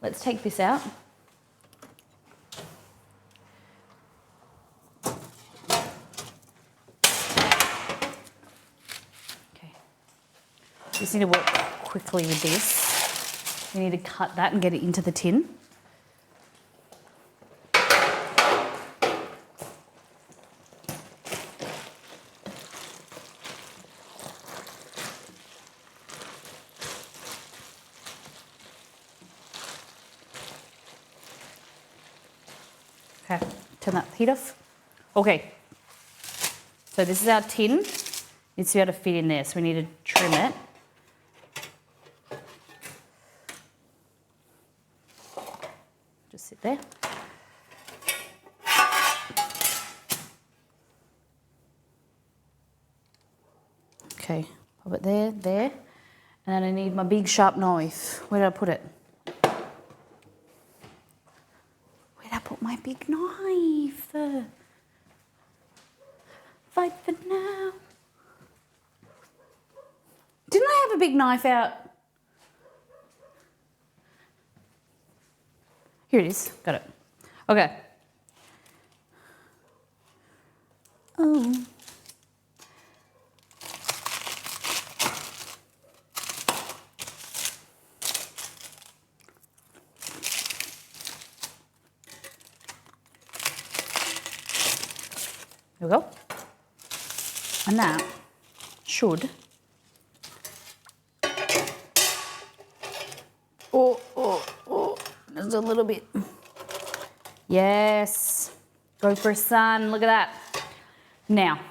Let's take this out. Okay. Just need to work quickly with this. We need to cut that and get it into the tin. Okay, turn that heat off. Okay, so this is our tin. Needs to be able to fit in there, so we need to trim it. Just sit there. Okay, pop it there, there. And then I need my big sharp knife. Where did I put it? Where'd I put my big knife? Fight for now. Didn't I have a big knife out? Here it is. Got it. Okay. Oh. There we go. And that should. Oh, there's a little bit. Yes. Go for a sun. Look at that. Now,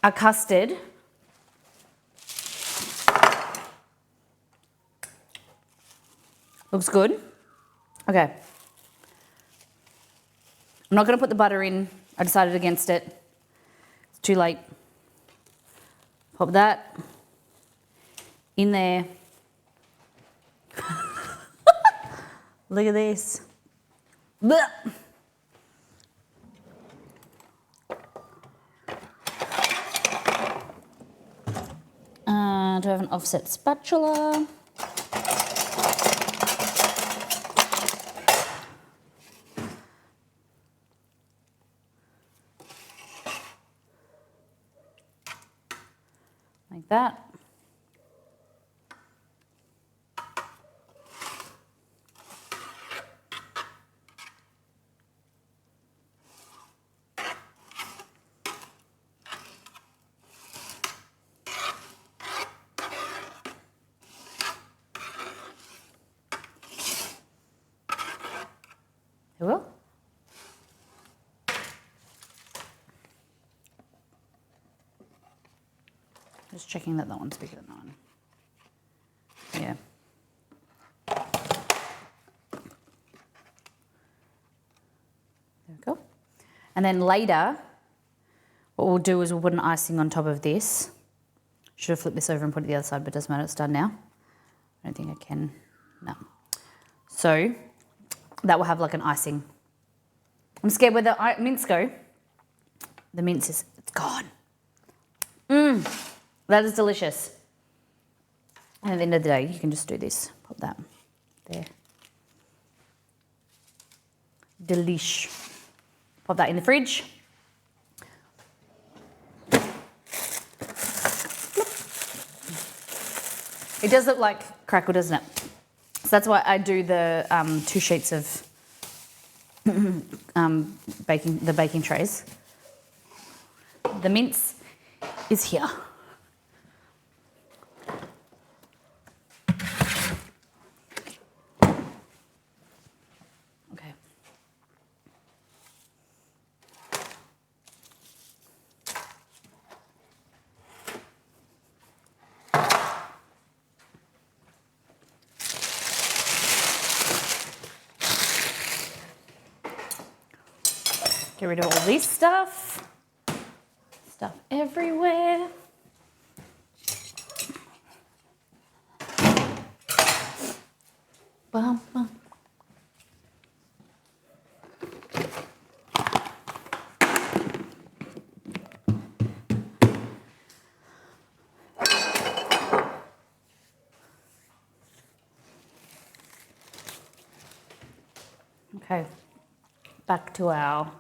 our custard. Looks good. Okay. I'm not going to put the butter in. I decided against it. It's too late. Pop that in there. Look at this. Blech. Do I have an offset spatula? Like that. There we go. Just checking that one's bigger than that one. Yeah. There we go. And then later, what we'll do is we'll put an icing on top of this. Should have flipped this over and put it the other side, but it doesn't matter, it's done now. I don't think I can, no. So that will have like an icing. I'm scared where the mince go. The mince is, it's gone. That is delicious. And at the end of the day, you can just do this. Pop that there. Delish. Pop that in the fridge. It does look like crackle, doesn't it? So that's why I do the 2 sheets of baking trays. The mince is here. Okay. Get rid of all this stuff. Stuff everywhere. Bum, bum. Okay, back to our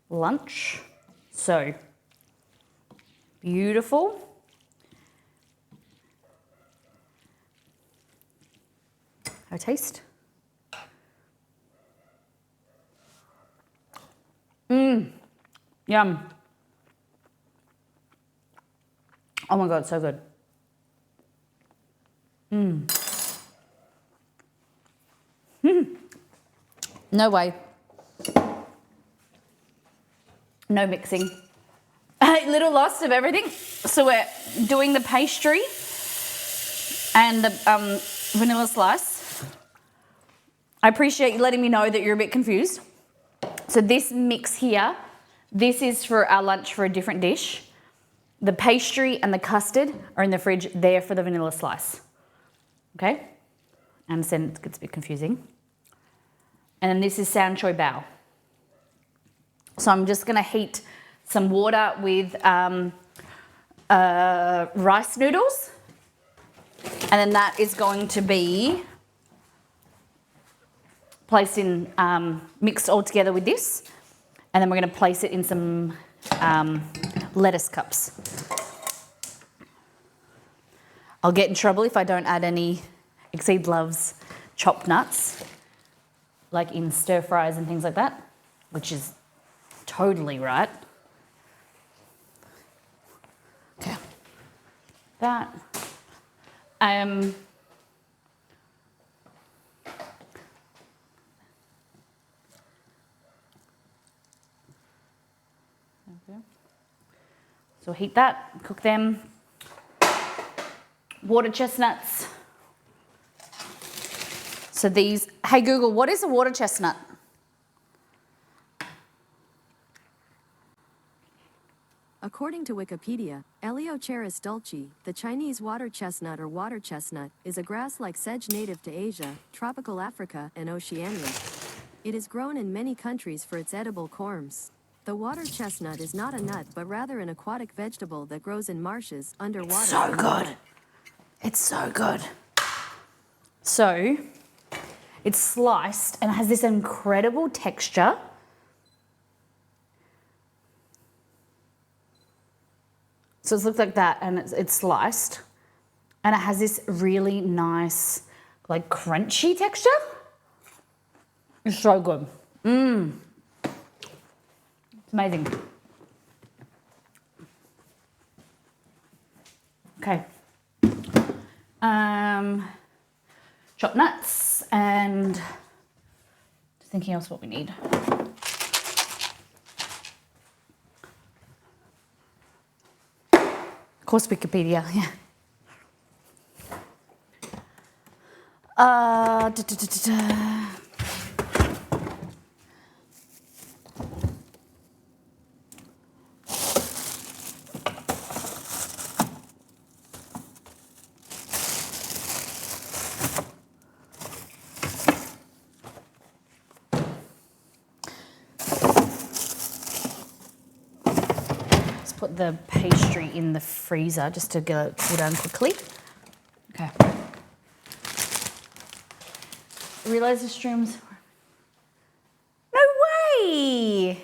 lunch. So, beautiful. Have a taste. Yum. Oh my God, so good. No way. No mixing. A little lost of everything. So we're doing the pastry and the vanilla slice. I appreciate you letting me know that you're a bit confused. So this mix here, this is for our lunch for a different dish. The pastry and the custard are in the fridge there for the vanilla slice. Okay? I understand it gets a bit confusing. And then this is san choy bao. So I'm just going to heat some water with rice noodles. And then that is going to be placed in, mixed all together with this. And then we're going to place it in some lettuce cups. I'll get in trouble if I don't add any. Exceed loves chopped nuts, like in stir fries and things like that, which is totally right. Okay, that. So heat that, cook them. Water chestnuts. So these, hey Google, what is a water chestnut? According to Wikipedia, Eleocharis dulci, the Chinese water chestnut or water chestnut, is a grass-like sedge native to Asia, tropical Africa, and Oceania. It is grown in many countries for its edible corms. The water chestnut is not a nut but rather an aquatic vegetable that grows in marshes, underwater. So good. It's so good. So, it's sliced and it has this incredible texture. So it looks like that and it's sliced. And it has this really nice, like crunchy texture. It's so good. It's amazing. Okay. Chopped nuts and just thinking else what we need. Of course, Wikipedia, yeah. Da, da, da, da, da. Put the pastry in the freezer just to get it cool down quickly. Okay. Realize the streams. No way!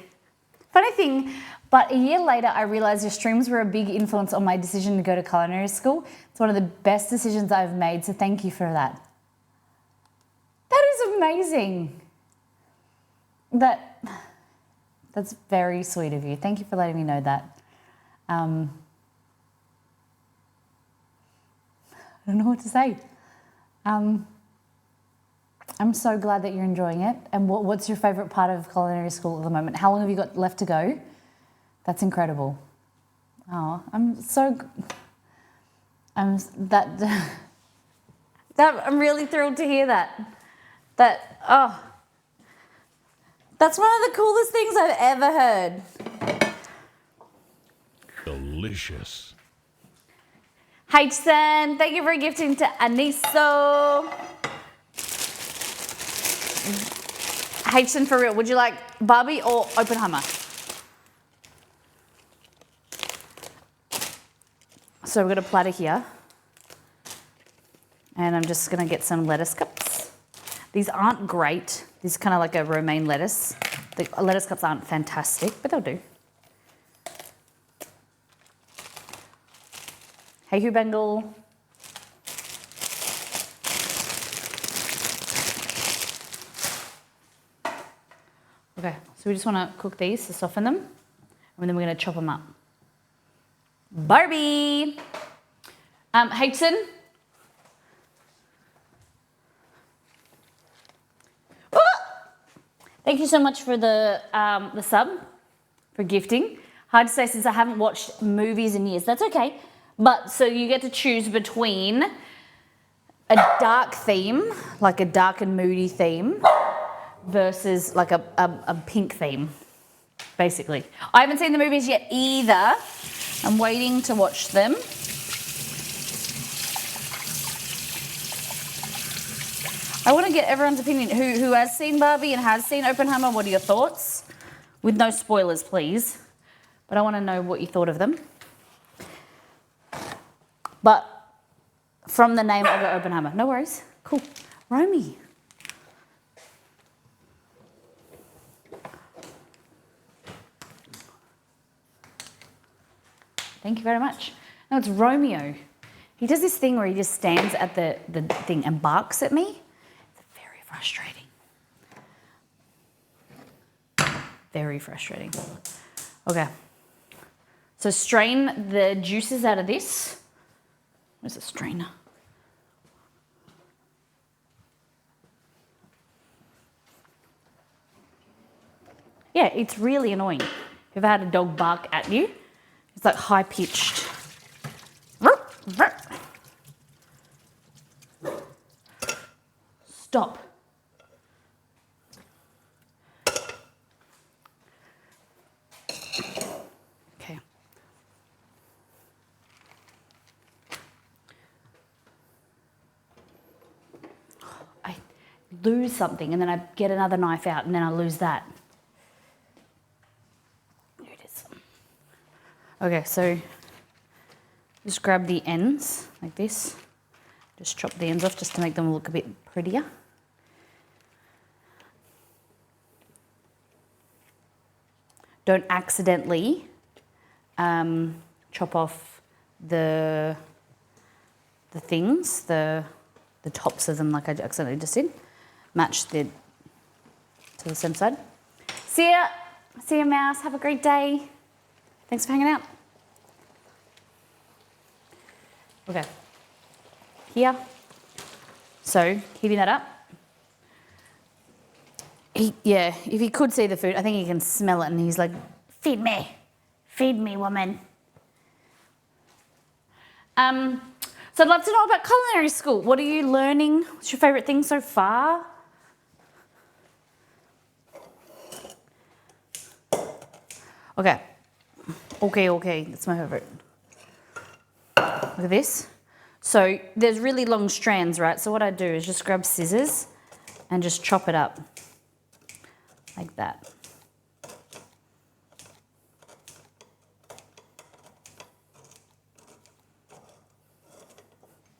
Funny thing, but a year later I realized your streams were a big influence on my decision to go to culinary school. It's one of the best decisions I've made, so thank you for that. That is amazing. That's very sweet of you. Thank you for letting me know that. I don't know what to say. I'm so glad that you're enjoying it. And what's your favourite part of culinary school at the moment? How long have you got left to go? That's incredible. Oh, I'm really thrilled to hear that. That's one of the coolest things I've ever heard. Delicious. H-San, thank you for gifting to Aniso. H-San, for real, would you like Barbie or Oppenheimer? So we've got a platter here. And I'm just going to get some lettuce cups. These aren't great. This is kind of like a romaine lettuce. The lettuce cups aren't fantastic, but they'll do. Hey, Hugh Bengal. Okay, so we just want to cook these to soften them, and then we're going to chop them up. Barbie! Hayton? Oh! Thank you so much for the sub, for gifting. Hard to say since I haven't watched movies in years. That's okay. But so you get to choose between a dark theme, like a dark and moody theme, versus like a pink theme, basically. I haven't seen the movies yet either. I'm waiting to watch them. I want to get everyone's opinion. Who has seen Barbie and has seen Oppenheimer? What are your thoughts? With no spoilers, please. But I want to know what you thought of them. But from the name, I'll go Oppenheimer. No worries. Cool. Romy. Thank you very much. No, it's Romeo. He does this thing where he just stands at the thing and barks at me. It's very frustrating. Very frustrating. Okay. So strain the juices out of this. Where's the strainer? Yeah, it's really annoying. Have you ever had a dog bark at you? It's like high pitched. Stop. Okay. I lose something and then I get another knife out and then I lose that. Here it is. Okay, so just grab the ends like this. Just chop the ends off just to make them look a bit prettier. Don't accidentally chop off the things, the tops of them like I accidentally just did. Match to the same side. See ya, mouse. Have a great day. Thanks for hanging out. Okay. Here. So, heating that up. Yeah, if he could see the food, I think he can smell it and he's like, feed me, woman. So I'd love to know about culinary school. What are you learning? What's your favourite thing so far? Okay, that's my favourite. Look at this. So there's really long strands, right? So what I do is just grab scissors and just chop it up like that.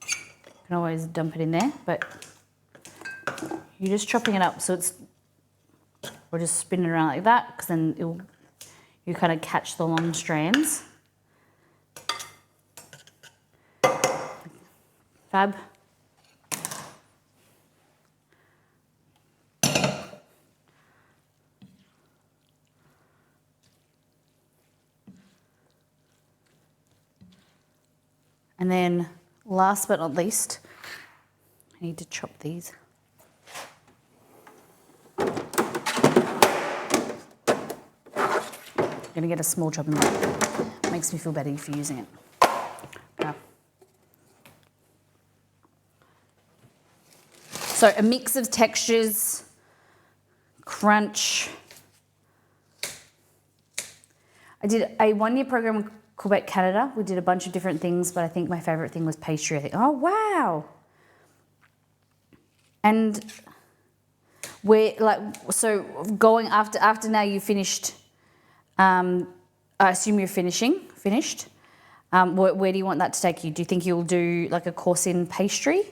You can always dump it in there, but you're just chopping it up so it's, or just spin it around like that, because then you kind of catch the long strands. Fab. And then last but not least, I need to chop these. I'm gonna get a small chopping board. Makes me feel better for using it. Yeah. So a mix of textures, crunch. I did a one-year program in Quebec, Canada. We did a bunch of different things, but I think my favourite thing was pastry. I think, oh wow. And we're like, so going after now you finished, I assume you're finished. Where do you want that to take you? Do you think you'll do like a course in pastry?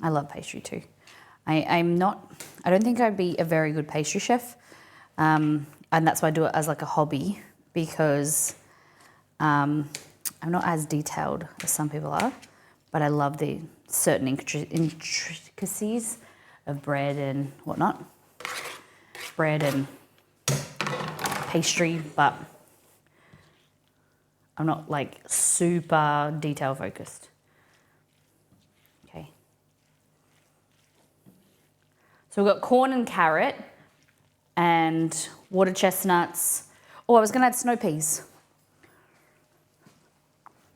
I love pastry too. I'm not, I don't think I'd be a very good pastry chef. And that's why I do it as like a hobby, because I'm not as detailed as some people are, but I love the certain intricacies of bread and whatnot. Bread and pastry, but I'm not like super detail focused. Okay. So we've got corn and carrot and water chestnuts. Oh, I was gonna add snow peas.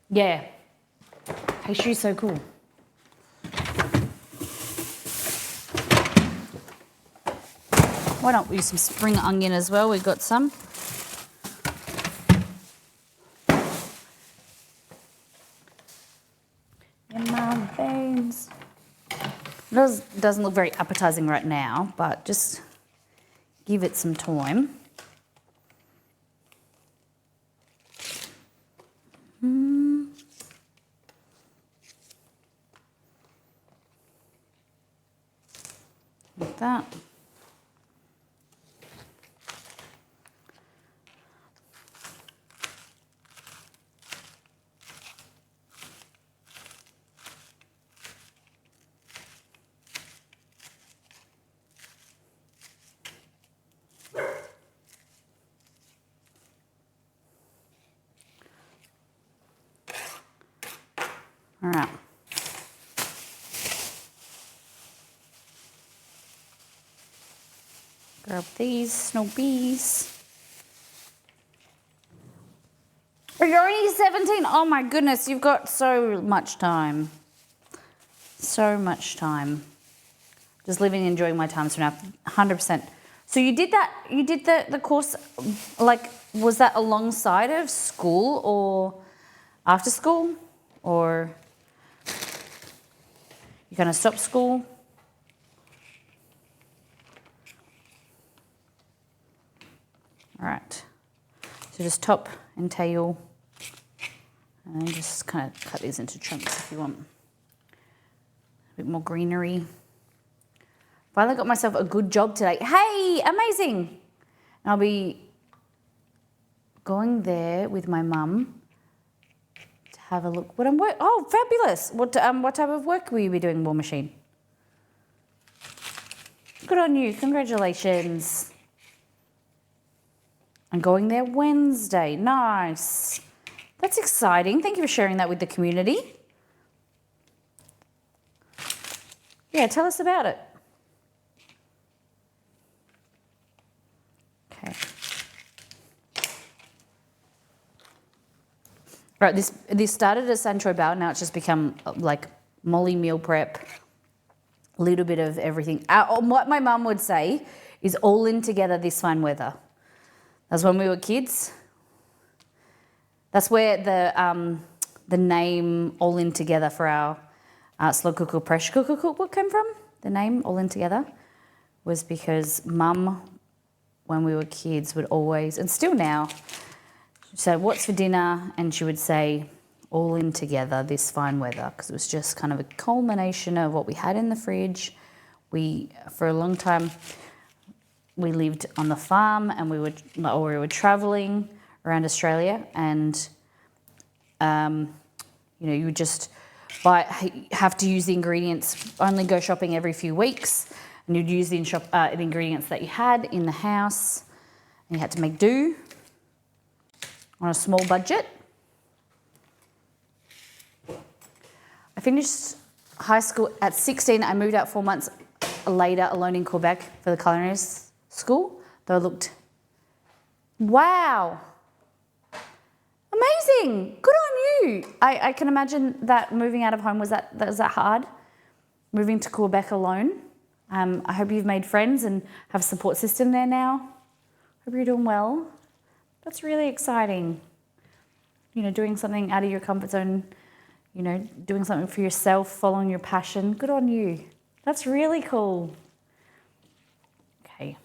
Yeah. Pastry's so cool. Why don't we use some spring onion as well? We've got some. In my veins. Doesn't look very appetizing right now, but just give it some time. Like that. All right. Grab these snow peas. You're only 17. Oh my goodness, you've got so much time. So much time. Just living, enjoying my time. So now, 100%. So you did that. You did the course. Like, was that alongside of school or after school, or you gonna stop school? All right, so just top and tail, and then just kind of cut these into chunks if you want. A bit more greenery. Finally got myself a good job today. Hey, amazing! And I'll be going there with my mum to have a look. What I'm work? Oh, fabulous! What type of work will you be doing, War Machine? Good on you! Congratulations! I'm going there Wednesday. Nice. That's exciting. Thank you for sharing that with the community. Yeah, tell us about it. Okay. Right, this started as Sancho Bao. Now it's just become like Molly meal prep. A little bit of everything. What my mum would say is all in together this fine weather. That's when we were kids. That's where the name All In Together for our slow cooker, pressure cooker cookbook came from. The name All In Together was because Mum, when we were kids, would always, and still now, she'd say, "What's for dinner?" And she would say, "All in together this fine weather," because it was just kind of a culmination of what we had in the fridge. For a long time, we lived on the farm, and we were traveling around Australia, and you would just have to use the ingredients. Only go shopping every few weeks, and you'd use the ingredients that you had in the house, and you had to make do on a small budget. I finished high school at 16. I moved out 4 months later, alone in Quebec for the culinary school. Though I looked, wow, amazing, good on you. I can imagine that moving out of home, was that hard? Moving to Quebec alone. I hope you've made friends and have a support system there now. Hope you're doing well. That's really exciting. Doing something out of your comfort zone, doing something for yourself, following your passion. Good on you. That's really cool. Okay.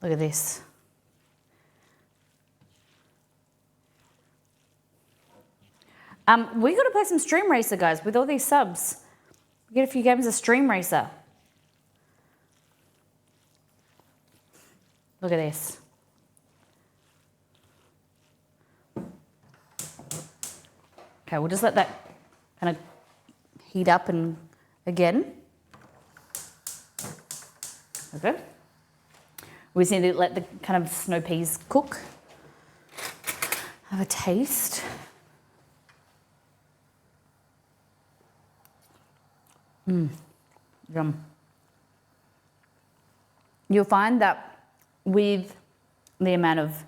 Look at this. We got to play some Stream Racer, guys, with all these subs. You get a few games of Stream Racer. Look at this. Okay, we'll just let that kind of heat up and again. Okay. We just need to let the kind of snow peas cook. Have a taste. Yum. You'll find that with the amount of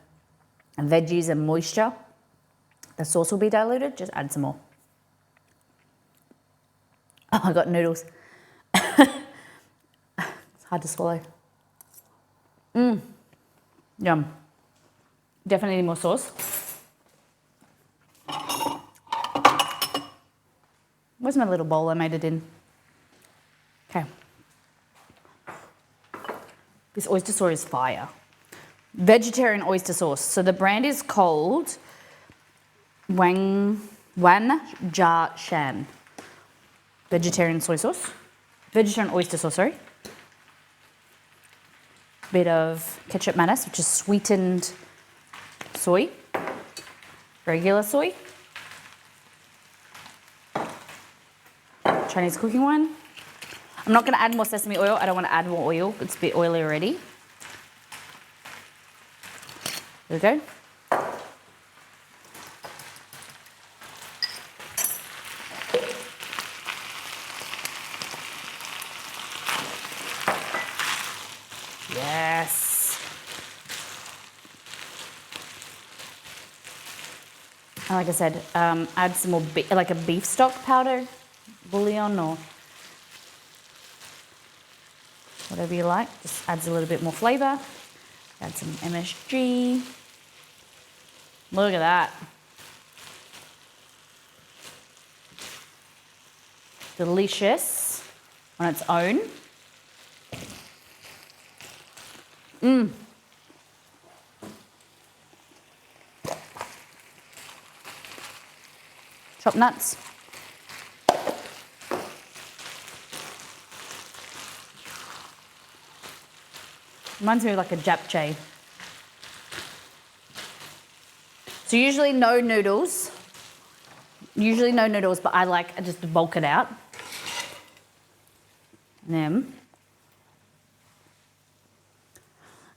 veggies and moisture, the sauce will be diluted. Just add some more. Oh, I got noodles. It's hard to swallow. Yum. Definitely need more sauce. Where's my little bowl I made it in? Okay. This oyster sauce is fire. Vegetarian oyster sauce. So the brand is called Wan Jia Shan. Vegetarian soy sauce. Vegetarian oyster sauce, sorry. Bit of ketchup mayonnaise, which is sweetened soy. Regular soy. Chinese cooking wine. I'm not going to add more sesame oil. I don't want to add more oil. It's a bit oily already. There we go. Yes. And like I said, add some more, like a beef stock powder, bouillon or whatever you like. Just adds a little bit more flavour. Add some MSG. Look at that. Delicious on its own. Chopped nuts. Reminds me of like a japchae. So usually no noodles. But I like just to bulk it out. And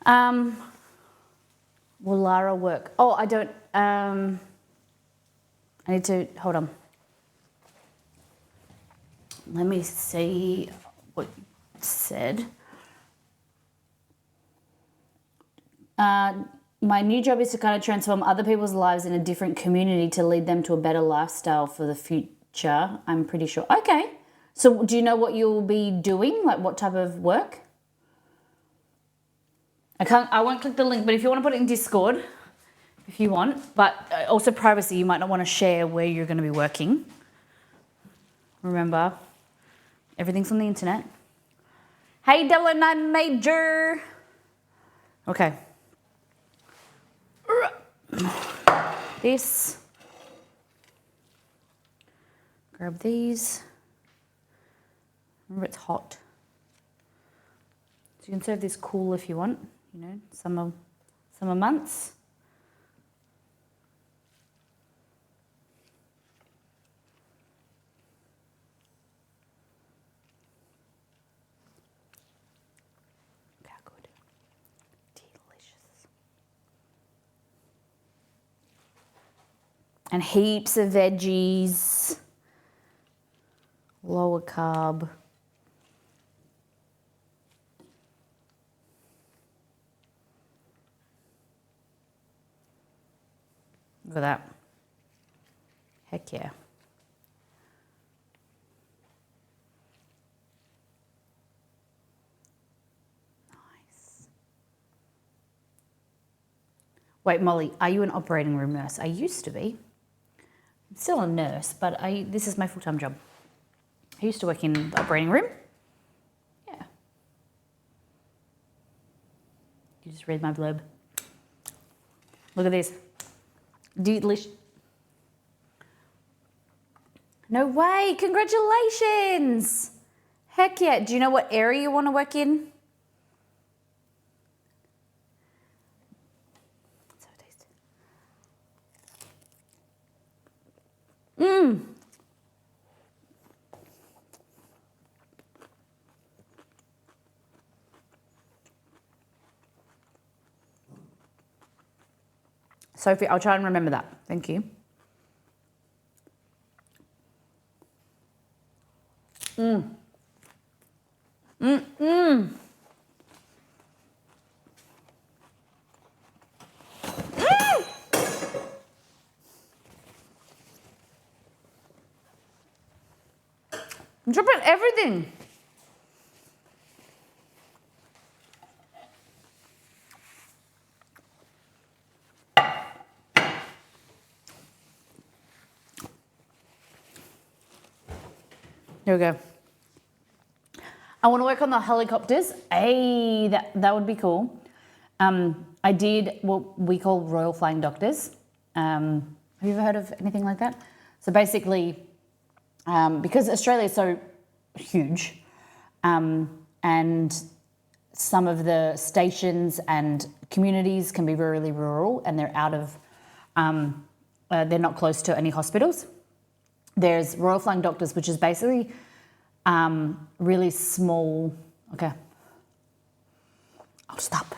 then, will Lara work? Oh, I don't, I need to, hold on. Let me see what it said. My new job is to kind of transform other people's lives in a different community to lead them to a better lifestyle for the future. I'm pretty sure. Okay. So do you know what you'll be doing? Like what type of work? I won't click the link, but if you want to put it in Discord, if you want, but also privacy, you might not want to share where you're going to be working. Remember, everything's on the internet. Hey, 009 Major. Okay. This. Grab these. Remember, it's hot. So you can serve this cool if you want, you know, summer months. Look how good. Delicious. And heaps of veggies. Lower carb. Look at that. Heck yeah. Nice. Wait, Molly, are you an operating room nurse? I used to be. I'm still a nurse, but this is my full-time job. I used to work in the operating room. Yeah. You just read my blurb. Look at this. Delicious. No way, congratulations. Heck yeah. Do you know what area you want to work in? So tasty. Sophie, I'll try and remember that. Thank you. I'm dropping everything. Here we go. I want to work on the helicopters. Hey, that would be cool. I did what we call Royal Flying Doctors. Have you ever heard of anything like that? So basically, because Australia is so huge, and some of the stations and communities can be really rural, and they're out of, they're not close to any hospitals. There's Royal Flying Doctors, which is basically really small. Okay, I'll stop.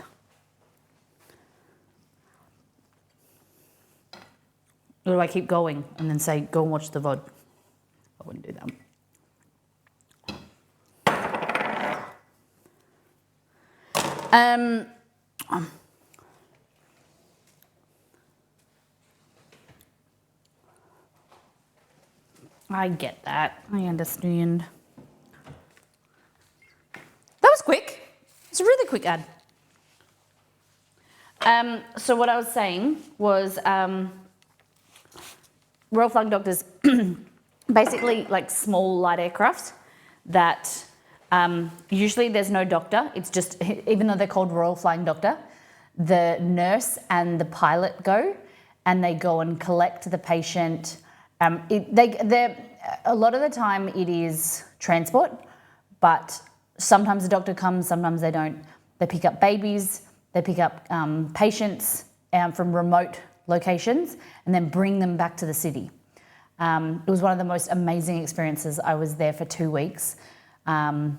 Or do I keep going and then say, go and watch the VOD? I wouldn't do that. I get that. I understand. That was quick. It's a really quick ad. So what I was saying was Royal Flying Doctors, basically like small light aircrafts that usually there's no doctor. It's just, even though they're called Royal Flying Doctor, the nurse and the pilot go and they go and collect the patient. A lot of the time it is transport, but sometimes the doctor comes, sometimes they don't. They pick up babies, they pick up patients from remote locations and then bring them back to the city. It was one of the most amazing experiences. I was there for 2 weeks, 4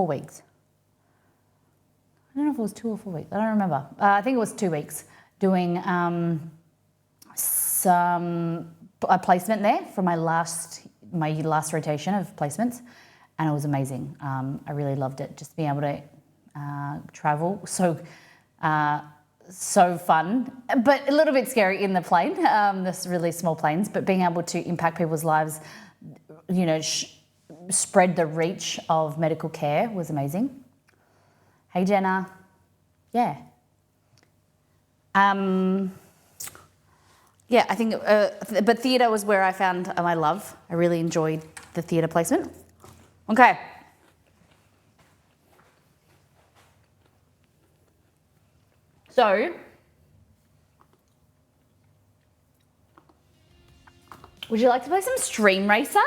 weeks. I don't know if it was 2 or 4 weeks. I don't remember. I think it was 2 weeks doing a placement there for my last rotation of placements, and it was amazing. I really loved it. Just being able to travel, so fun, but a little bit scary in the plane. This really small planes, but being able to impact people's lives, you know, spread the reach of medical care was amazing. Hey Jenna, yeah. Yeah, I think, but theatre was where I found my love. I really enjoyed the theatre placement. Okay. So, would you like to play some Stream Racer?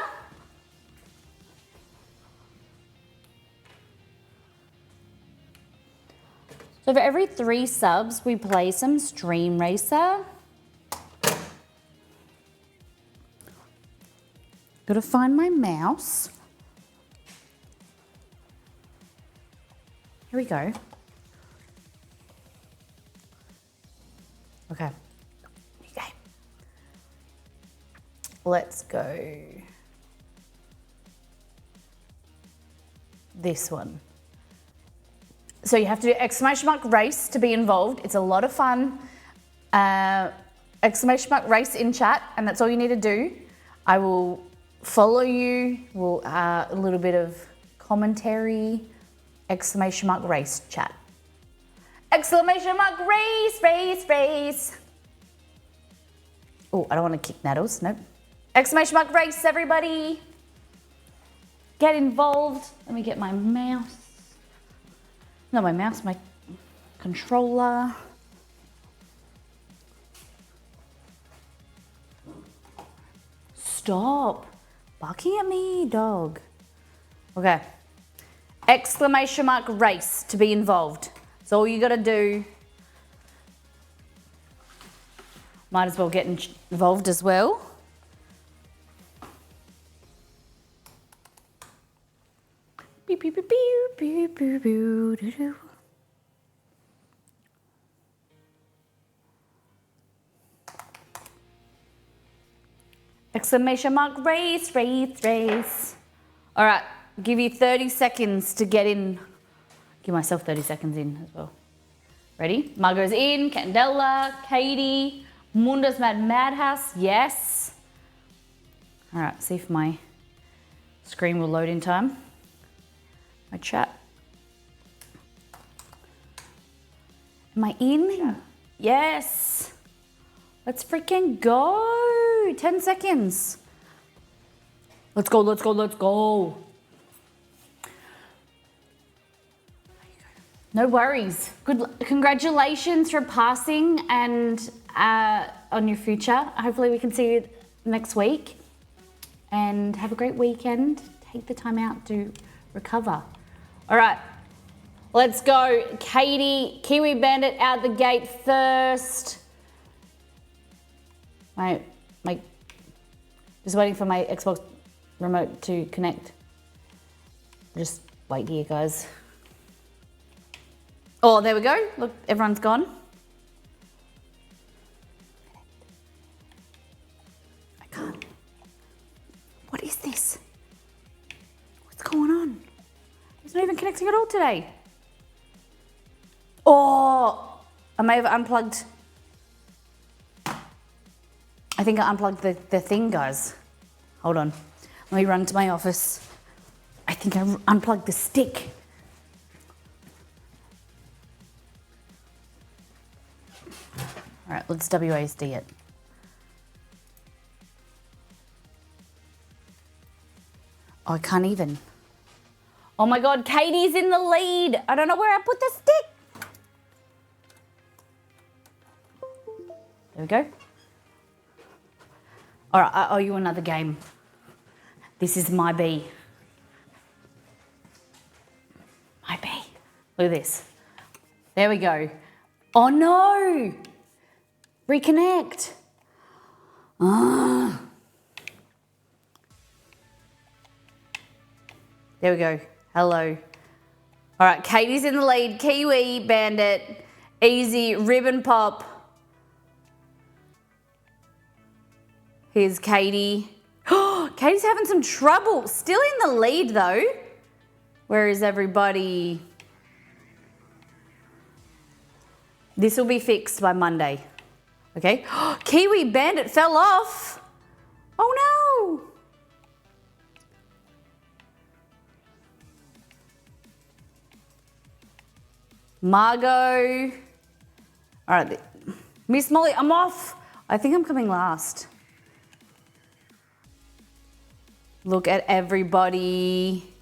So for every 3 subs, we play some Stream Racer. Gotta find my mouse. Here we go. Okay. Okay. Let's go. This one. So you have to do exclamation mark race to be involved. It's a lot of fun. Exclamation mark race in chat, and that's all you need to do. I will follow you. We'll a little bit of commentary. Exclamation mark race chat. Exclamation mark race, race, race. Oh, I don't want to kick Nattles. Nope. Exclamation mark race, everybody. Get involved. Let me get my mouse. Not my mouse, my controller. Stop barking at me, dog. Okay. Exclamation mark race to be involved. That's all you got to do. Might as well get involved as well. Beep, beep, beep, beep, beep, beep, beep, doo, doo. Exclamation mark race, race, race. All right, give you 30 seconds to get in. Give myself 30 seconds in as well. Ready? Margot's in, Candela, Katie, Munda's Madhouse, yes. All right, see if my screen will load in time. My chat. Am I in? Yeah. Yes. Let's freaking go. 10 seconds. Let's go, let's go, let's go. No worries. Congratulations for passing and on your future. Hopefully we can see you next week. And have a great weekend. Take the time out to recover. All right, let's go. Katie, Kiwi Bandit out the gate first. Just waiting for my Xbox remote to connect. Just wait here, guys. Oh, there we go. Look, everyone's gone. I can't. What is this? What's going on? It's not even connecting at all today. Oh, I may have unplugged. I think I unplugged the thing, guys. Hold on. Let me run to my office. I think I unplugged the stick. All right, let's WASD it. Oh, I can't even. Oh my God, Katie's in the lead. I don't know where I put the stick. There we go. All right, I owe you another game. This is my B. My B. Look at this. There we go. Oh no! Reconnect. Ah. There we go. Hello. All right, Katie's in the lead. Kiwi, Bandit, Easy, Ribbon Pop. Here's Katie. Katie's having some trouble. Still in the lead though. Where is everybody? This will be fixed by Monday. Okay. Kiwi Bandit fell off. Oh no. Margot. All right. Miss Molly, I'm off. I think I'm coming last. Look at everybody.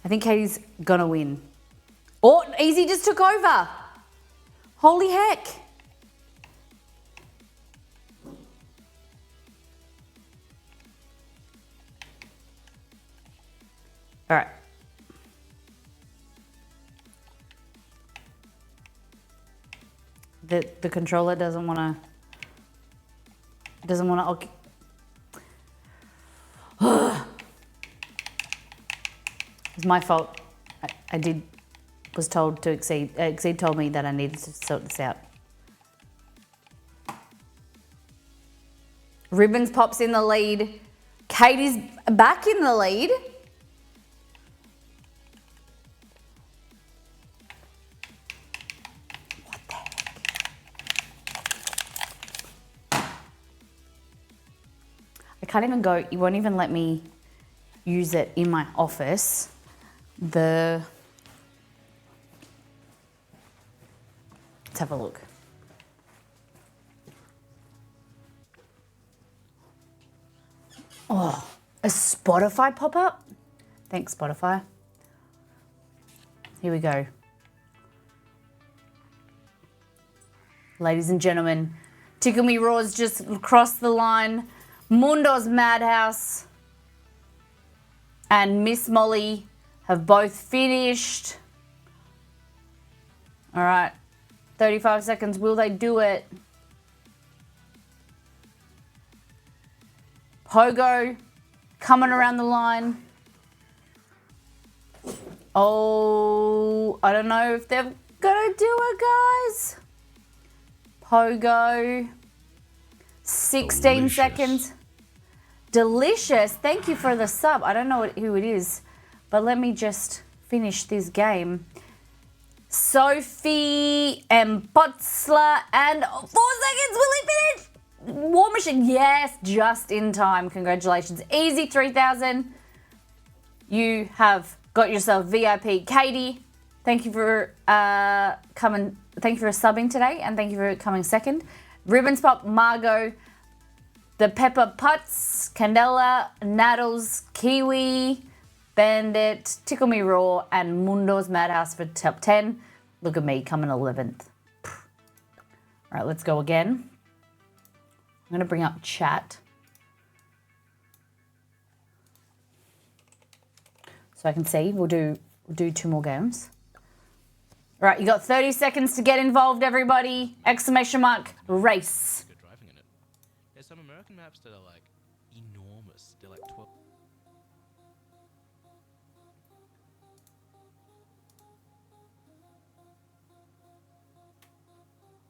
I think Katie's gonna win. Oh, Easy just took over. Holy heck. All right. The controller doesn't want to. It's my fault. Was told to Exceed. Exceed told me that I needed to sort this out. Ribbons Pop's in the lead. Katie's back in the lead. What the heck? I can't even go. You won't even let me use it in my office. Let's have a look. Oh, a Spotify pop-up? Thanks, Spotify. Here we go. Ladies and gentlemen, Tickle Me Raw's just crossed the line. Mundo's Madhouse. and Miss Molly have both finished. All right, 35 seconds. Will they do it? Pogo coming around the line. Oh, I don't know if they're gonna do it, guys. Pogo, 16 Delicious. seconds. Delicious. Thank you for the sub. I don't know who it is, but let me just finish this game. Sophie and Potzler, and 4 seconds. Will he finish? War Machine, yes, just in time. Congratulations. Easy 3,000. You have got yourself VIP. Katie, thank you for coming. Thank you for subbing today, and thank you for coming second. Ribbons Pop, Margot, the Pepper Putts, Candela, Naddles, Kiwi, Bandit, Tickle Me Raw, and Mundo's Madhouse for top 10. Look at me coming 11th. All right, let's go again. I'm going to bring up chat so I can see. We'll do 2 more games. All right, you got 30 seconds to get involved, everybody. Exclamation mark, race. Good driving in it. There's some American maps that are like enormous. They're like 12.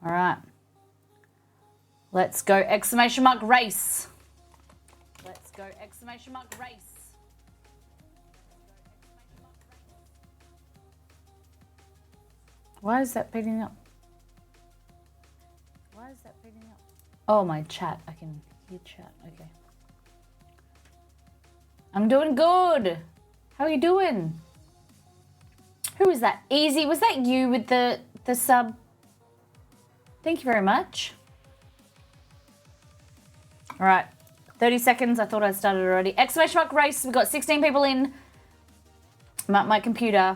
All right. Let's go exclamation mark race. Let's go exclamation mark race. Why is that beating up? Why is that beating up? Oh, my chat. I can hear chat. Okay. I'm doing good. How are you doing? Who is that? Easy. Was that you with the sub? Thank you very much. All right, 30 seconds. I thought I'd started already. Exclamation mark race. We've got 16 people in my computer.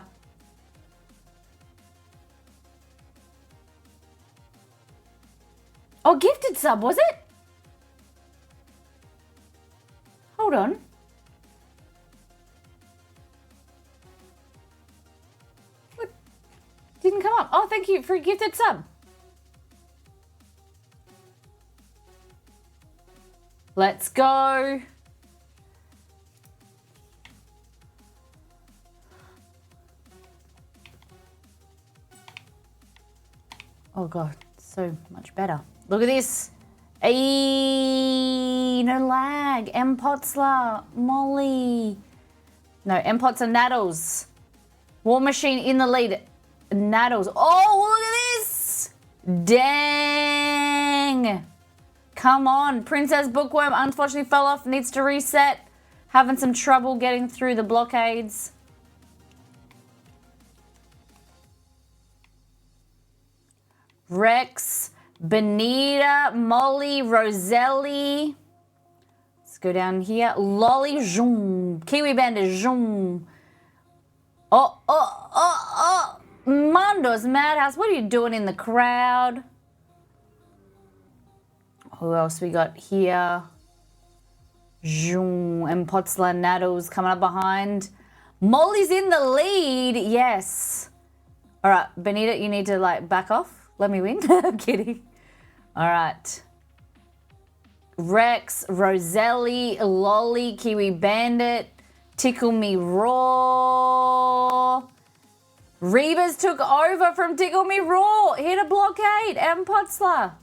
Oh, gifted sub, was it? Hold on. What? Didn't come up. Oh, thank you for a gifted sub. Let's go. Oh God, so much better. Look at this. Ayy, no lag. M. Potzler, Molly. No, M. Potzler, Naddles. War Machine in the lead. Naddles. Oh, look at this. Dang. Come on. Princess Bookworm unfortunately fell off. Needs to reset. Having some trouble getting through the blockades. Rex, Benita, Molly, Roselli. Let's go down here. Lolly, zoom. Kiwi Bandit, zoom. Oh. Mondo's Madhouse. What are you doing in the crowd? Who else we got here? Zoom. And Potzler Naddles coming up behind. Molly's in the lead. Yes. All right, Benita, you need to like back off. Let me win. I'm kidding. All right. Rex, Roselli, Lolly, Kiwi Bandit, Tickle Me Raw. Reavers took over from Tickle Me Raw. Hit a blockade. And Potzler.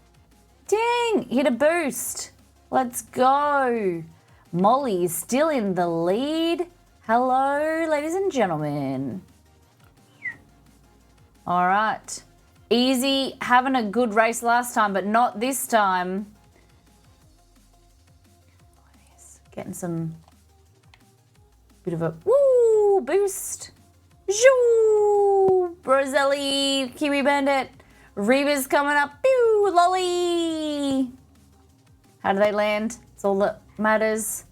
Dang. Hit a boost. Let's go. Molly is still in the lead. Hello, ladies and gentlemen. All right. Easy, having a good race last time, but not this time. Getting some bit of a woo boost. Zoo, Roselli, Kiwi Bandit, Reva's coming up. Pew, Lolly. How do they land? It's all that matters.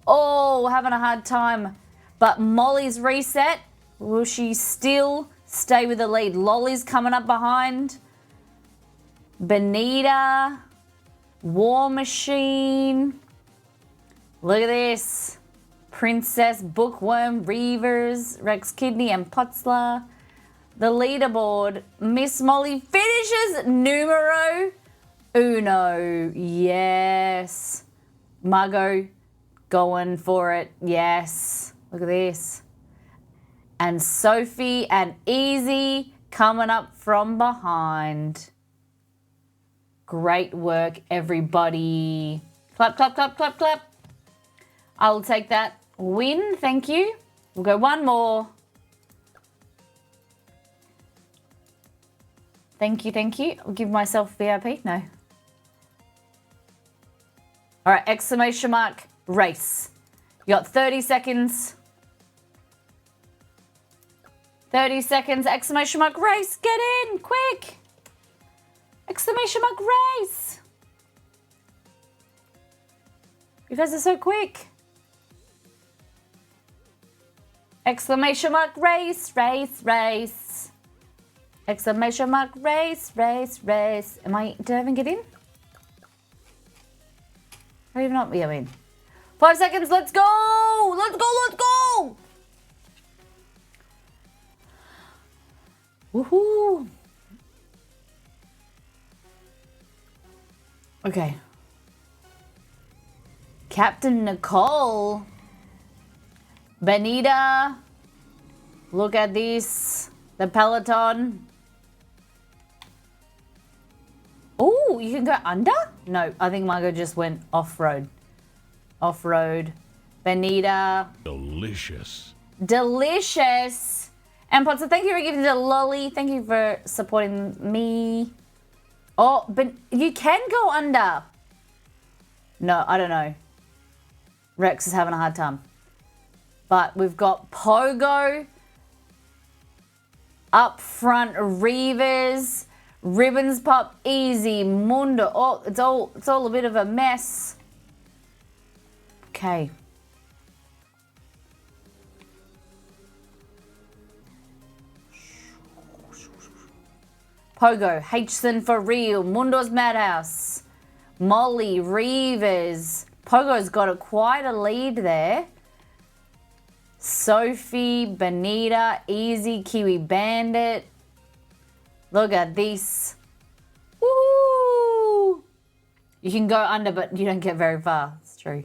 Oh, having a hard time. But Molly's reset. Will she still stay with the lead? Lolly's coming up behind. Benita. War Machine. Look at this. Princess, Bookworm, Reavers, Rex Kidney, and Putzler. The leaderboard, Miss Molly finishes numero uno. Yes. Margot going for it. Yes. Look at this. And Sophie and Easy coming up from behind. Great work, everybody. Clap, clap, clap, clap, clap. I'll take that win. Thank you. We'll go one more. Thank you, thank you. I'll give myself VIP. No. All right, exclamation mark, race. You got 30 seconds. 30 seconds, exclamation mark, race. Get in, quick. Exclamation mark, race. You guys are so quick. Exclamation mark, race, race, race. Exclamation mark, race, race, race. Did I even get in? Or even not? Yeah, I'm in. 5 seconds, let's go! Let's go, let's go! Woohoo! Okay. Captain Nicole. Benita. Look at this. The peloton. Oh, you can go under? No, I think Margot just went off-road. Off-road. Benita. Delicious. Delicious. And Potts, thank you for giving to Lolly. Thank you for supporting me. Oh, but you can go under. No, I don't know. Rex is having a hard time. But we've got Pogo. Up front, Reavers. Ribbons Pop, Easy, Mundo. Oh, it's all a bit of a mess. Okay. Pogo, Hson for real, Mundo's Madhouse, Molly, Reavers. Pogo's got quite a lead there. Sophie, Benita, Easy, Kiwi Bandit. Look at this. Woo! You can go under, but you don't get very far. It's true.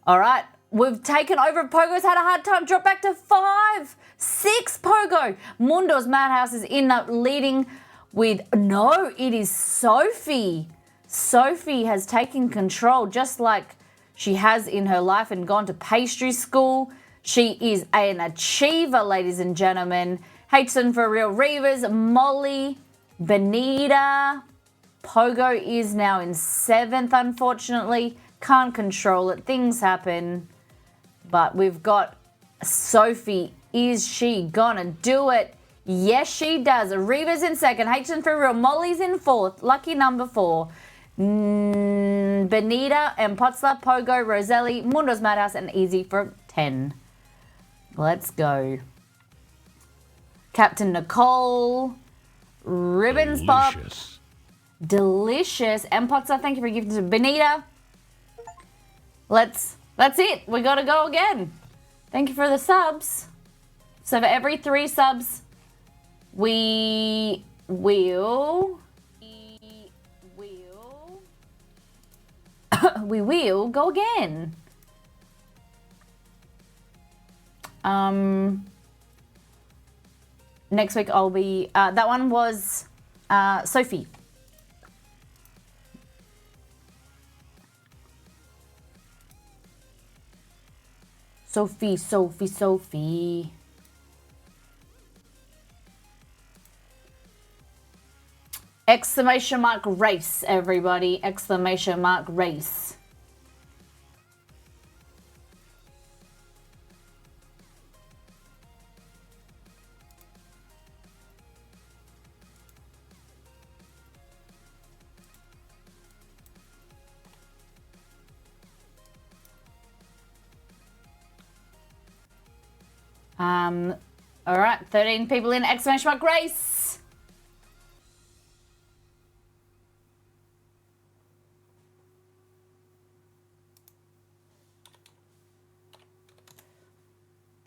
All right. We've taken over. Pogo's had a hard time. Drop back to 5. 6 Pogo. Mundo's Madhouse is in up leading with... No, it is Sophie. Sophie has taken control just like she has in her life and gone to pastry school. She is an achiever, ladies and gentlemen. Hson for real, Reavers, Molly, Benita. Pogo is now in 7th, unfortunately. Can't control it. Things happen. But we've got Sophie. Is she gonna do it? Yes, she does. Reavers in 2nd. Hson for real. Molly's in 4th. Lucky number 4. Benita and Potzler, Pogo, Roselli, Mundo's Madhouse, and Easy for 10. Let's go. Captain Nicole. Ribbons Pop. Delicious. Delicious. And Potzler, thank you for giving to Benita. That's it. We gotta go again. Thank you for the subs. So for every 3 subs, we will we will go again. Next week I'll be that one was Sophie. Sophie. Exclamation mark race, everybody. Exclamation mark race. All right, 13 people in, exclamation mark race.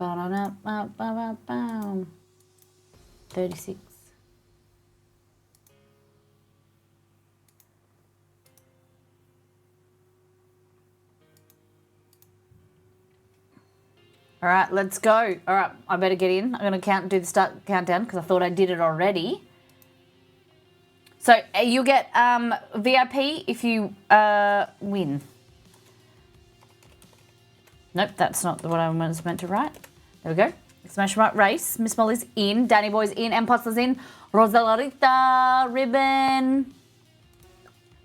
Ba-da-da-ba-ba-ba-bam. 36. All right, let's go. All right, I better get in. I'm going to do the start countdown because I thought I did it already. So you'll get VIP if you win. Nope, that's not what I was meant to write. There we go. Smash Right Race. Miss Molly's in. Danny Boy's in. M. Potter's in. Rosalarita, Ribbon.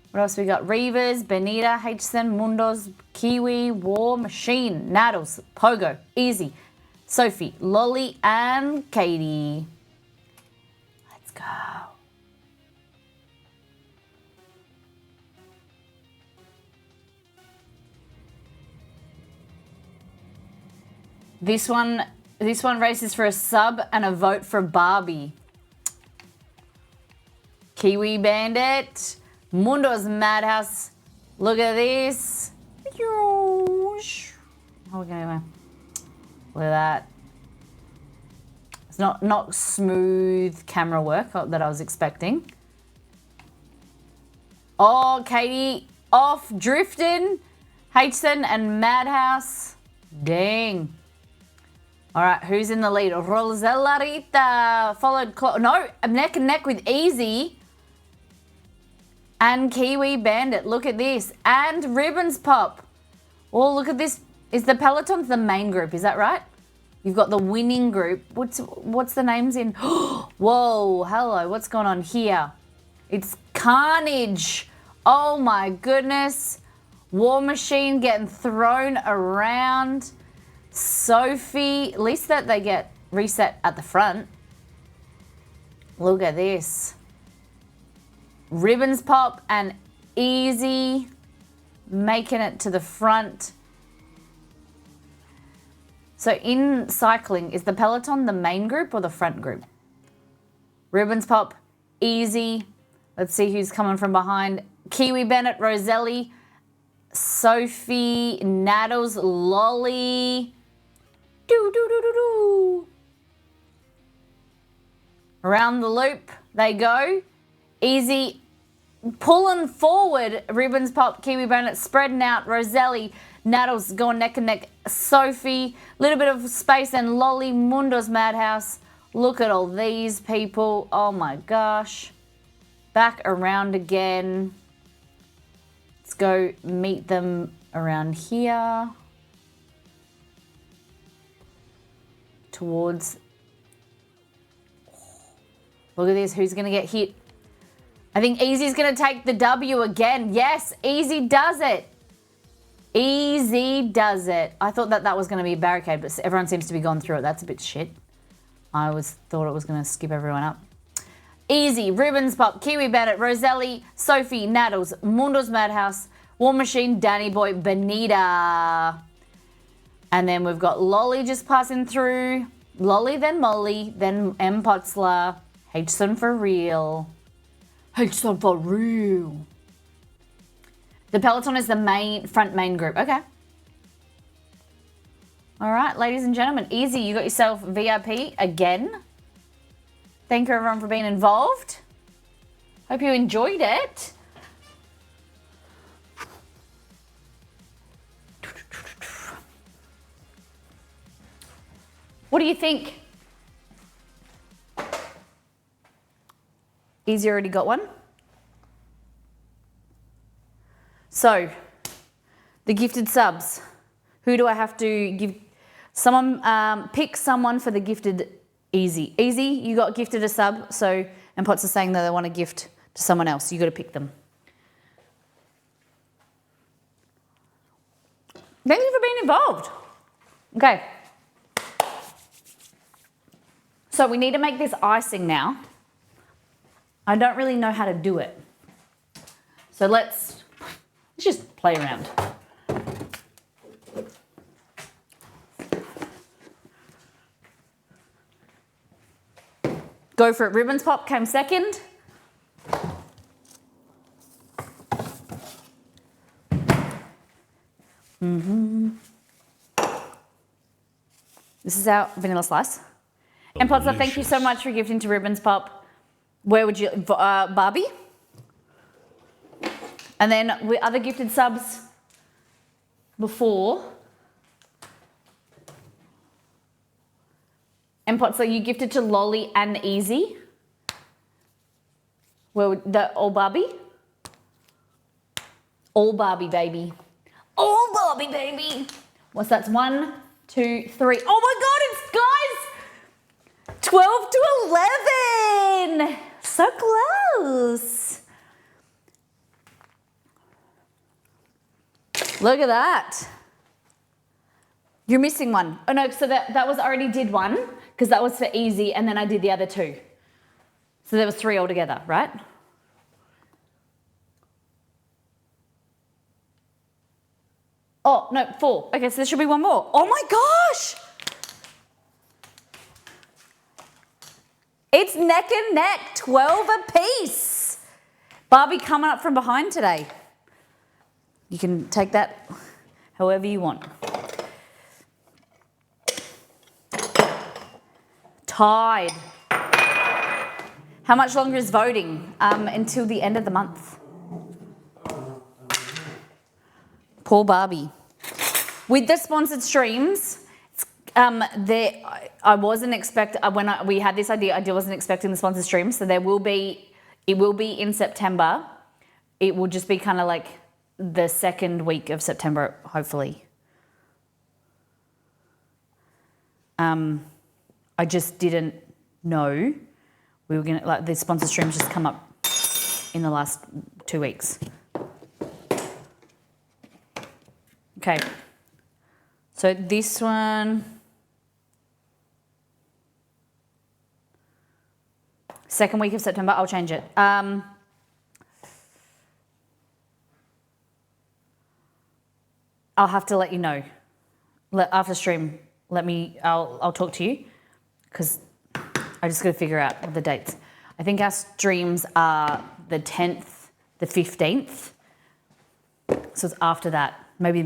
What else we got? Reavers, Benita, Hson, Mundos, Kiwi, War Machine, Naddles, Pogo, Easy, Sophie, Lolly, and Katie. Let's go. This one races for a sub and a vote for Barbie. Kiwi Bandit, Mundo's Madhouse. Look at this. How are we going? Look at that. It's not smooth camera work that I was expecting. Oh, Katie off drifting. Hson and Madhouse. Dang. All right, who's in the lead? Rosalarita followed neck and neck with Easy and Kiwi Bandit. Look at this. And Ribbons Pop. Oh, look at this. Is the Peloton's the main group? Is that right? You've got the winning group. What's the names in? Whoa, hello. What's going on here? It's Carnage. Oh my goodness. War Machine getting thrown around. Sophie, at least that they get reset at the front. Look at this. Ribbons Pop and Easy making it to the front. So in cycling, is the Peloton the main group or the front group? Ribbons Pop, Easy. Let's see who's coming from behind. Kiwi Bennett, Roselli, Sophie, Naddles, Lolly. Do. Around the loop they go. Easy pulling forward. Ribbons Pop, Kiwi Bennett spreading out. Roselli, Naddles going neck and neck. Sophie, little bit of space, and Lolly, Mundo's Madhouse. Look at all these people. Oh my gosh. Back around again. Let's go meet them around here. Towards. Look at this. Who's going to get hit? I think Easy's going to take the W again. Yes, Easy does it. Easy does it. I thought that was going to be a barricade, but everyone seems to be gone through it. That's a bit shit. I thought it was going to skip everyone up. Easy, Ribbons Pop, Kiwi Bandit, Roselli, Sophie, Naddles, Mundo's Madhouse, War Machine, Danny Boy, Benita. And then we've got Lolly just passing through. Lolly, then Molly, then M. Potzler. Hson for real. Hson for real. The Peloton is the front main group. Okay. All right, ladies and gentlemen. Easy, you got yourself VIP again. Thank you, everyone, for being involved. Hope you enjoyed it. What do you think? Easy already got one. So, the gifted subs. Who do I have to give? Someone, pick someone for the gifted Easy. Easy, you got gifted a sub, and Potts is saying that they want to gift to someone else. You got to pick them. Thank you for being involved. Okay. So we need to make this icing now. I don't really know how to do it. So let's just play around. Go for it. Ribbons Pop came second. This is our vanilla slice. And Potsa, thank you so Delicious. much for gifting to Ribbons Pop. Where would you, Barbie? And then with other gifted subs before. And Potsa, you gifted to Lolly and Easy. Where would that, all Barbie? All Barbie, baby. All Barbie, baby. What's that? 1, 2, 3. Oh my God, it's guys! 12 to 11. So close. Look at that. You're missing one. Oh no, so that was, I already did one because that was for Easy and then I did the other 2. So there was 3 altogether, right? Oh, no, 4. Okay, so there should be one more. Oh my gosh! It's neck and neck, 12 apiece. Barbie coming up from behind today. You can take that however you want. Tied. How much longer is voting? Until the end of the month. Poor Barbie. With the sponsored streams, I wasn't expecting, we had this idea, I wasn't expecting the sponsored streams, so it will be in September. It will just be kind of like the second week of September, hopefully. I just didn't know we were gonna, like, the sponsored streams just come up in the last 2 weeks. Okay, so this one, second week of September, I'll change it. I'll have to let you know. After stream, I'll talk to you because I just got to figure out the dates. I think our streams are the 10th, the 15th. So it's after that, maybe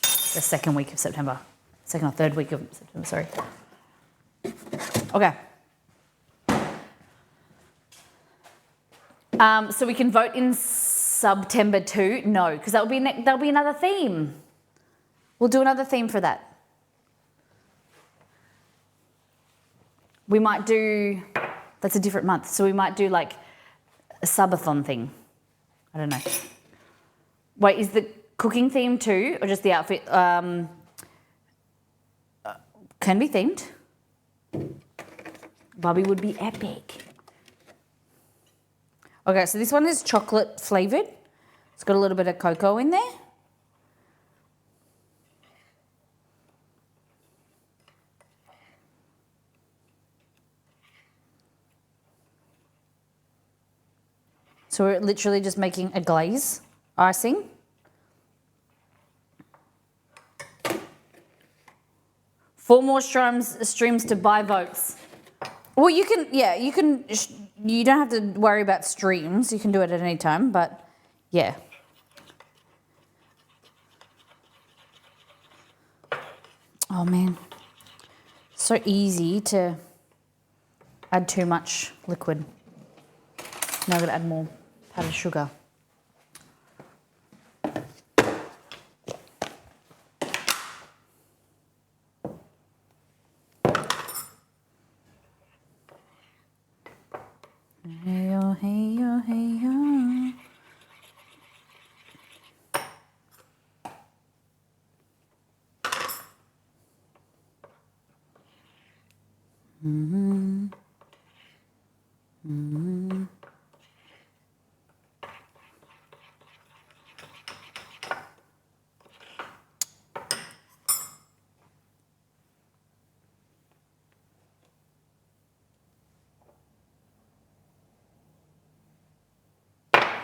the second week of September. Second or third week of September, sorry. Okay. So we can vote in September too? No, because that'll be another theme. We'll do another theme for that. We might do, that's a different month, so we might do like a subathon thing. I don't know. Wait, is the cooking theme too, or just the outfit? Can be themed. Bobby would be epic. Okay, so this one is chocolate flavored. It's got a little bit of cocoa in there. So we're literally just making a glaze icing. Four more streams to buy votes. Well, you can, yeah, you don't have to worry about streams. You can do it at any time, but yeah. Oh man, so easy to add too much liquid. Now I'm gonna add more powdered sugar. Hey yo, hey yo, hey yo.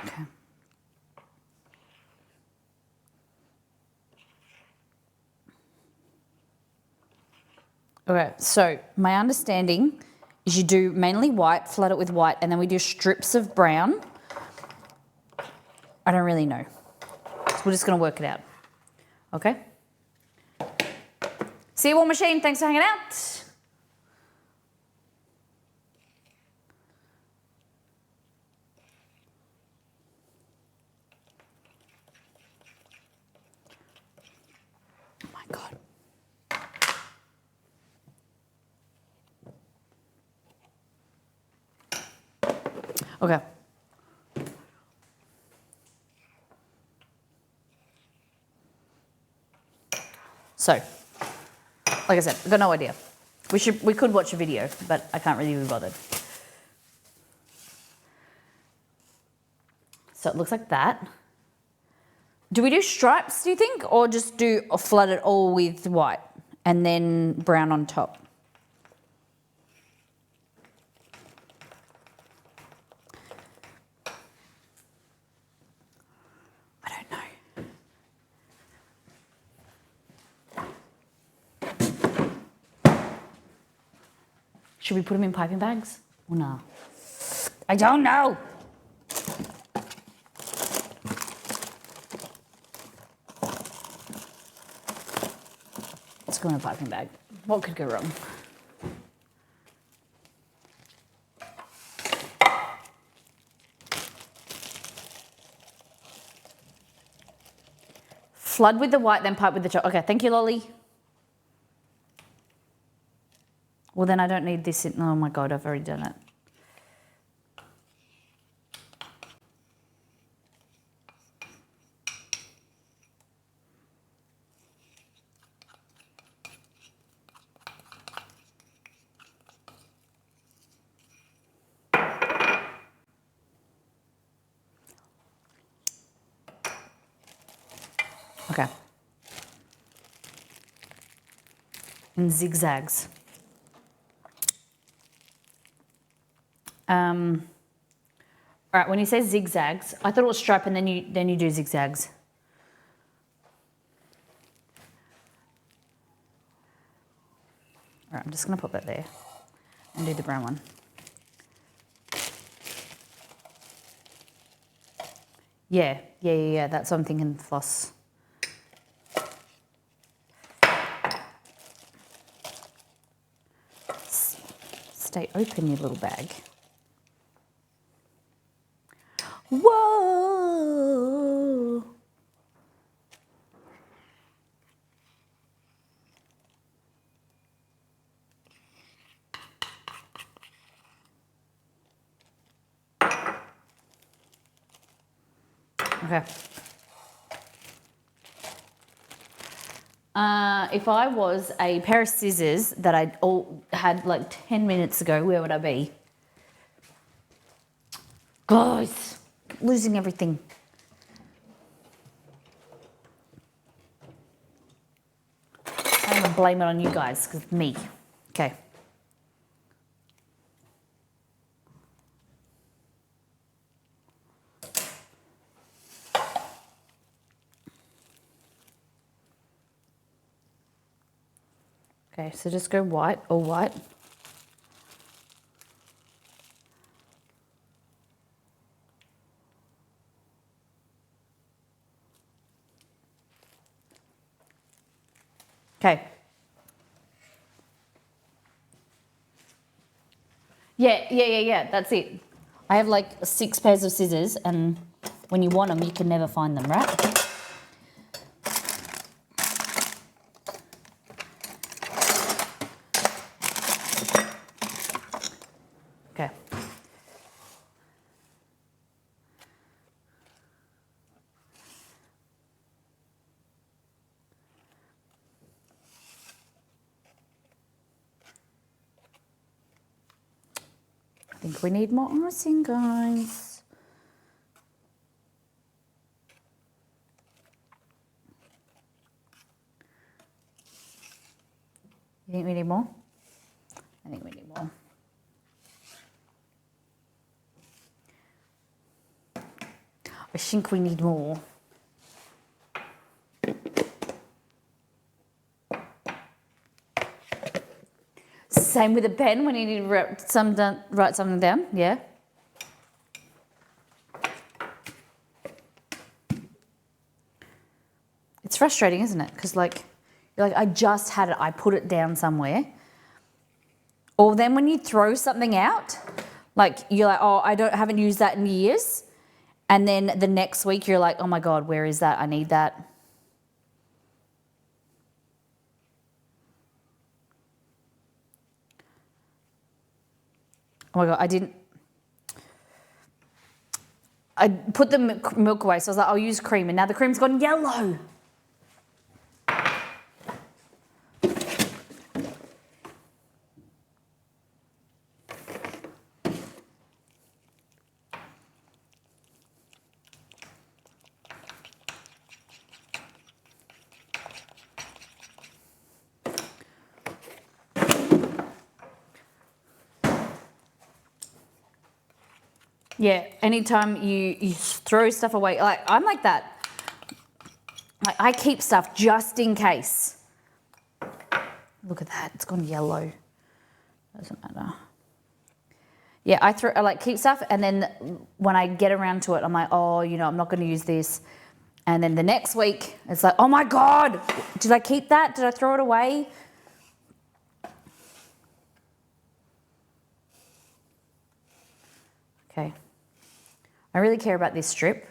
Okay. Okay, so my understanding is you do mainly white, flood it with white, and then we do strips of brown. I don't really know. So we're just going to work it out. Okay? See you, War Machine. Thanks for hanging out. Oh my God. Okay. So, like I said, I've got no idea. We could watch a video, but I can't really be bothered. So it looks like that. Do we do stripes, do you think? Or just or flood it all with white and then brown on top? I don't know. Should we put them in piping bags or no? I don't know. Let's go in a piping bag. What could go wrong? Flood with the white, then pipe with the chocolate. Okay, thank you, Lolly. Well, then I don't need this. Oh my God, I've already done it. Okay. In zigzags. All right, when you say zigzags, I thought it was stripe and then you do zigzags. All right, I'm just gonna put that there and do the brown one. Yeah, that's what I'm thinking, floss. Stay open, you little bag. Whoa! Okay. If I was a pair of scissors that I had like 10 minutes ago, where would I be? Guys, losing everything. I'm gonna blame it on you guys, because me. Okay. Okay, so just go white, all white. Okay. Yeah, that's it. I have like 6 pairs of scissors, and when you want them, you can never find them, right? Okay. I think we need more icing, guys. You think we need more? I think we need more. I think we need more. Same with a pen when you need to write something down, yeah? It's frustrating, isn't it? Because like You're like, I just had it. I put it down somewhere. Or then when you throw something out, like you're like, oh, haven't used that in years. And then the next week you're like, oh my God, where is that? I need that. Oh my God, I put the milk away. So I was like, I'll use cream. And now the cream's gone yellow. Yeah, anytime you throw stuff away, like I'm like that. Like I keep stuff just in case. Look at that, it's gone yellow. Doesn't matter. Yeah, I like keep stuff, and then when I get around to it, I'm like, oh, I'm not going to use this. And then the next week, it's like, oh my God, did I keep that? Did I throw it away? Okay. I really care about this strip.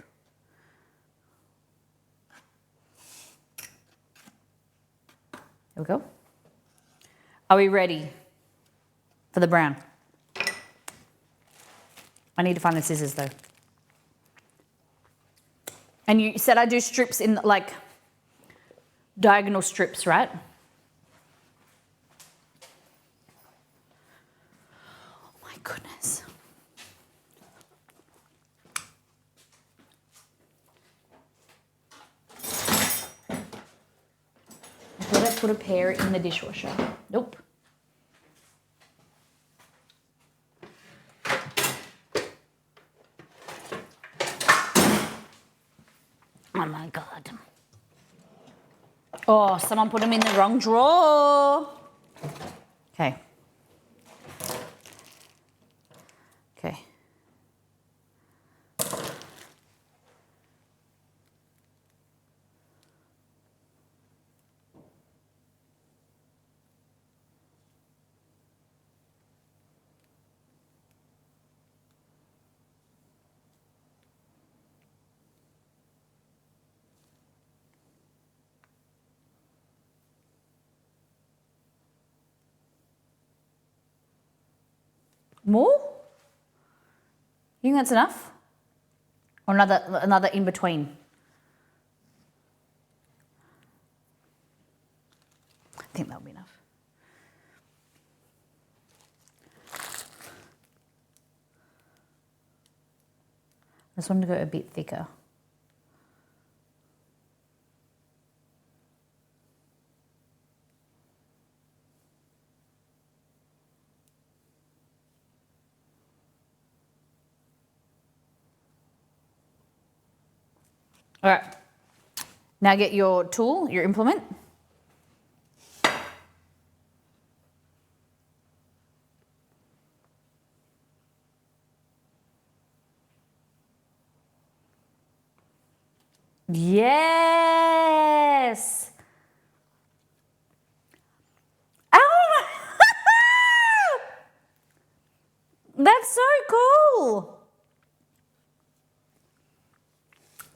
There we go. Are we ready for the brown? I need to find the scissors though. And you said I do strips in like diagonal strips, right? Oh my goodness. I thought I put a pair in the dishwasher. Nope. Oh my God. Oh, someone put them in the wrong drawer. Okay. Okay. More? You think that's enough? Or another in between? I think that'll be enough. I just wanted to go a bit thicker. All right, now get your tool, your implement. Yes. Oh, that's so cool.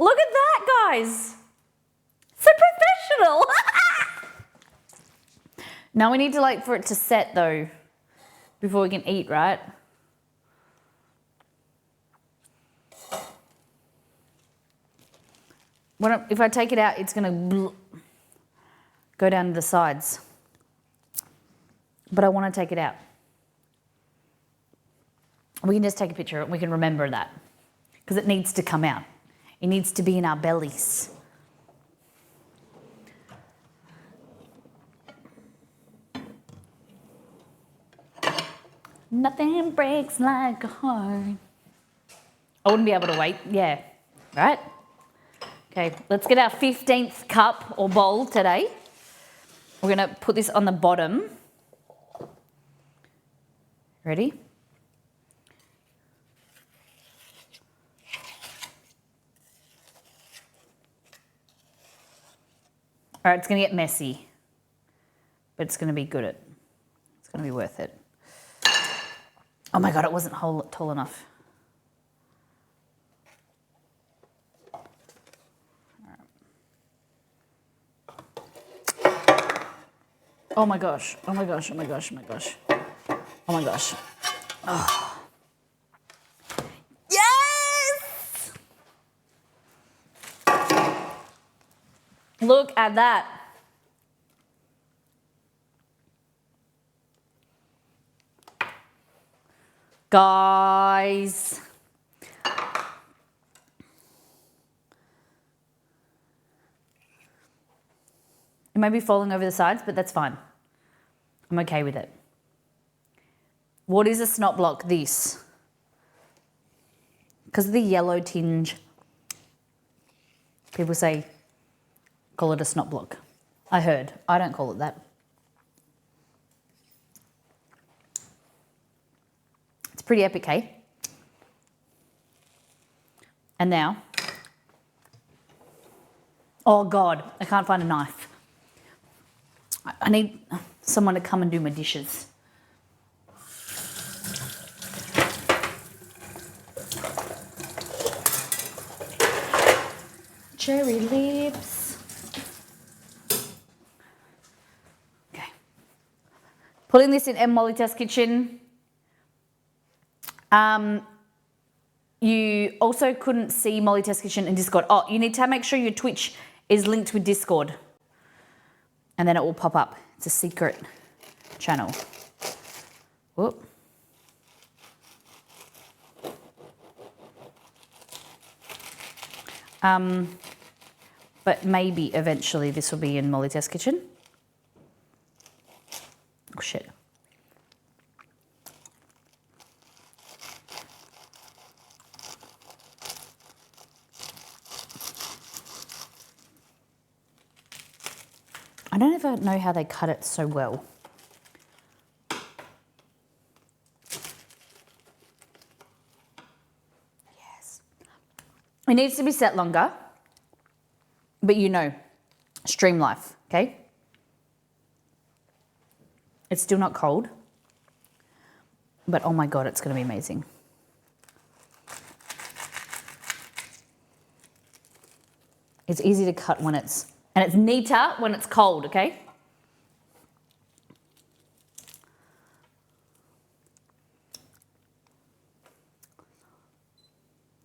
Look at that, guys. So professional. Now we need to for it to set though, before we can eat, right? If I take it out, it's gonna go down to the sides. But I want to take it out. We can just take a picture and we can remember that. Because it needs to come out. It needs to be in our bellies. Nothing breaks like a heart. I wouldn't be able to wait. Yeah, right? Okay, let's get our 15th cup or bowl today. We're going to put this on the bottom. Ready? All right, it's going to get messy. but it's going to be it's going to be worth it. Oh my God, it wasn't tall enough. Oh my gosh, oh my gosh, oh my gosh, oh my gosh. Oh my gosh. Oh. Yes! Look at that. Guys. It may be falling over the sides, but that's fine. I'm okay with it. What is a snot block? This. Because of the yellow tinge, people say, call it a snot block. I heard. I don't call it that. It's pretty epic, hey? And now, oh God, I can't find a knife. I need someone to come and do my dishes. Cherry lips. Okay. Putting this in M Molly Test Kitchen. You also couldn't see Molly Test Kitchen in Discord. Oh, you need to make sure your Twitch is linked with Discord. And then it will pop up. It's a secret channel. Whoop. But maybe eventually this will be in Molly Test Kitchen. Oh shit. I don't ever know how they cut it so well. Yes. It needs to be set longer, but you know, stream life, okay? It's still not cold, but oh my God, it's gonna be amazing. It's easy to cut when and it's neater when it's cold, okay?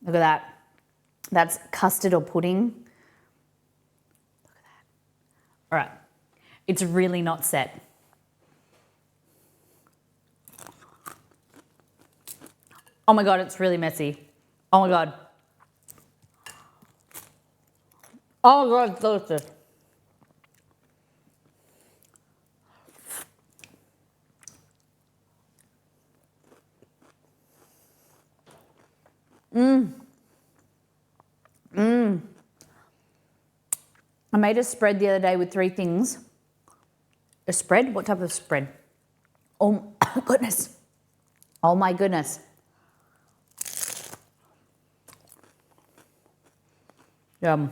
Look at that. That's custard or pudding. Look at that. All right. It's really not set. Oh my God, it's really messy. Oh my God. Oh my God, it's delicious. I made a spread the other day with 3 things. A spread? What type of spread? Oh my goodness. Oh my goodness. Yum.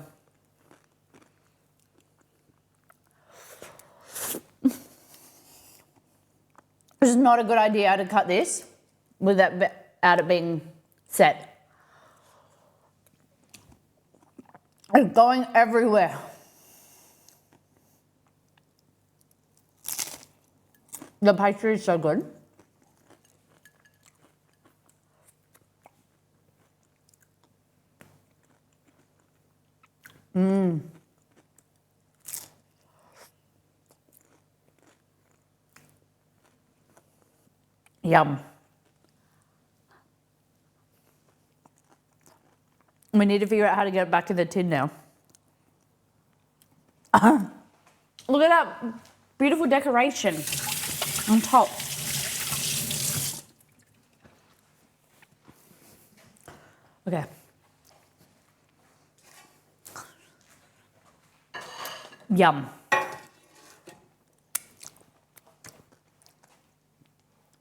This is not a good idea to cut this without it being set. It's going everywhere. The pastry is so good. Yum. We need to figure out how to get it back in the tin now. Look at that beautiful decoration on top. Okay. Yum.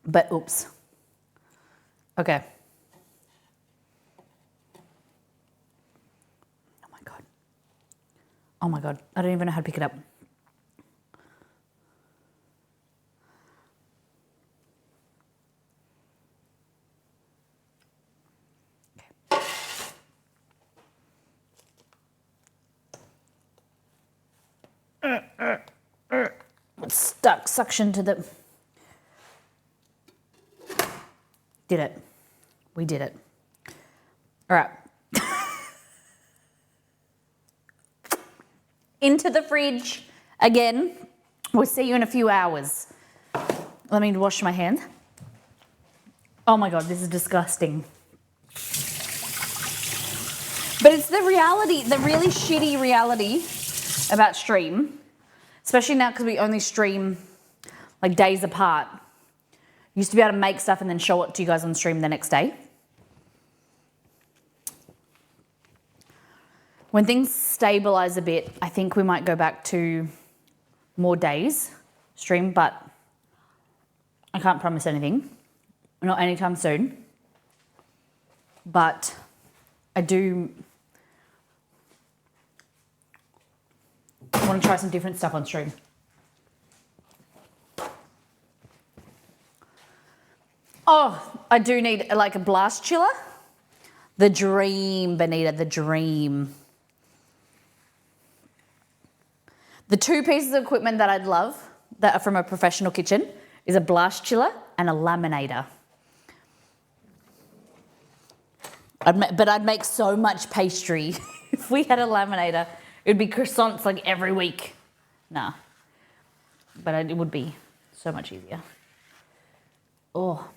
But oops. Okay. Oh my God. Oh my God. I don't even know how to pick it up. got stuck, suction to the... Did it. We did it. All right. Into the fridge again. We'll see you in a few hours. Let me wash my hands. Oh my God, this is disgusting. But it's the reality, the really shitty reality about stream, especially now because we only stream like days apart. Used to be able to make stuff and then show it to you guys on stream the next day. When things stabilize a bit, I think we might go back to more days stream, but I can't promise anything. Not anytime soon. But I do want to try some different stuff on stream. Oh, I do need like a blast chiller. The dream, Benita, the dream. The two pieces of equipment that I'd love that are from a professional kitchen is a blast chiller and a laminator. But I'd make so much pastry if we had a laminator. It would be croissants like every week. Nah. But it would be so much easier. Oh.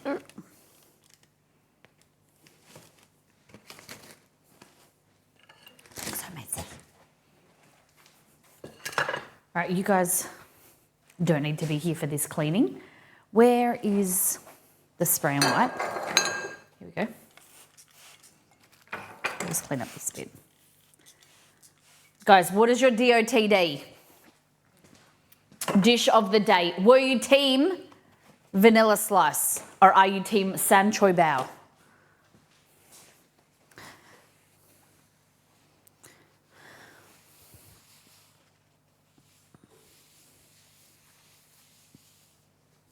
So amazing. All right, you guys don't need to be here for this cleaning. Where is the spray and wipe? Here we go. Let's clean up this bit. Guys, what is your DOTD? Dish of the day. Were you team vanilla slice or are you team san choy bao?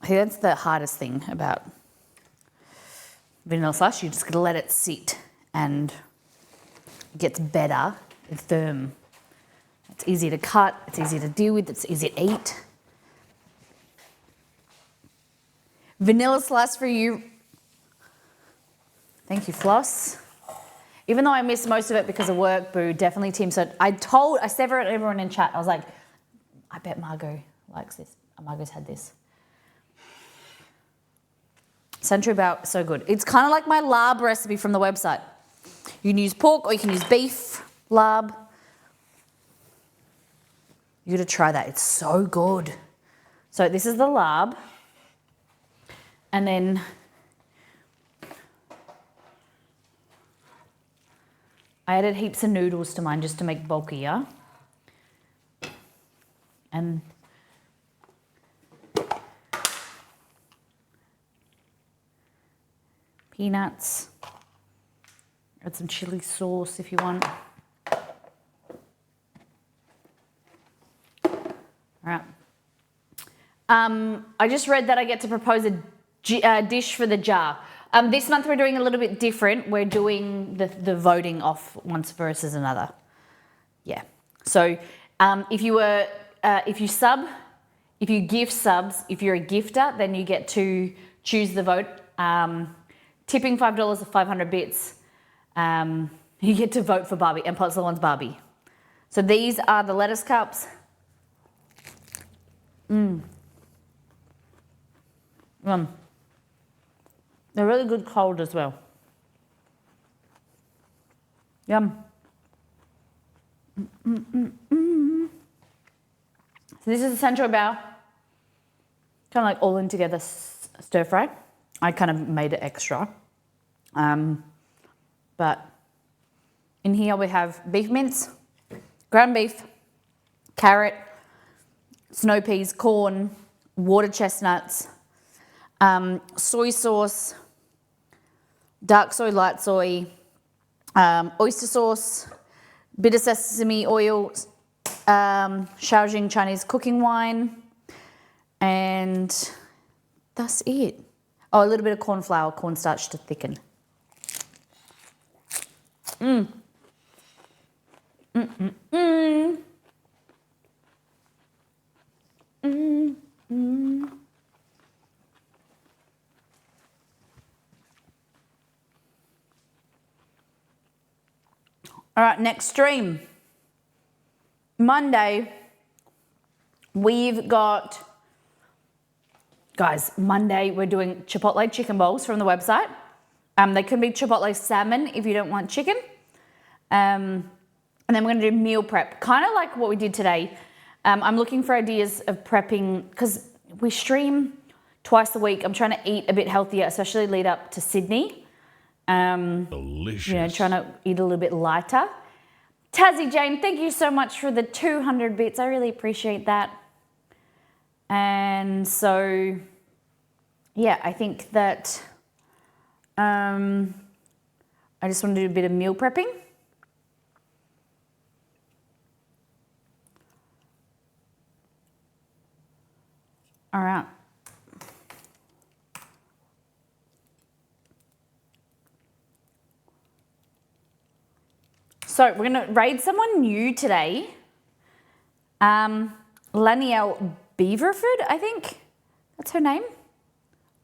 I think that's the hardest thing about vanilla slice. You just gotta let it sit and it gets better. It's firm. It's easy to cut. It's easy to deal with. It's easy to eat. Vanilla slice for you. Thank you, Floss. Even though I missed most of it because of work, boo, definitely team. So I said to everyone in chat, I was like, I bet Margot likes this. Margot's had this. Century bao, so good. It's kind of like my larb recipe from the website. You can use pork or you can use beef larb. You gotta try that, it's so good. So this is the larb. And then I added heaps of noodles to mine just to make bulkier. And peanuts. Add some chili sauce if you want. All right. I just read that I get to propose a dish for the jar. This month we're doing a little bit different. We're doing the voting off once versus another. Yeah. So if you gift subs, if you're a gifter, then you get to choose the vote. Tipping $5 or 500 bits, you get to vote for Barbie, and plus the one's Barbie. So these are the lettuce cups. They're really good cold as well. Yum. So this is the san choy bao. Kind of like all in together stir fry. I kind of made it extra. But in here we have beef mince, ground beef, carrot, snow peas, corn, water chestnuts, soy sauce, dark soy, light soy, oyster sauce, bit of sesame oil, Shaojing Chinese cooking wine, and that's it. Oh, a little bit of corn flour, cornstarch to thicken. All right, next stream. Monday, we've got, guys, Monday we're doing Chipotle chicken bowls from the website. They can be Chipotle salmon if you don't want chicken. And then we're going to do meal prep, kind of like what we did today. I'm looking for ideas of prepping because we stream twice a week. I'm trying to eat a bit healthier, especially lead up to Sydney. Delicious. You know, trying to eat a little bit lighter. Tazzy Jane, thank you so much for the 200 bits. I really appreciate that. And so, yeah, I think that I just want to do a bit of meal prepping. All right. So we're going to raid someone new today. Lanielle Beaverford, I think that's her name.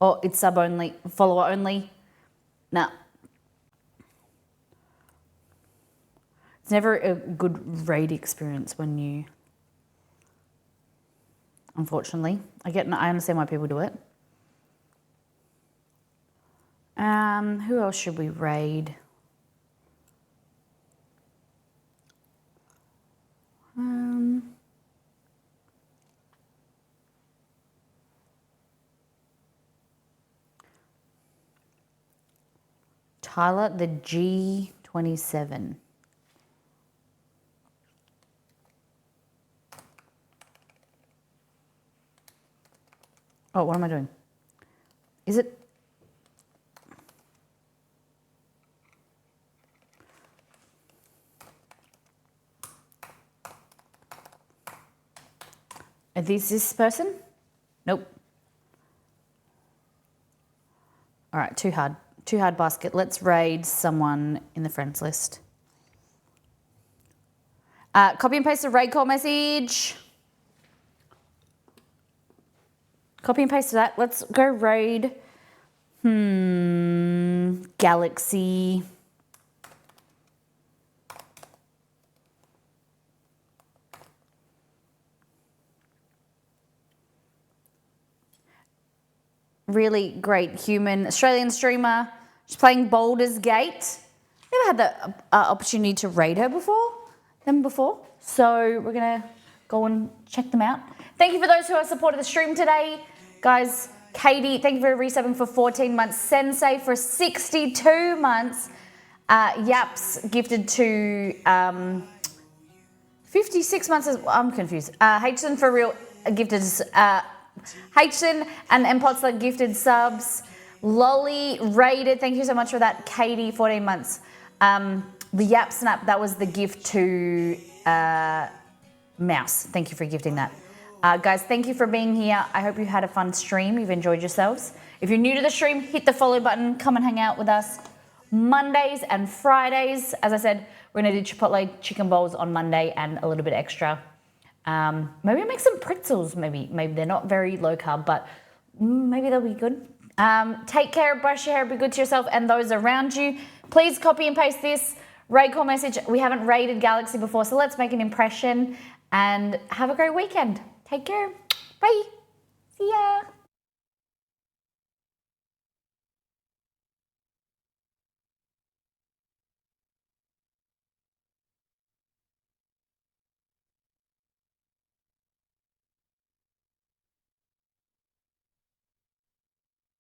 Or it's sub only, follower only. No. It's never a good raid experience when you, unfortunately. I understand why people do it. Who else should we raid? Tyler, the G27. Oh, what am I doing? Is it? Is this person? Nope. All right, too hard. Too hard basket. Let's raid someone in the friends list. Copy and paste a raid call message. Copy and paste that. Let's go raid. Galaxy. Really great human Australian streamer. She's playing Baldur's Gate. Never had the opportunity to raid her before. So we're gonna go and check them out. Thank you for those who have supported the stream today. Guys, Katie, thank you for resubbing for 14 months. Sensei for 62 months. Yaps gifted to 56 months. I'm confused. Hson for real gifted. Hson and Mpotsler gifted subs. Lolly raided. Thank you so much for that. Katie, 14 months. The Yap Snap, that was the gift to Mouse. Thank you for gifting that. Guys, thank you for being here. I hope you had a fun stream. You've enjoyed yourselves. If you're new to the stream, hit the follow button. Come and hang out with us Mondays and Fridays. As I said, we're going to do Chipotle chicken bowls on Monday and a little bit extra. Maybe make some pretzels. Maybe they're not very low carb, but maybe they'll be good. Take care, brush your hair, be good to yourself and those around you. Please copy and paste this raid call message. We haven't raided Galaxy before, so let's make an impression and have a great weekend. Take care. Bye. See ya.